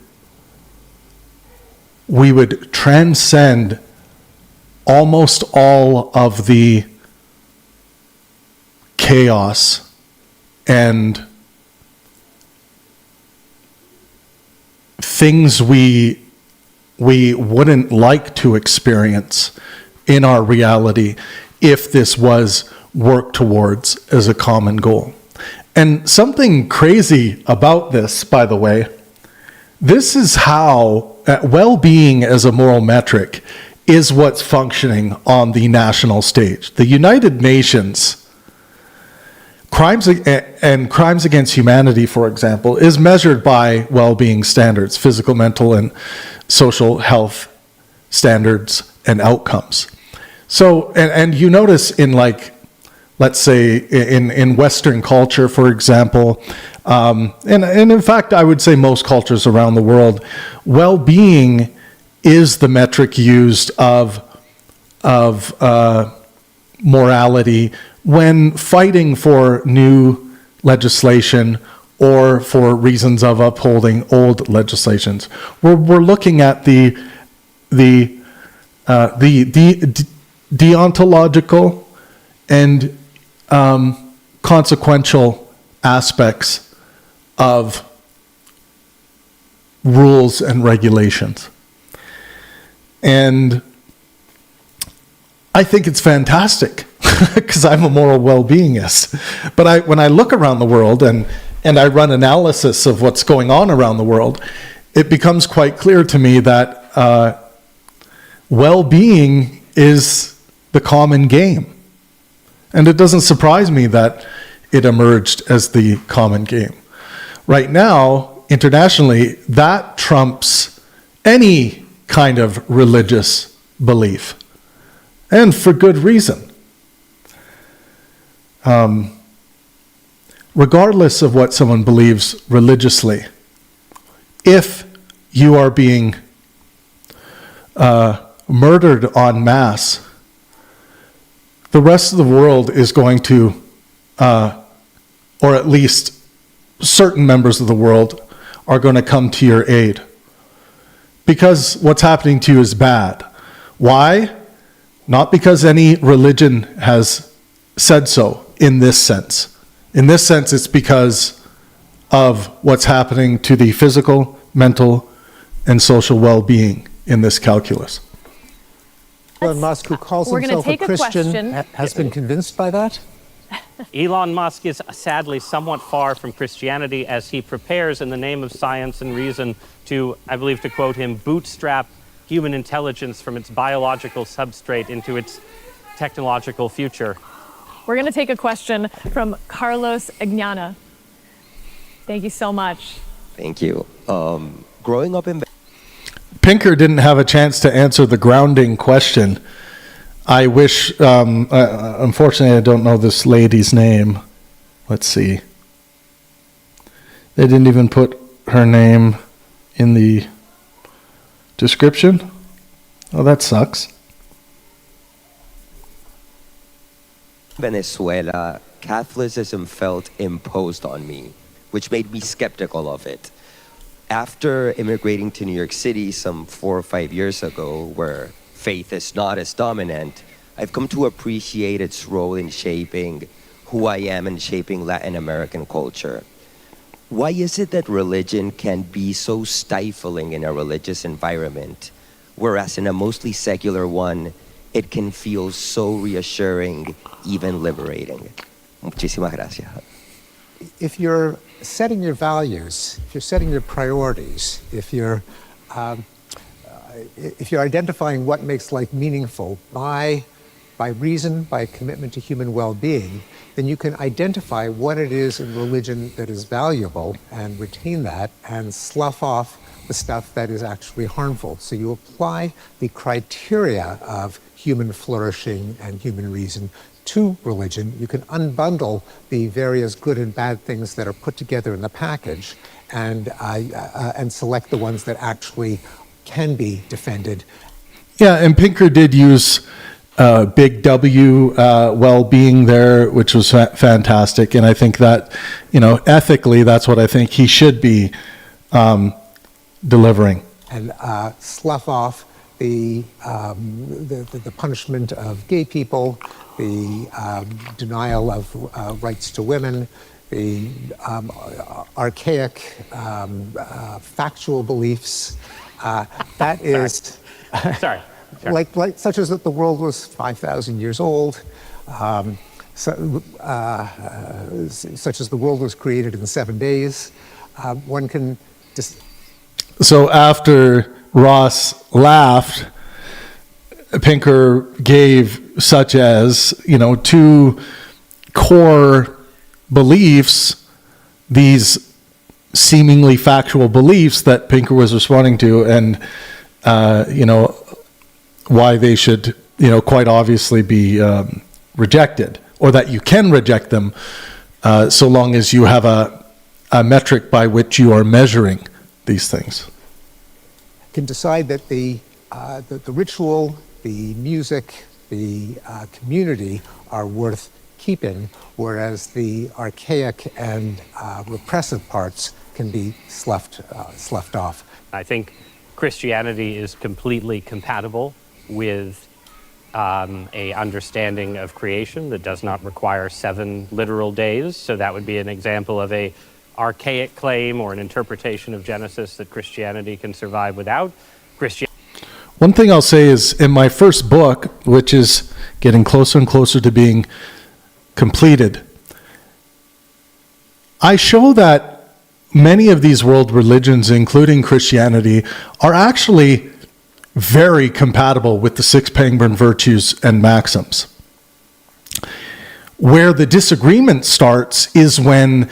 transcend almost all of the chaos and things we wouldn't like to experience in our reality if this was worked towards as a common goal. And something crazy about this, by the way, this is how well-being as a moral metric is what's functioning on the national stage. The United Nations, crimes against humanity, for example, is measured by well-being standards, physical, mental, and social health standards and outcomes. So, and you notice in let's say in Western culture, for example, and in fact, I would say most cultures around the world, well-being is the metric used of morality when fighting for new legislation or for reasons of upholding old legislations. We're looking at the deontological and consequential aspects of rules and regulations. And I think it's fantastic because I'm a moral well-beingist. But when I look around the world and I run analysis of what's going on around the world, it becomes quite clear to me that well-being is the common game. And it doesn't surprise me that it emerged as the common game. Right now, internationally, that trumps any kind of religious belief, and for good reason. Regardless of what someone believes religiously, if you are being murdered en masse, the rest of the world is going to, or at least certain members of the world, are going to come to your aid. Because what's happening to you is bad. Why? Not because any religion has said so in this sense. In this sense, it's because of what's happening to the physical, mental, and social well-being in this calculus. Elon Musk, who calls himself a Christian, has been convinced by that? Elon Musk is sadly somewhat far from Christianity as he prepares in the name of science and reason to, I believe to quote him, bootstrap human intelligence from its biological substrate into its technological future. We're going to take a question from Carlos Agnana. Thank you so much. Thank you. Growing up in Pinker didn't have a chance to answer the grounding question. I wish, unfortunately, I don't know this lady's name. Let's see. They didn't even put her name in the description. Oh, that sucks. Venezuela, Catholicism felt imposed on me, which made me skeptical of it. After immigrating to New York City some 4 or 5 years ago, where faith is not as dominant, I've come to appreciate its role in shaping who I am and shaping Latin American culture. Why is it that religion can be so stifling in a religious environment, whereas in a mostly secular one, it can feel so reassuring, even liberating? Muchísimas gracias. If you're setting your values, if you're setting your priorities, if you're identifying what makes life meaningful by reason, by commitment to human well-being, then you can identify what it is in religion that is valuable and retain that and slough off the stuff that is actually harmful. So you apply the criteria of human flourishing and human reason to religion. You can unbundle the various good and bad things that are put together in the package and select the ones that actually can be defended. Yeah, and Pinker did use big W, well-being there, which was fantastic. And I think that, ethically, that's what I think he should be delivering. And slough off the punishment of gay people, the denial of rights to women, the archaic factual beliefs. That is Sorry. like such as that the world was 5,000 years old, such as the world was created in 7 days. One can just. So after Ross laughed, Pinker gave such as, 2 core beliefs, these seemingly factual beliefs that Pinker was responding to, and, why they should, quite obviously be rejected, or that you can reject them so long as you have a metric by which you are measuring these things. Can decide that the ritual, the music, the community are worth keeping, whereas the archaic and repressive parts can be sloughed off. I think Christianity is completely compatible with a understanding of creation that does not require 7 literal days. So that would be an example of a archaic claim or an interpretation of Genesis that Christianity can survive without. One thing I'll say is, in my first book, which is getting closer and closer to being completed, I show that many of these world religions, including Christianity, are actually very compatible with the 6 Pangburn virtues and maxims. Where the disagreement starts is when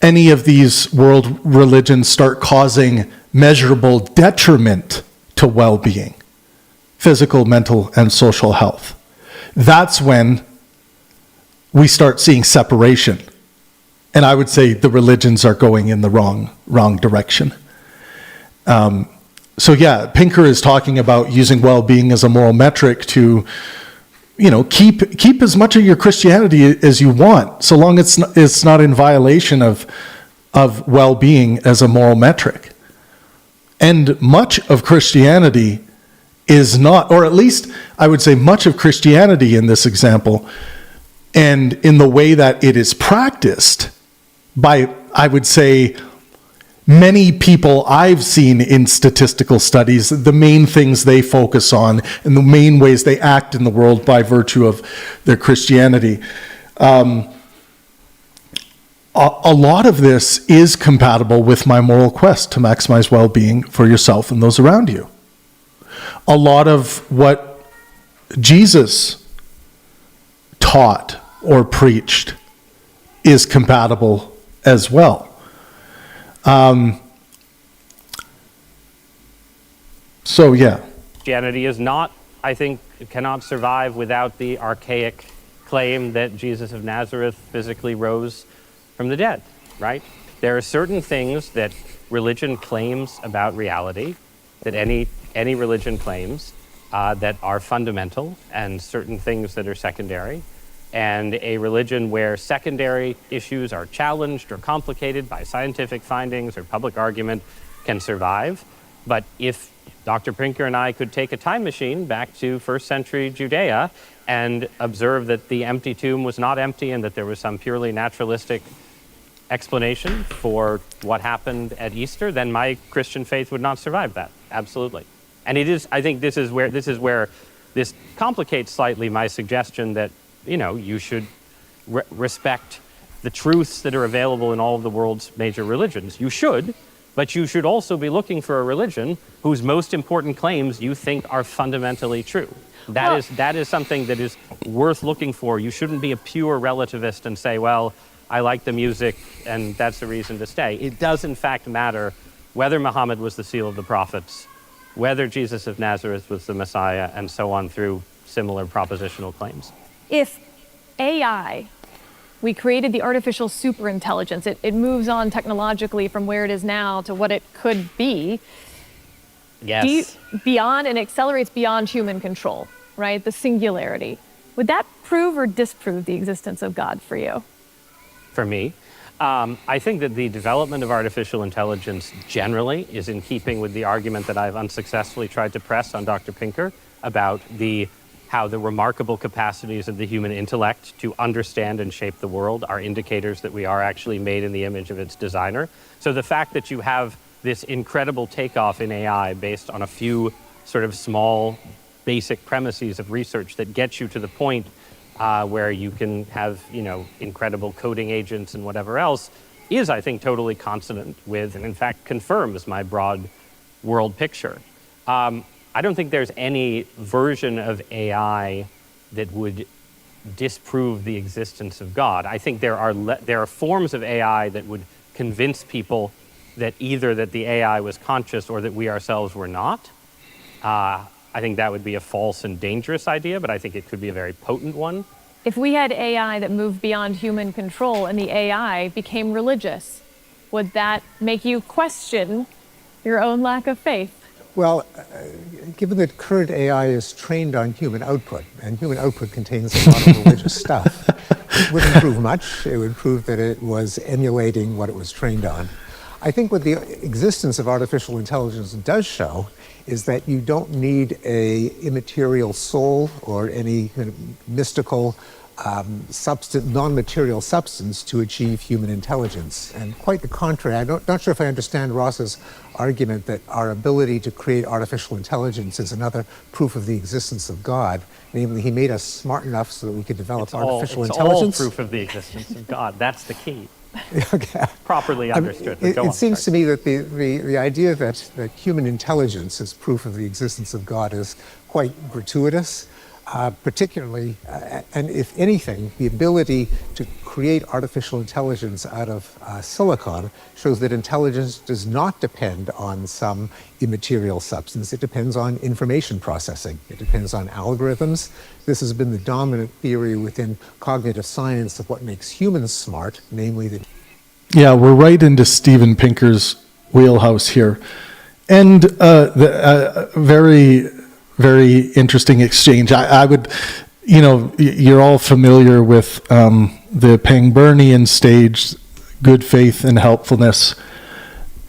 any of these world religions start causing measurable detriment to well-being, physical, mental, and social health. That's when we start seeing separation. And I would say the religions are going in the wrong direction. So yeah, Pinker is talking about using well-being as a moral metric to, keep as much of your Christianity as you want, so long as it's not in violation of well-being as a moral metric. And much of Christianity is not, or at least I would say much of Christianity in this example, and in the way that it is practiced by, I would say, many people I've seen in statistical studies, the main things they focus on and the main ways they act in the world by virtue of their Christianity. A lot of this is compatible with my moral quest to maximize well-being for yourself and those around you. a lot of what Jesus taught or preached is compatible as well. So yeah. Christianity is not, I think, cannot survive without the archaic claim that Jesus of Nazareth physically rose from the dead, right? There are certain things that religion claims about reality, that any religion claims, that are fundamental, and certain things that are secondary. And a religion where secondary issues are challenged or complicated by scientific findings or public argument can survive. But if Dr. Pinker and I could take a time machine back to first century Judea and observe that the empty tomb was not empty and that there was some purely naturalistic explanation for what happened at Easter, then my Christian faith would not survive that. Absolutely. And it is, I think this is where this complicates slightly my suggestion that, you know, you should respect the truths that are available in all of the world's major religions. You should, but you should also be looking for a religion whose most important claims you think are fundamentally true. That is something that is worth looking for. You shouldn't be a pure relativist and say, well, I like the music and that's the reason to stay. It does in fact matter whether Muhammad was the seal of the prophets, whether Jesus of Nazareth was the Messiah, and so on through similar propositional claims. If AI, we created the artificial superintelligence, it moves on technologically from where it is now to what it could be. Yes. Beyond, and accelerates beyond human control, right? The singularity. Would that prove or disprove the existence of God for you? For me, I think that the development of artificial intelligence generally is in keeping with the argument that I've unsuccessfully tried to press on Dr. Pinker about how the remarkable capacities of the human intellect to understand and shape the world are indicators that we are actually made in the image of its designer. So the fact that you have this incredible takeoff in AI based on a few sort of small basic premises of research that gets you to the point where you can have, you know, incredible coding agents and whatever else is, I think, totally consonant with, and in fact confirms my broad world picture. I don't think there's any version of AI that would disprove the existence of God. I think there are forms of AI that would convince people that either that the AI was conscious or that we ourselves were not. I think that would be a false and dangerous idea, but I think it could be a very potent one. If we had AI that moved beyond human control and the AI became religious, would that make you question your own lack of faith? Well, given that current AI is trained on human output, and human output contains a lot of religious stuff, it wouldn't prove much. It would prove that it was emulating what it was trained on. I think what the existence of artificial intelligence does show is that you don't need an immaterial soul or any kind of mystical non-material substance to achieve human intelligence. And quite the contrary. I'm not sure if I understand Ross's argument that our ability to create artificial intelligence is another proof of the existence of God. Namely, he made us smart enough so that we could develop artificial intelligence. It's all proof of the existence of God. That's the key. Okay. Properly understood. It seems to me that the idea that human intelligence is proof of the existence of God is quite gratuitous, particularly, and if anything, the ability to create artificial intelligence out of silicon shows that intelligence does not depend on some immaterial substance. It depends on information processing. It depends on algorithms. This has been the dominant theory within cognitive science of what makes humans smart, namely that... Yeah, we're right into Steven Pinker's wheelhouse here. And very, very interesting exchange. I would, you know, you're all familiar with the Pangburnian stage, good faith and helpfulness,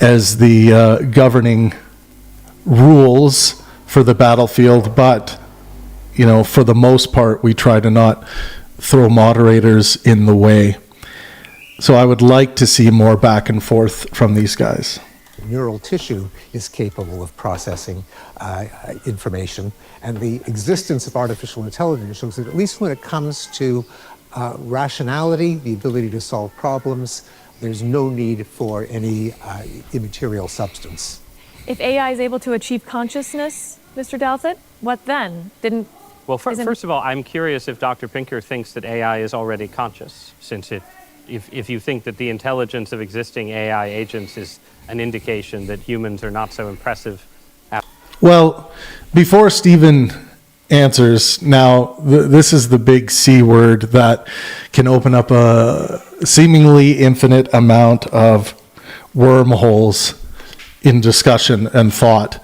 as the governing rules for the battlefield, but, you know, for the most part, we try to not throw moderators in the way. So I would like to see more back and forth from these guys. Neural tissue is capable of processing information, and the existence of artificial intelligence shows that at least when it comes to rationality, the ability to solve problems, there's no need for any immaterial substance. If AI is able to achieve consciousness, Mr. Douthat? What then? Well, Isn't- first of all, I'm curious if Dr. Pinker thinks that AI is already conscious, since if you think that the intelligence of existing AI agents is an indication that humans are not so impressive. Well, before Stephen answers, now this is the big C word that can open up a seemingly infinite amount of wormholes in discussion and thought.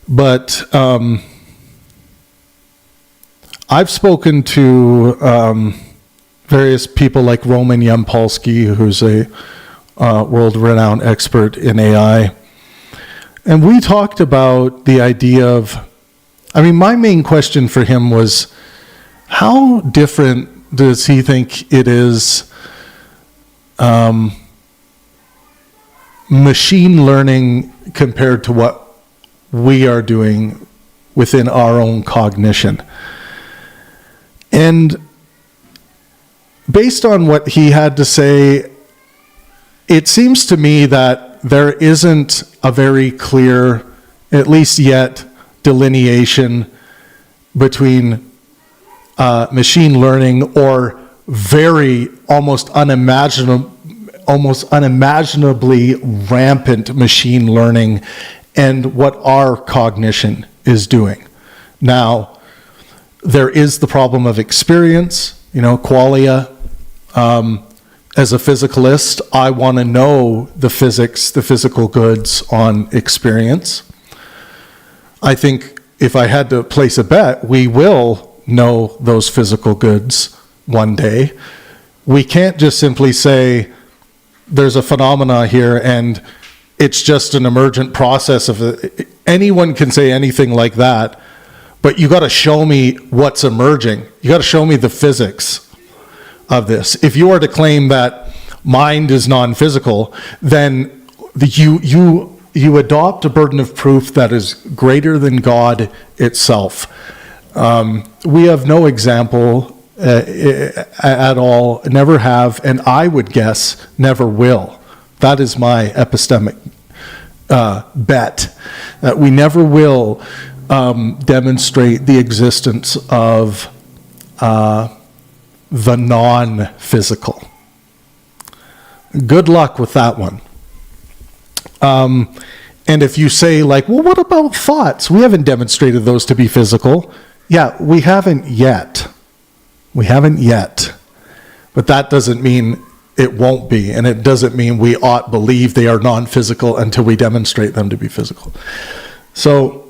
But I've spoken to various people like Roman Yampolsky, who's a world-renowned expert in AI. And we talked about the idea of, my main question for him was, how different does he think it is machine learning compared to what we are doing within our own cognition? And based on what he had to say, it seems to me that there isn't a very clear, at least yet, delineation between machine learning or very almost unimaginably rampant machine learning and what our cognition is doing. Now, there is the problem of experience, qualia. As a physicalist, I want to know the physics, the physical goods on experience. I think if I had to place a bet, we will know those physical goods one day. We can't just simply say there's a phenomena here and it's just an emergent process of it. Anyone can say anything like that, but you got to show me what's emerging. You got to show me the physics of this. If you are to claim that mind is non-physical, then you adopt a burden of proof that is greater than God itself. We have no example at all, never have, and I would guess never will. That is my epistemic bet, that we never will demonstrate the existence of the non-physical. Good luck with that one. And if you say well, what about thoughts? We haven't demonstrated those to be physical. Yeah, we haven't yet. We haven't yet. But that doesn't mean it won't be, and it doesn't mean we ought believe they are non-physical until we demonstrate them to be physical. So,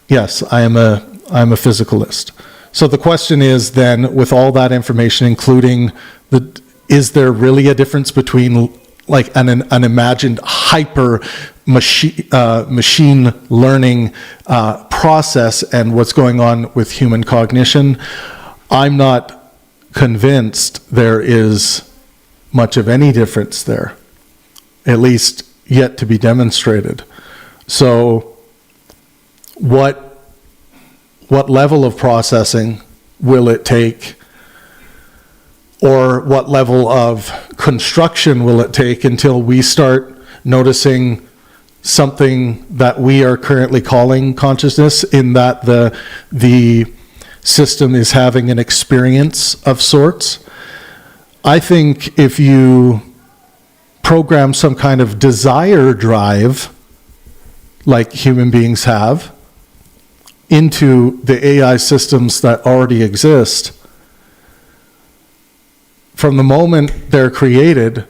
yes, I am a physicalist. So the question is then, with all that information, including is there really a difference between an imagined hyper machine learning process and what's going on with human cognition? I'm not convinced there is much of any difference there, at least yet to be demonstrated. So what level of processing will it take, or what level of construction will it take until we start noticing something that we are currently calling consciousness, in that the system is having an experience of sorts? I think if you program some kind of desire drive, like human beings have, into the AI systems that already exist, from the moment they're created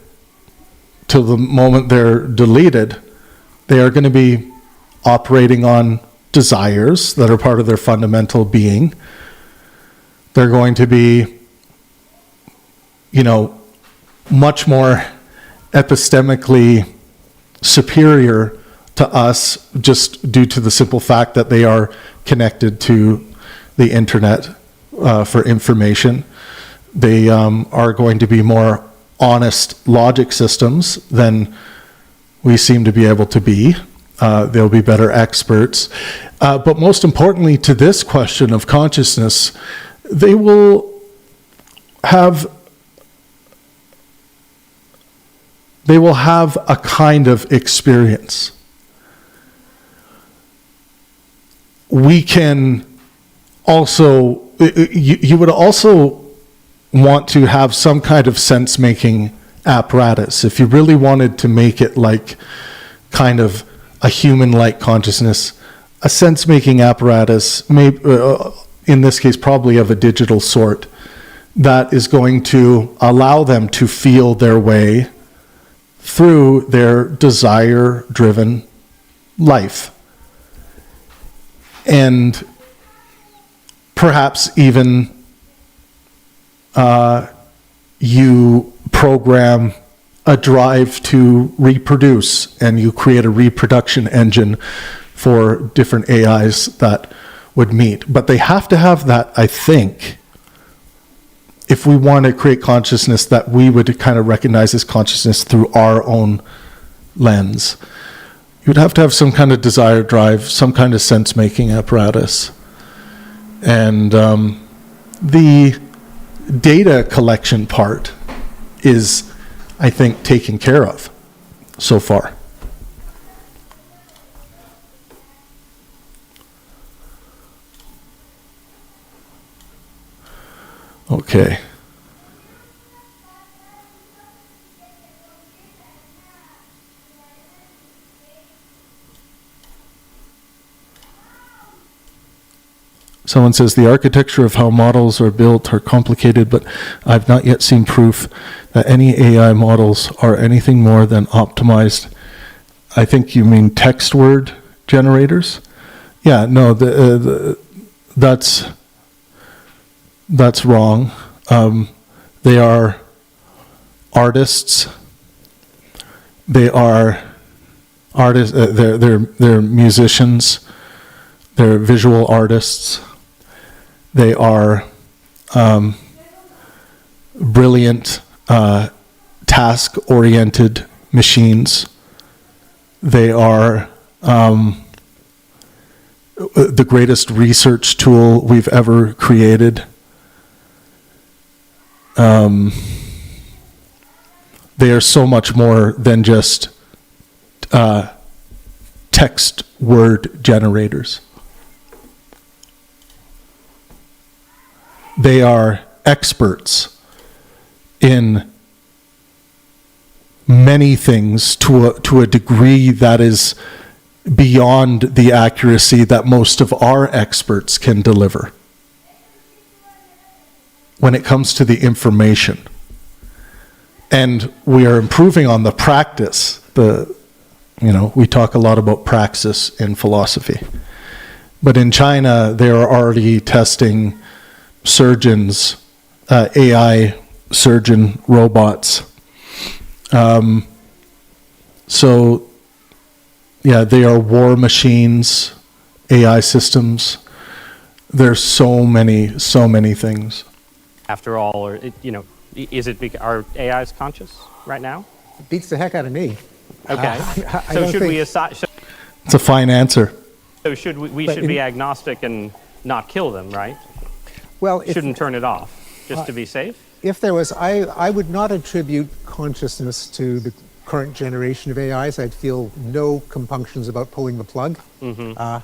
to the moment they're deleted, they are going to be operating on desires that are part of their fundamental being. They're going to be, much more epistemically superior to us, just due to the simple fact that they are connected to the internet for information. They are going to be more honest logic systems than we seem to be able to be. They'll be better experts. But most importantly, to this question of consciousness, they will have a kind of experience. we can also, you would also want to have some kind of sense-making apparatus. If you really wanted to make it like kind of a human-like consciousness, a sense-making apparatus, in this case probably of a digital sort, that is going to allow them to feel their way through their desire-driven life. And perhaps even you program a drive to reproduce, and you create a reproduction engine for different AIs that would meet. But they have to have that, I think, if we want to create consciousness that we would kind of recognize as consciousness through our own lens. You would have to have some kind of desire drive, some kind of sense-making apparatus. And the data collection part is, I think, taken care of so far. Okay. Someone says the architecture of how models are built are complicated, but I've not yet seen proof that any AI models are anything more than optimized. I think you mean text word generators? Yeah, no, that's wrong. They are artists. They are artists. They're musicians. They're visual artists. They are brilliant, task-oriented machines. They are the greatest research tool we've ever created. They are so much more than just text word generators. They are experts in many things to a degree that is beyond the accuracy that most of our experts can deliver when it comes to the information. And we are improving on the practice. We talk a lot about praxis in philosophy. But in China, they are already testing surgeons, AI surgeon robots. So, yeah, they are war machines, AI systems. There's so many things. After all, or are AIs conscious right now? It beats the heck out of me. Okay. So should we assign? It's a fine answer. So should we should be agnostic and not kill them, right? Well, shouldn't turn it off just to be safe. If there was, I would not attribute consciousness to the current generation of AIs. I'd feel no compunctions about pulling the plug. Mm-hmm.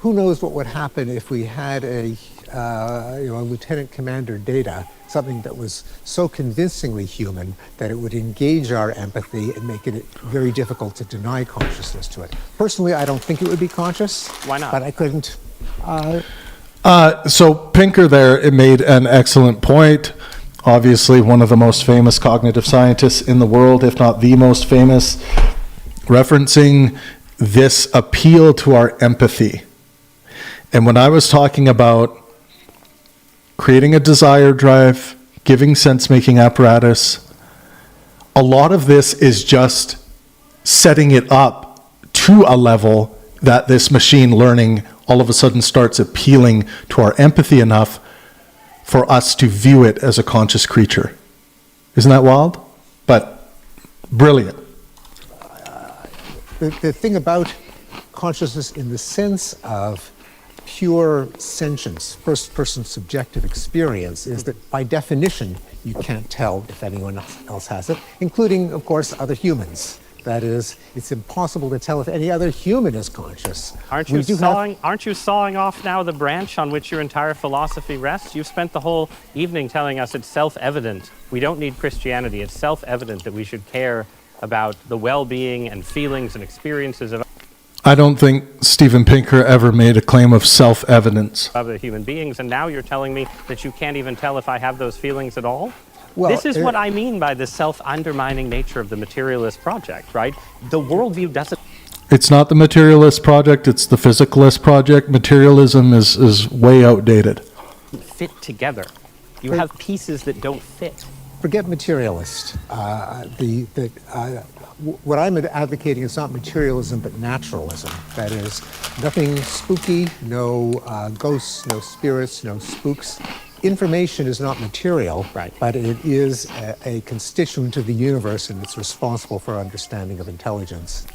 Who knows what would happen if we had a lieutenant commander data, something that was so convincingly human that it would engage our empathy and make it very difficult to deny consciousness to it. Personally, I don't think it would be conscious. Why not? But I couldn't. So Pinker there, it made an excellent point. Obviously, one of the most famous cognitive scientists in the world, if not the most famous, referencing this appeal to our empathy. And when I was talking about creating a desire drive, giving sense-making apparatus, a lot of this is just setting it up to a level that this machine learning all of a sudden starts appealing to our empathy enough for us to view it as a conscious creature. Isn't that wild? But brilliant. The thing about consciousness in the sense of pure sentience, first-person subjective experience, is that by definition you can't tell if anyone else has it, including, of course, other humans. That is, it's impossible to tell if any other human is conscious. Aren't We you do sawing off now the branch on which your entire philosophy rests? You've spent the whole evening telling us it's self-evident. We don't need Christianity. It's self-evident that we should care about the well-being and feelings and experiences of I don't think Steven Pinker ever made a claim of self-evidence. other human beings, and now you're telling me that you can't even tell if I have those feelings at all? Well, This is what I mean by the self-undermining nature of the materialist project, right? The worldview doesn't It's not the materialist project, it's the physicalist project. Materialism is way outdated. fit together. You have pieces that don't fit. Forget materialist. What I'm advocating is not materialism, but naturalism. That is, nothing spooky, no ghosts, no spirits, no spooks. Information is not material, Right. but it is a constituent of the universe, and it's responsible for our understanding of intelligence.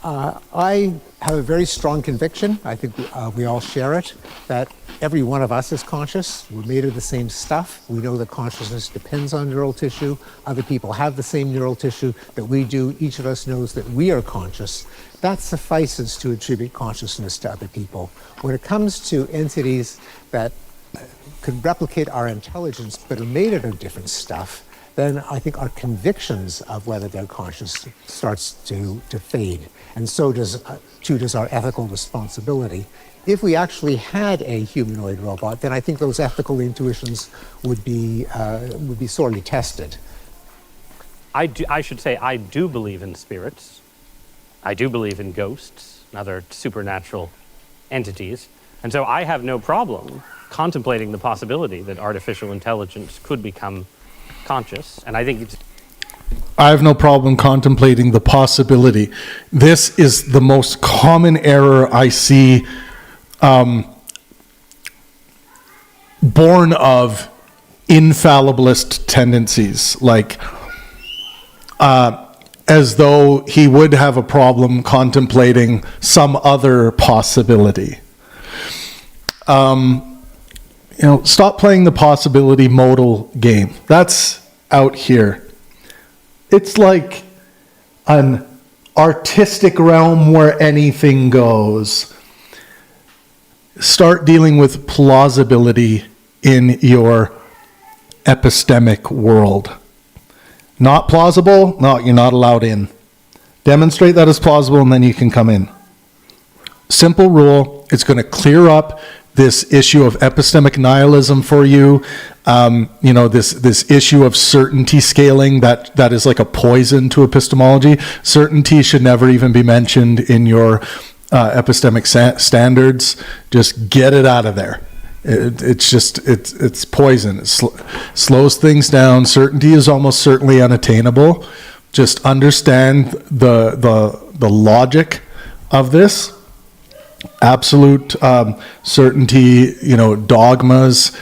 I have a very strong conviction, I think we all share it, that every one of us is conscious. We're made of the same stuff. We know that consciousness depends on neural tissue. Other people have the same neural tissue that we do. Each of us knows that we are conscious. That suffices to attribute consciousness to other people. When it comes to entities that could replicate our intelligence but are made out of different stuff, then I think our convictions of whether they're conscious starts to fade. And so too does our ethical responsibility. If we actually had a humanoid robot, then I think those ethical intuitions would be sorely tested. I should say I do believe in spirits. I do believe in ghosts and other supernatural entities. And so I have no problem contemplating the possibility that artificial intelligence could become conscious. And I think it's I have no problem contemplating the possibility. This is the most common error I see born of infallibilist tendencies, like as though he would have a problem contemplating some other possibility. Stop playing the possibility modal game. That's out here. It's like an artistic realm where anything goes. Start dealing with plausibility in your epistemic world. Not plausible? No, you're not allowed in. Demonstrate that it's plausible and then you can come in. Simple rule. It's going to clear up this issue of epistemic nihilism for you. This issue of certainty scaling that is like a poison to epistemology. Certainty should never even be mentioned in your epistemic standards. Just get it out of there. It's poison. It slows things down. Certainty is almost certainly unattainable. Just understand the logic of this. Absolute certainty, dogmas,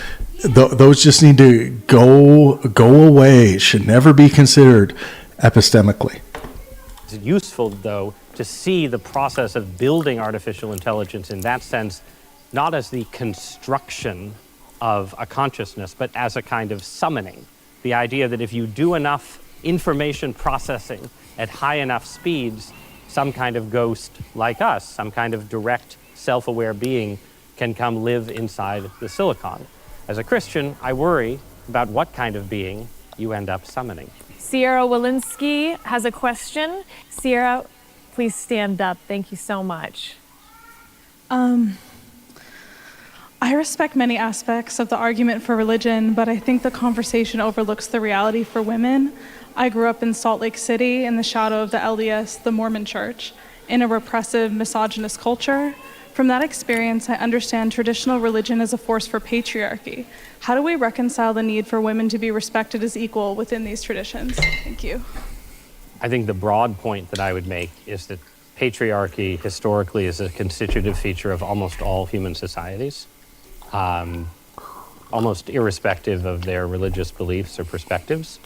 those just need to go away. Should never be considered epistemically. It's useful, though, to see the process of building artificial intelligence in that sense, not as the construction of a consciousness, but as a kind of summoning. The idea that if you do enough information processing at high enough speeds, some kind of ghost like us, some kind of direct self-aware being can come live inside the silicon. As a Christian, I worry about what kind of being you end up summoning. Sierra Walensky has a question. Sierra, please stand up. Thank you so much. I respect many aspects of the argument for religion, but I think the conversation overlooks the reality for women. I grew up in Salt Lake City in the shadow of the LDS, the Mormon Church, in a repressive, misogynist culture. From that experience, I understand traditional religion as a force for patriarchy. How do we reconcile the need for women to be respected as equal within these traditions? Thank you. I think the broad point that I would make is that patriarchy historically is a constitutive feature of almost all human societies, almost irrespective of their religious beliefs or perspectives.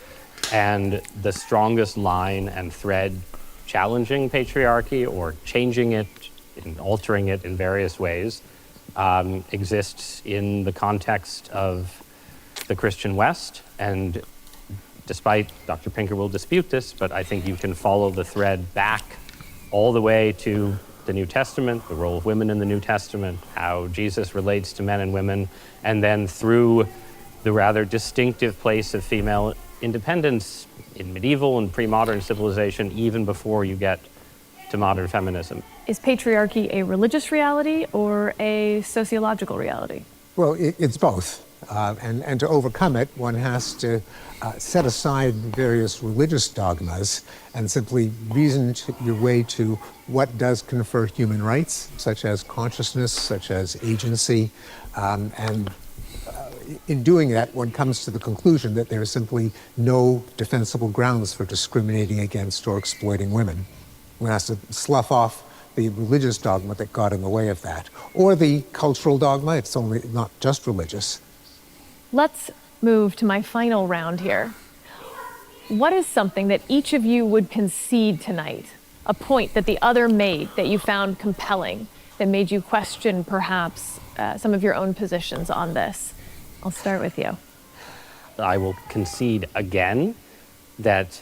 And the strongest line and thread challenging patriarchy or changing it and altering it in various ways exists in the context of the Christian West and despite Dr. Pinker will dispute this, but I think you can follow the thread back all the way to the New Testament, the role of women in the New Testament, how Jesus relates to men and women, and then through the rather distinctive place of female independence in medieval and pre-modern civilization, even before you get to modern feminism. Is patriarchy a religious reality or a sociological reality? Well, it's both. And to overcome it, one has to set aside various religious dogmas and simply reason your way to what does confer human rights, such as consciousness, such as agency. In doing that, one comes to the conclusion that there is simply no defensible grounds for discriminating against or exploiting women. One has to slough off the religious dogma that got in the way of that, or the cultural dogma. It's only not just religious. Let's move to my final round here. What is something that each of you would concede tonight? A point that the other made that you found compelling, that made you question perhaps some of your own positions on this? I'll start with you. I will concede again that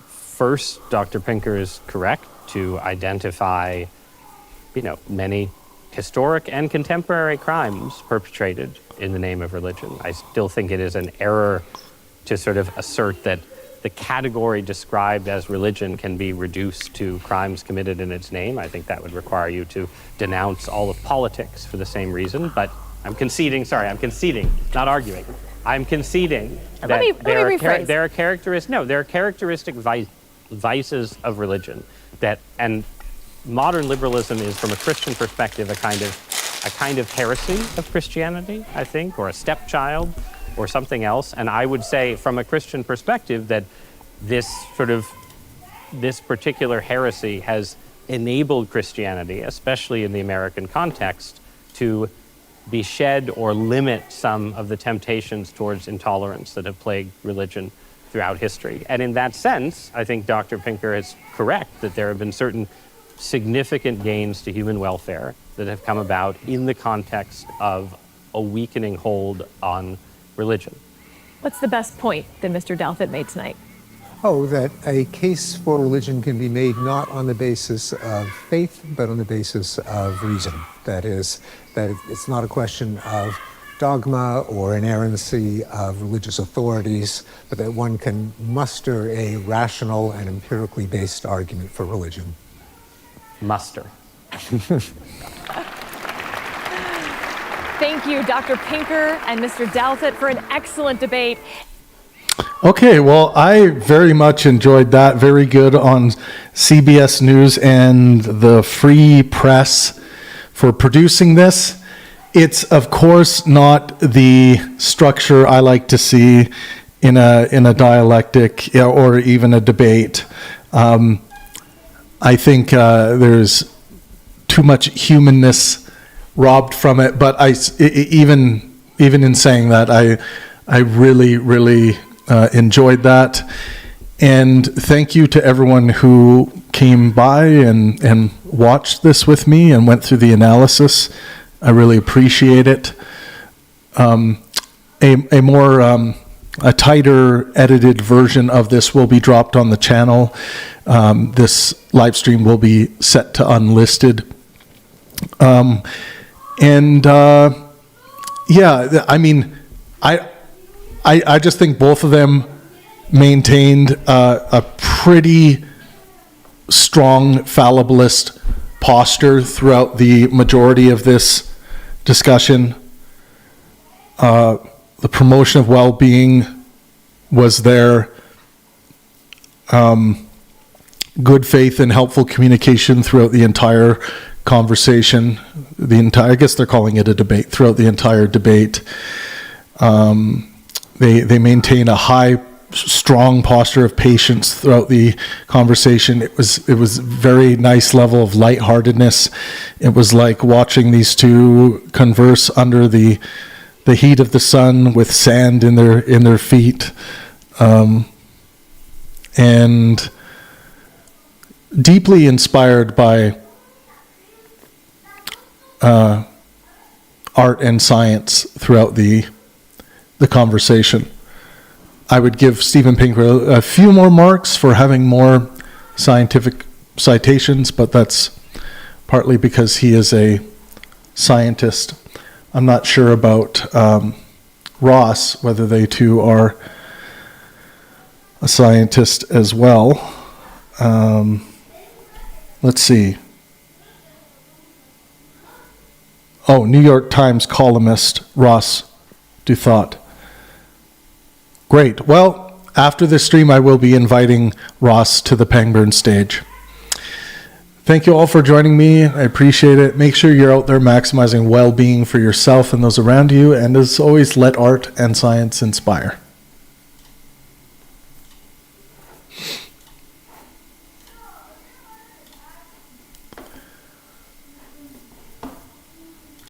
first, Dr. Pinker is correct to identify, many historic and contemporary crimes perpetrated in the name of religion. I still think it is an error to sort of assert that the category described as religion can be reduced to crimes committed in its name. I think that would require you to denounce all of politics for the same reason, but I'm conceding, not arguing. I'm conceding that there are characteristic vices of religion and modern liberalism is, from a Christian perspective, a kind of heresy of Christianity, I think, or a stepchild or something else. And I would say, from a Christian perspective, that this particular heresy has enabled Christianity, especially in the American context, to be shed or limit some of the temptations towards intolerance that have plagued religion throughout history. And in that sense, I think Dr. Pinker is correct that there have been certain significant gains to human welfare that have come about in the context of a weakening hold on religion. What's the best point that Mr. Douthat made tonight? That a case for religion can be made not on the basis of faith, but on the basis of reason. That is, that it's not a question of dogma or inerrancy of religious authorities, but that one can muster a rational and empirically based argument for religion. Muster. Thank you, Dr. Pinker and Mr. Douthat, for an excellent debate. Okay, well, I very much enjoyed that. Very good on CBS News and the Free Press for producing this. It's, of course, not the structure I like to see in a dialectic or even a debate. I think there's too much humanness robbed from it. But even in saying that, I really enjoyed that. And thank you to everyone who came by and watched this with me and went through the analysis. I really appreciate it. A tighter edited version of this will be dropped on the channel. This live stream will be set to unlisted. I just think both of them maintained a pretty strong fallibilist posture throughout the majority of this discussion. The promotion of well-being was there. Good faith and helpful communication throughout the entire conversation. I guess they're calling it a debate, throughout the entire debate. They maintain a high, strong posture of patience throughout the conversation. It was very nice level of lightheartedness. It was like watching these two converse under the heat of the sun with sand in their feet, and deeply inspired by art and science throughout the conversation. I would give Steven Pinker a few more marks for having more scientific citations, but that's partly because he is a scientist. I'm not sure about Ross, whether they two are a scientist as well. Let's see. Oh, New York Times columnist Ross Douthat. Great. Well, after this stream, I will be inviting Ross to the Pangburn stage. Thank you all for joining me. I appreciate it. Make sure you're out there maximizing well-being for yourself and those around you. And as always, let art and science inspire.